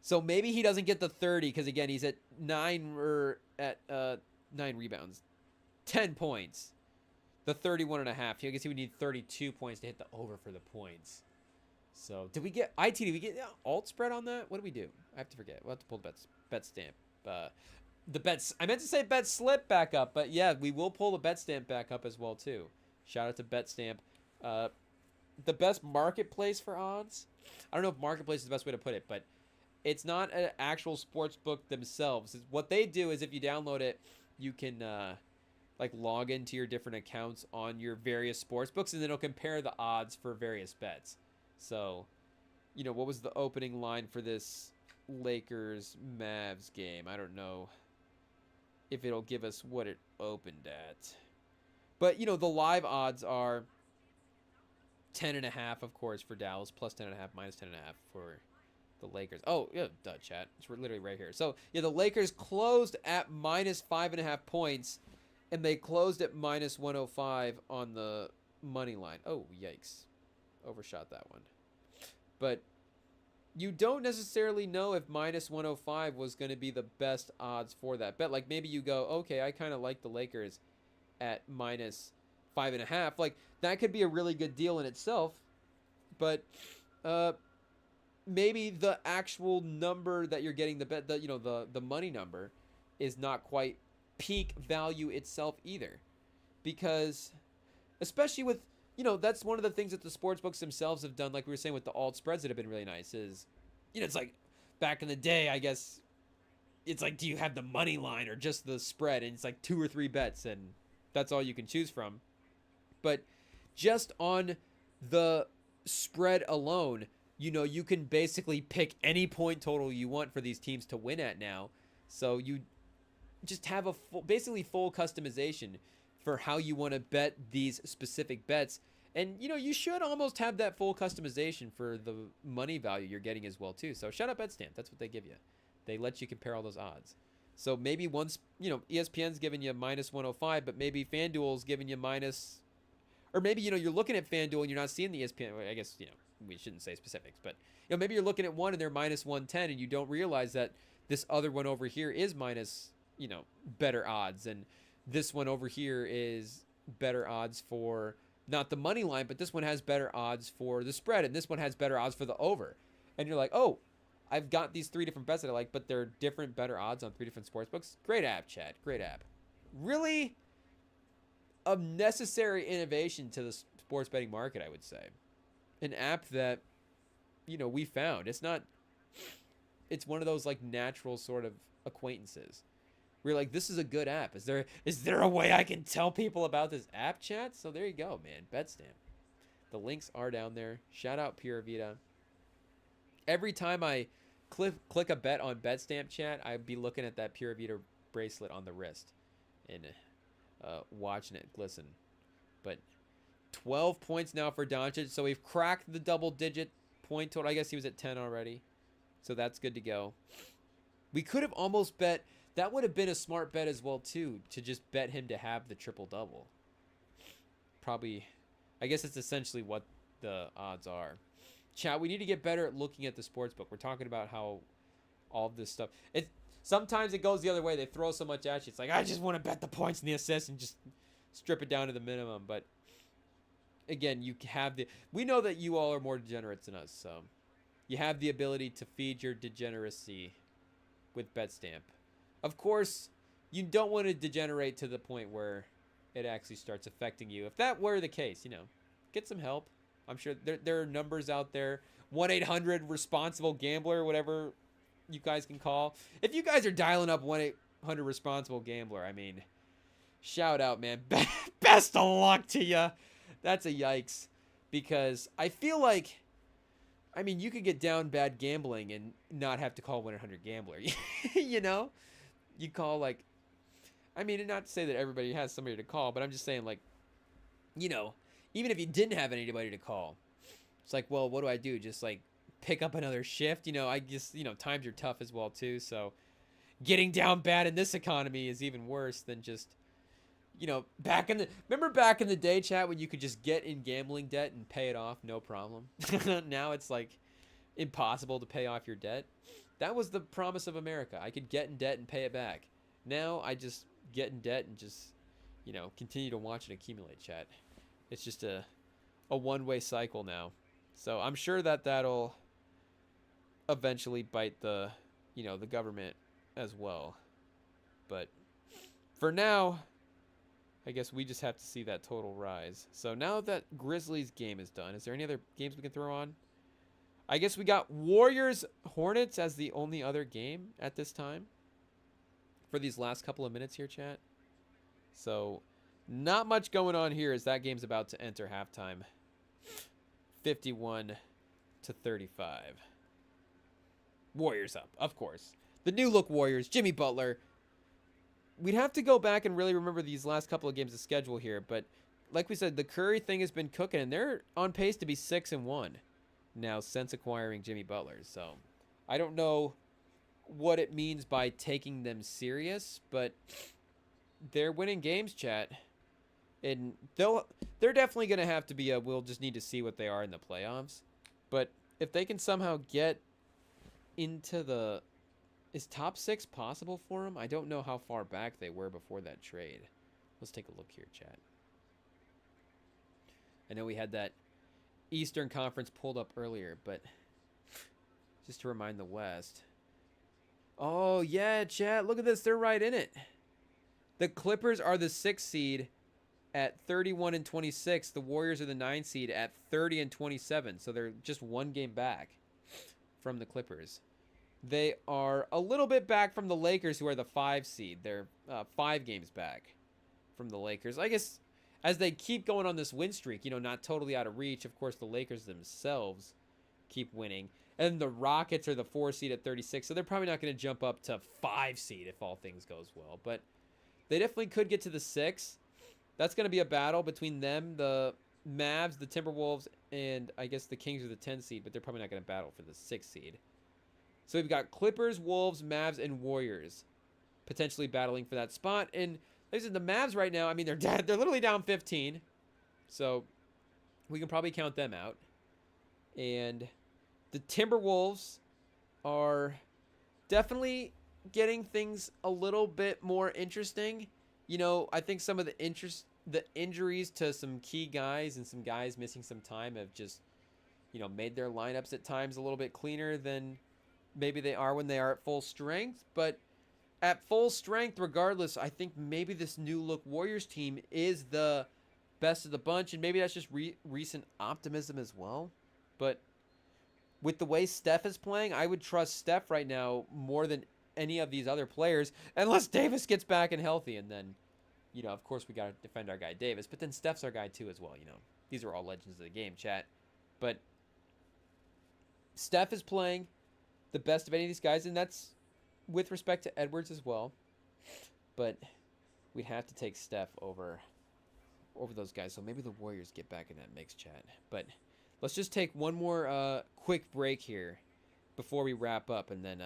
So maybe he doesn't get the 30 because, again, he's at 9 rebounds, 10 points, the 31.5. I guess he would need 32 points to hit the over for the points. So did we get alt spread on that? What did we do? I have to forget. We'll have to pull the bet stamp. The bets. I meant to say bet slip back up, but yeah, we will pull the bet stamp back up as well too. Shout out to BetStamp. The best marketplace for odds. I don't know if marketplace is the best way to put it, but it's not an actual sports book themselves. What they do is if you download it, you can like log into your different accounts on your various sports books, and then it'll compare the odds for various bets. So, what was the opening line for this Lakers Mavs game? I don't know if it'll give us what it opened at. But, the live odds are 10.5, of course, for Dallas, plus 10.5, minus 10.5 for the Lakers. Oh, yeah, duh, chat. It's literally right here. So, yeah, the Lakers closed at minus 5.5 points, and they closed at minus 105 on the money line. Oh, yikes. Overshot that one. But you don't necessarily know if minus 105 was going to be the best odds for that bet. Like, maybe you go, okay, I kind of like the Lakers at minus 5.5. Like, that could be a really good deal in itself. But maybe the actual number that you're getting, the bet, the money number, is not quite peak value itself either. Because, especially with, that's one of the things that the sports books themselves have done, like we were saying with the alt spreads that have been really nice, is, it's like back in the day, I guess, it's like, do you have the money line or just the spread? And it's like 2 or 3 bets, and that's all you can choose from. But just on the spread alone, you can basically pick any point total you want for these teams to win at now. So you just have a basically full customization for how you want to bet these specific bets. And, you should almost have that full customization for the money value you're getting as well, too. So shout out BETSTAMP. That's what they give you. They let you compare all those odds. So maybe once, ESPN's giving you minus 105, but maybe FanDuel's giving you minus, or maybe, you're looking at FanDuel and you're not seeing the ESPN. I guess, we shouldn't say specifics, but, maybe you're looking at one and they're minus 110 and you don't realize that this other one over here is minus, better odds. And this one over here is better odds for not the money line, but this one has better odds for the spread, and this one has better odds for the over. And you're like, oh, I've got these 3 different bets that I like, but they're different, better odds on 3 different sports books. Great app, Chad. Great app. Really a necessary innovation to the sports betting market, I would say. An app that, we found. It's one of those like natural sort of acquaintances. We're like, this is a good app. Is there a way I can tell people about this app, chat? So there you go, man. BETSTAMP. The links are down there. Shout out Pura Vida. Every time I click a bet on BETSTAMP, chat, I'd be looking at that Pura Vida bracelet on the wrist and watching it glisten. But 12 points now for Doncic. So we've cracked the double-digit point total. I guess he was at 10 already. So that's good to go. We could have almost bet. That would have been a smart bet as well, too, to just bet him to have the triple-double. Probably, I guess it's essentially what the odds are. Chat, we need to get better at looking at the sports book. We're talking about how all of this stuff. Sometimes it goes the other way. They throw so much at you. It's like, I just want to bet the points and the assists and just strip it down to the minimum. But, again, we know that you all are more degenerates than us, so you have the ability to feed your degeneracy with BETSTAMP. Of course, you don't want to degenerate to the point where it actually starts affecting you. If that were the case, get some help. I'm sure there are numbers out there. 1-800-RESPONSIBLE-GAMBLER, whatever you guys can call. If you guys are dialing up 1-800-RESPONSIBLE-GAMBLER, I mean, shout out, man. Best of luck to you. That's a yikes. Because I feel like, you could get down bad gambling and not have to call 1-800-GAMBLER. You call, not to say that everybody has somebody to call, but I'm just saying, even if you didn't have anybody to call, it's like, well, what do I do? Just, pick up another shift? I guess, times are tough as well, too, so getting down bad in this economy is even worse than just, remember back in the day, chat, when you could just get in gambling debt and pay it off, no problem? Now it's, impossible to pay off your debt. That was the promise of America. I could get in debt and pay it back. Now I just get in debt and just, continue to watch it accumulate, chat. It's just a one-way cycle now. So I'm sure that that'll eventually bite the government as well. But for now, I guess we just have to see that total rise. So now that Grizzlies game is done, is there any other games we can throw on? I guess we got Warriors-Hornets as the only other game at this time for these last couple of minutes here, chat. So not much going on here as that game's about to enter halftime. 51-35. Warriors up, of course. The new look Warriors, Jimmy Butler. We'd have to go back and really remember these last couple of games of schedule here, but like we said, the Curry thing has been cooking, and they're on pace to be 6-1 now since acquiring Jimmy Butler. So I don't know what it means by taking them serious, but they're winning games, chat. And they're definitely going to have to be we'll just need to see what they are in the playoffs. But if they can somehow get into the... Is top 6 possible for them? I don't know how far back they were before that trade. Let's take a look here, chat. I know we had that Eastern Conference pulled up earlier, but just to remind the West. Oh, yeah, chat. Look at this. They're right in it. The Clippers are the 6th seed at 31-26. The Warriors are the 9th seed at 30-27. So they're just one game back from the Clippers. They are a little bit back from the Lakers, who are the 5 seed. They're 5 games back from the Lakers. I guess as they keep going on this win streak, you know, not totally out of reach. Of course, the Lakers themselves keep winning. And the Rockets are the 4 seed at 36, so they're probably not going to jump up to 5 seed if all things goes well. But they definitely could get to the 6. That's going to be a battle between them, the Mavs, the Timberwolves, and I guess the Kings are the 10 seed, but they're probably not going to battle for the 6 seed. So we've got Clippers, Wolves, Mavs, and Warriors potentially battling for that spot. And like I said, the Mavs right now, I mean, they're literally down 15. So we can probably count them out. And the Timberwolves are definitely getting things a little bit more interesting. You know, I think some of the injuries to some key guys and some guys missing some time have just, you know, made their lineups at times a little bit cleaner than maybe they are when they are at full strength. But at full strength, regardless, I think maybe this new look Warriors team is the best of the bunch, and maybe that's just recent optimism as well. But with the way Steph is playing, I would trust Steph right now more than any of these other players, unless Davis gets back and healthy. And then, you know, of course we got to defend our guy Davis, but then Steph's our guy too as well. You know, these are all legends of the game, chat. But Steph is playing the best of any of these guys, and that's with respect to Edwards as well. But we'd have to take Steph over those guys. So maybe the Warriors get back in that mix, chat. But let's just take one more quick break here before we wrap up, and then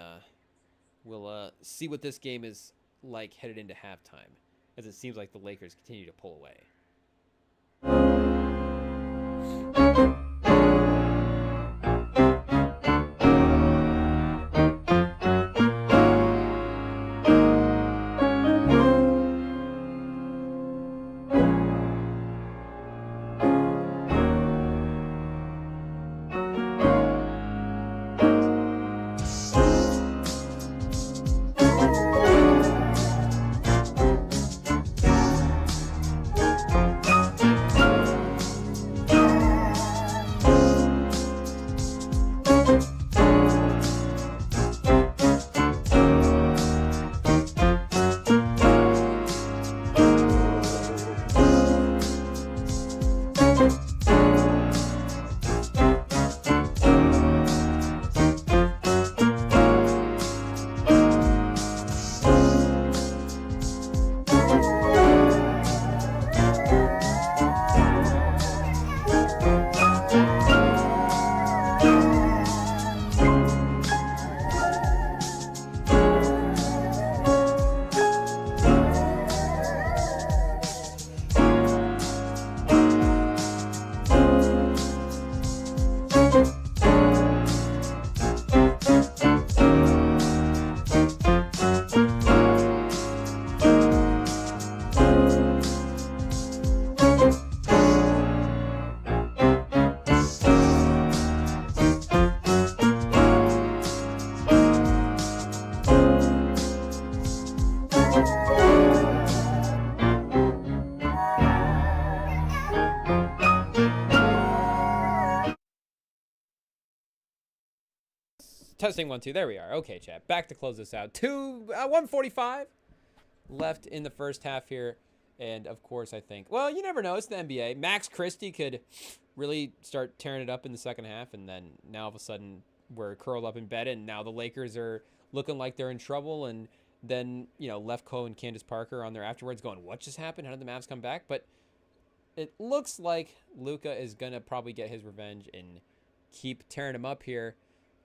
we'll see what this game is like headed into halftime, as it seems like the Lakers continue to pull away. Testing 1 2. There we are. Okay, chat. Back to close this out. 1:45 left in the first half here, And, of course, I think, well, you never know. It's the NBA. Max Christie could really start tearing it up in the second half, and then now all of a sudden we're curled up in bed, and now the Lakers are looking like they're in trouble, and then, Lefko and Candace Parker are on there afterwards going, what just happened? How did the Mavs come back? But it looks like Luka is going to probably get his revenge and keep tearing him up here.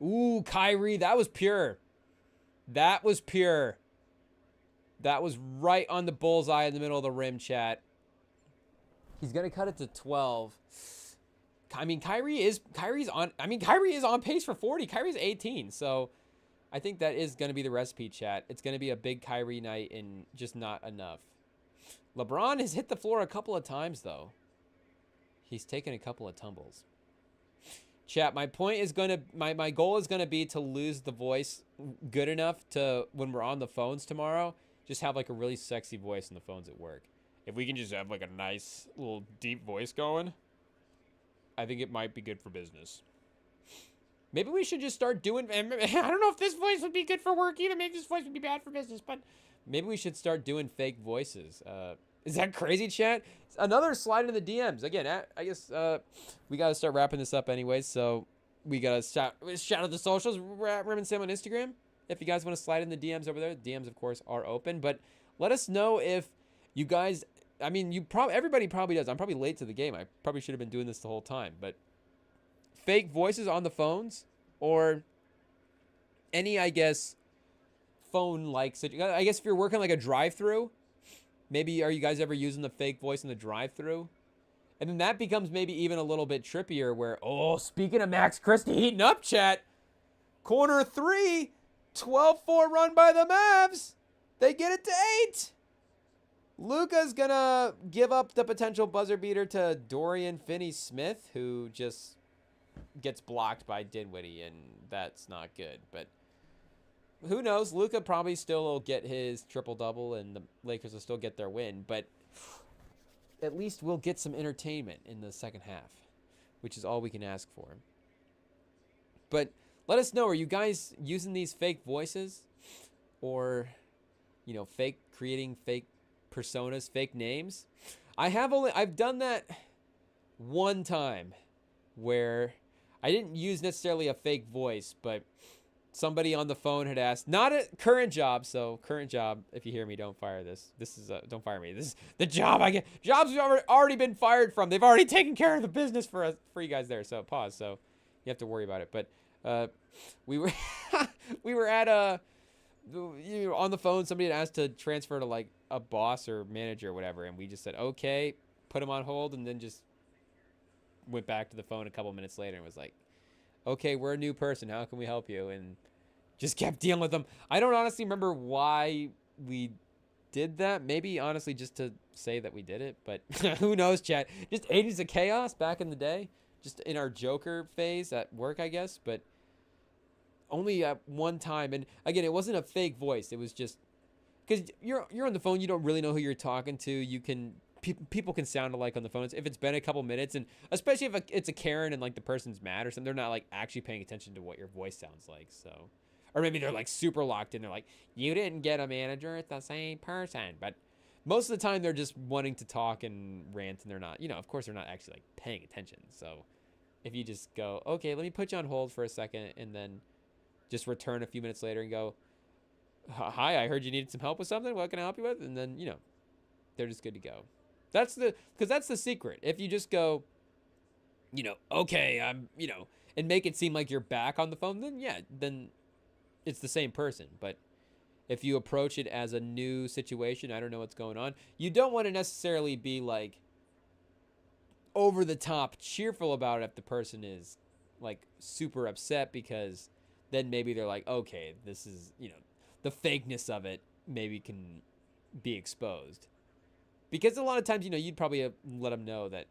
Ooh, Kyrie, that was pure. That was pure. That was right on the bullseye in the middle of the rim, chat. He's going to cut it to 12. I mean, Kyrie is on pace for 40. Kyrie's 18, so I think that is going to be the recipe, chat. It's going to be a big Kyrie night and just not enough. LeBron has hit the floor a couple of times, though. He's taken a couple of tumbles. Chat, my point is going to, my goal is going to be to lose the voice good enough to, when we're on the phones tomorrow, just have like a really sexy voice on the phones at work. If we can just have like a nice little deep voice going, I think it might be good for business. Maybe we should just start doing, I don't know if this voice would be good for work either. Maybe this voice would be bad for business, but maybe we should start doing fake voices. Is that crazy, chat? Another slide in the DMs. Again, I guess we got to start wrapping this up anyways, so we got to shout out the socials. We're at Rem and Sam on Instagram. If you guys want to slide in the DMs over there, the DMs, of course, are open. But let us know if you guys, I mean, everybody probably does. I'm probably late to the game. I probably should have been doing this the whole time. But fake voices on the phones or any, I guess, phone-like situation. I guess if you're working like a drive-through, maybe are you guys ever using the fake voice in the drive-through? And then that becomes maybe even a little bit trippier where, oh, speaking of Max Christie heating up, chat, corner 3, 12-4 run by the Mavs. They get it to 8. Luka's going to give up the potential buzzer beater to Dorian Finney-Smith, who just gets blocked by Dinwiddie, and that's not good. But who knows? Luka probably still will get his triple-double, and the Lakers will still get their win. But at least we'll get some entertainment in the second half, which is all we can ask for. But let us know, are you guys using these fake voices or, creating fake personas, fake names? I've done that one time where I didn't use necessarily a fake voice, but somebody on the phone had asked, not a current job, so current job, if you hear me, don't fire this. Don't fire me. This is the job I get. Jobs we've already been fired from. They've already taken care of the business for you guys there, so pause. So you have to worry about it. But we were we were at on the phone. Somebody had asked to transfer to like a boss or manager or whatever, and we just said okay, put him on hold, and then just went back to the phone a couple minutes later and was like, okay, we're a new person, how can we help you? And just kept dealing with them. I don't honestly remember why we did that. Maybe honestly just to say that we did it, but who knows, chat. Just Agents of Chaos back in the day, just in our Joker phase at work, I guess, but only at one time. And again, it wasn't a fake voice. It was just because you're on the phone, you don't really know who you're talking to. You can people can sound alike on the phones if it's been a couple minutes, and especially if it's a Karen and like the person's mad or something, they're not like actually paying attention to what your voice sounds like. So, or maybe they're like super locked in. They're like, you didn't get a manager, it's the same person. But most of the time they're just wanting to talk and rant, and they're not, of course they're not actually like paying attention. So if you just go, okay, let me put you on hold for a second, and then just return a few minutes later and go, hi, I heard you needed some help with something. What can I help you with? And then, they're just good to go. That's the secret. If you just go, okay, and make it seem like you're back on the phone, then it's the same person. But if you approach it as a new situation, I don't know what's going on. You don't want to necessarily be like over the top cheerful about it if the person is like super upset, because then maybe they're like, okay, this is, the fakeness of it maybe can be exposed. Because a lot of times, you'd probably let them know that,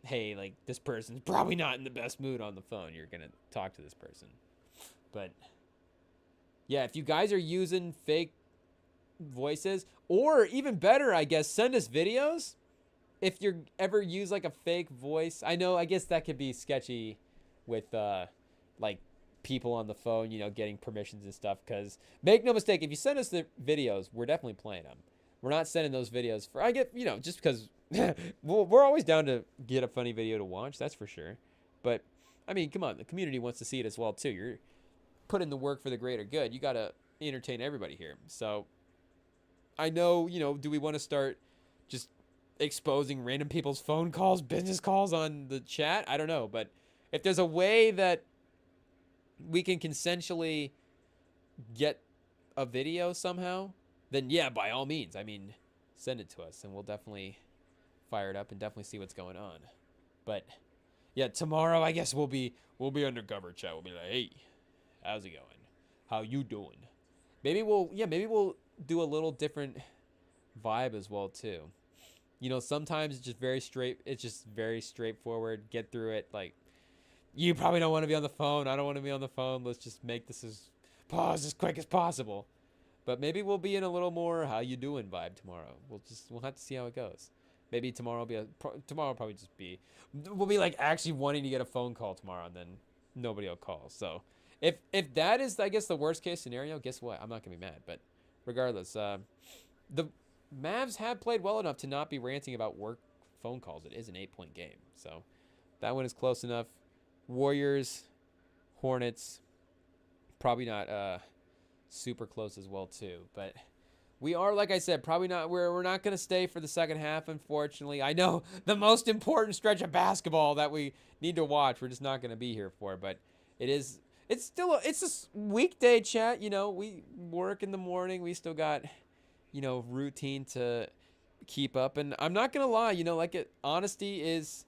hey, like, this person's probably not in the best mood on the phone. You're going to talk to this person. But, yeah, if you guys are using fake voices, or even better, I guess, send us videos. If you ever use, like, a fake voice. I guess that could be sketchy with, like, people on the phone, getting permissions and stuff. Because, make no mistake, if you send us the videos, we're definitely playing them. we're not sending those videos for, I get, just because we're always down to get a funny video to watch, that's for sure. But I mean, come on, the community wants to see it as well too. You're putting the work for the greater good. You got to entertain everybody here. So I know, do we want to start just exposing random people's phone calls, business calls on the chat? I don't know, but if there's a way that we can consensually get a video somehow, then yeah, by all means. I mean, send it to us and we'll definitely fire it up and definitely see what's going on. But yeah, tomorrow I guess we'll be undercover, chat. We'll be like, hey, how's it going? How you doing? Maybe we'll do a little different vibe as well too. Sometimes it's just very straightforward. Get through it. Like, you probably don't want to be on the phone. I don't want to be on the phone. Let's just make this as quick as possible. But maybe we'll be in a little more how you doing vibe tomorrow. We'll have to see how it goes. Maybe tomorrow will probably just be, we'll be like actually wanting to get a phone call tomorrow, and then nobody will call. So if that is, I guess, the worst case scenario, guess what? I'm not gonna be mad. But regardless, the Mavs have played well enough to not be ranting about work phone calls. It is an 8-point game, so that one is close enough. Warriors, Hornets, probably not super close as well too. But we are, like I said, probably not. We're not going to stay for the second half, unfortunately. I know the most important stretch of basketball that we need to watch, we're just not going to be here for. But it's a weekday, chat. We work in the morning. We still got, routine to keep up. And I'm not going to lie, honesty is,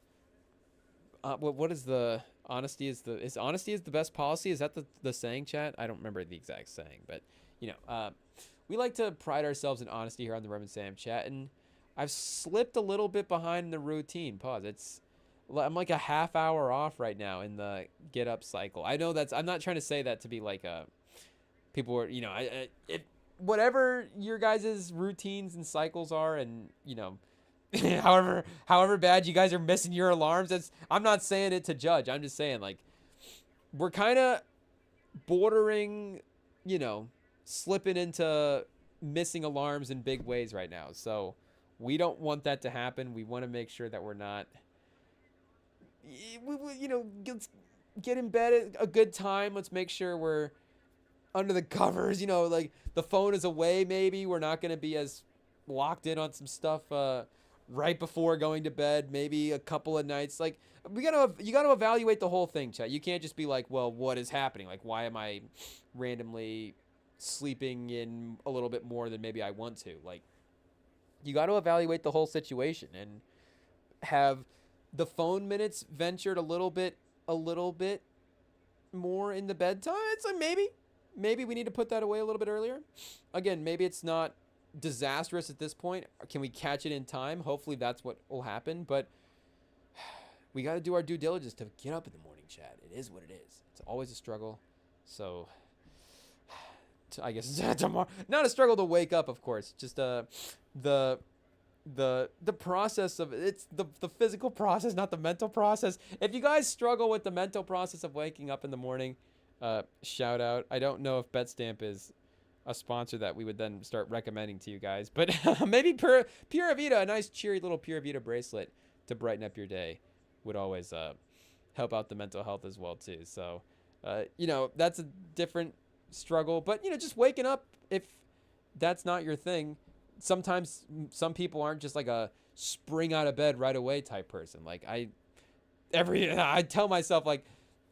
what is the honesty is honesty is the best policy? Is that the saying, chat? I don't remember the exact saying, but we like to pride ourselves in honesty here on the Rem and Sam chat, and I've slipped a little bit behind the routine. I'm like a half hour off right now in the get up cycle. I know I'm not trying to say that to be like people are, whatever your guys' routines and cycles are, and however bad you guys are missing your alarms, I'm not saying it to judge. I'm just saying, like, we're kind of bordering, slipping into missing alarms in big ways right now. So we don't want that to happen. We want to make sure that we're not, let's get in bed at a good time. Let's make sure we're under the covers, like the phone is away. Maybe we're not going to be as locked in on some stuff right before going to bed, maybe a couple of nights. Like, you gotta evaluate the whole thing, chat. You can't just be like, well, what is happening? Like, why am I randomly sleeping in a little bit more than maybe I want to? Like, you got to evaluate the whole situation and have the phone minutes ventured a little bit more in the bedtime. It's like maybe we need to put that away a little bit earlier. Again, maybe it's not disastrous at this point. Can we catch it in time? Hopefully that's what will happen, but we got to do our due diligence to get up in the morning, chat. It is what it is. It's always a struggle. So I guess tomorrow, not a struggle to wake up, of course, just the process of it's the physical process, not the mental process. If you guys struggle with the mental process of waking up in the morning, shout out. I don't know if BETSTAMP is a sponsor that we would then start recommending to you guys, but maybe Pura Vida, a nice cheery little Pura Vida bracelet to brighten up your day would always help out the mental health as well too. So that's a different struggle, but just waking up, if that's not your thing, sometimes some people aren't just like a spring out of bed right away type person. Like I tell myself, like,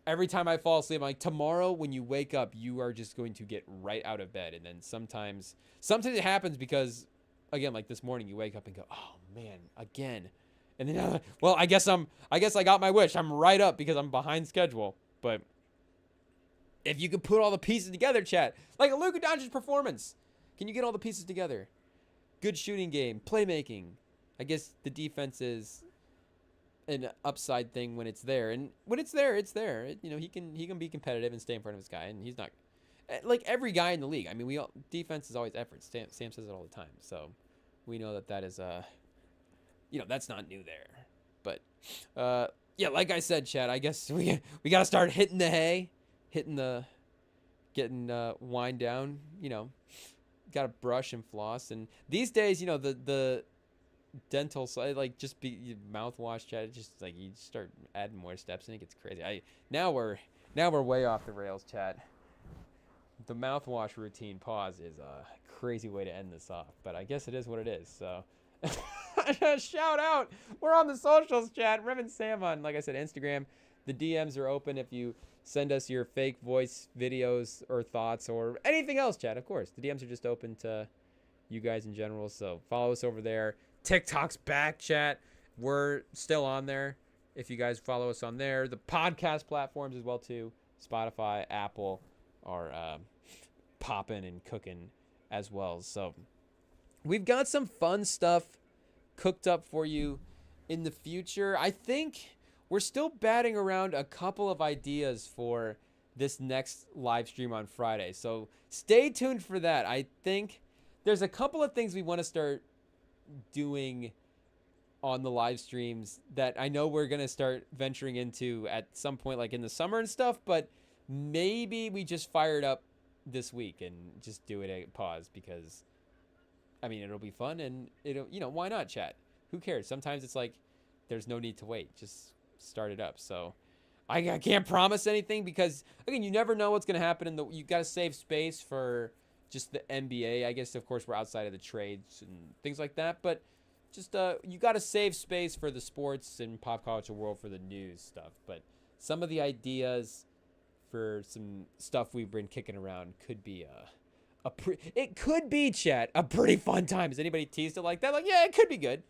every time I fall asleep, I'm like, tomorrow when you wake up, you are just going to get right out of bed. And then sometimes it happens because, again, like this morning, you wake up and go, oh man, again. And then, well, I guess I got my wish. I'm right up because I'm behind schedule. But if you could put all the pieces together, chat, like a Luka Doncic performance, can you get all the pieces together? Good shooting game, playmaking. I guess the defense is an upside thing when it's there, and when it's there, it's there. He can be competitive and stay in front of his guy, and he's not like every guy in the league. I mean, defense is always effort. Sam says it all the time, so we know that is that's not new there. But yeah, like I said, Chad, I guess we gotta start hitting the hay, getting wind down. got to brush and floss. And these days, you know, the dental side, like just be mouthwash, chat. It's just like you start adding more steps and it gets crazy. Now we're way off the rails, chat. The mouthwash routine pause is a crazy way to end this off, but I guess it is what it is. So shout out. We're on the socials, chat. Rem and Sam on, like I said, Instagram. The DMs are open if you send us your fake voice videos or thoughts or anything else, chat. Of course, the DMs are just open to you guys in general. So follow us over there. TikTok's back, chat. We're still on there. If you guys follow us on there, the podcast platforms as well too. Spotify, Apple are popping and cooking as well. So we've got some fun stuff cooked up for you in the future. I think we're still batting around a couple of ideas for this next live stream on Friday. So stay tuned for that. I think there's a couple of things we want to start doing on the live streams that I know we're going to start venturing into at some point, like in the summer and stuff, but maybe we just fire it up this week and just do it at pause because, I mean, it'll be fun and it'll, you know, why not, chat? Who cares? Sometimes it's like there's no need to wait. Just start it up. So I can't promise anything because, again, you never know what's going to happen. You got to save space for just the NBA. I guess, of course, we're outside of the trades and things like that. But just you got to save space for the sports and pop culture world for the news stuff. But some of the ideas for some stuff we've been kicking around could be it could be, chat, a pretty fun time. Has anybody teased it like that? Like, yeah, it could be good.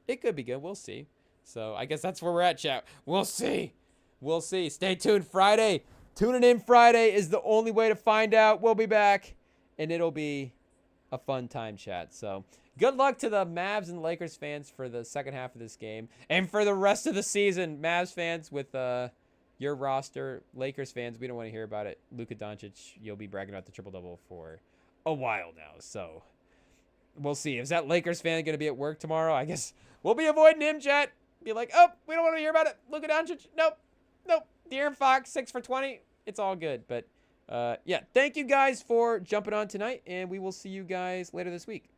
It could be good. We'll see. So I guess that's where we're at, chat. We'll see. We'll see. Stay tuned. Friday. Tuning in Friday is the only way to find out. We'll be back, and it'll be a fun time, chat. So good luck to the Mavs and Lakers fans for the second half of this game and for the rest of the season. Mavs fans with your roster. Lakers fans, we don't want to hear about it. Luka Doncic, you'll be bragging about the triple-double for a while now. So we'll see. Is that Lakers fan going to be at work tomorrow? I guess we'll be avoiding him, chat. Be like, oh, we don't want to hear about it. Luka Doncic, nope. De'Aaron Fox, 6 for 20. It's all good. But, yeah, thank you guys for jumping on tonight, and we will see you guys later this week.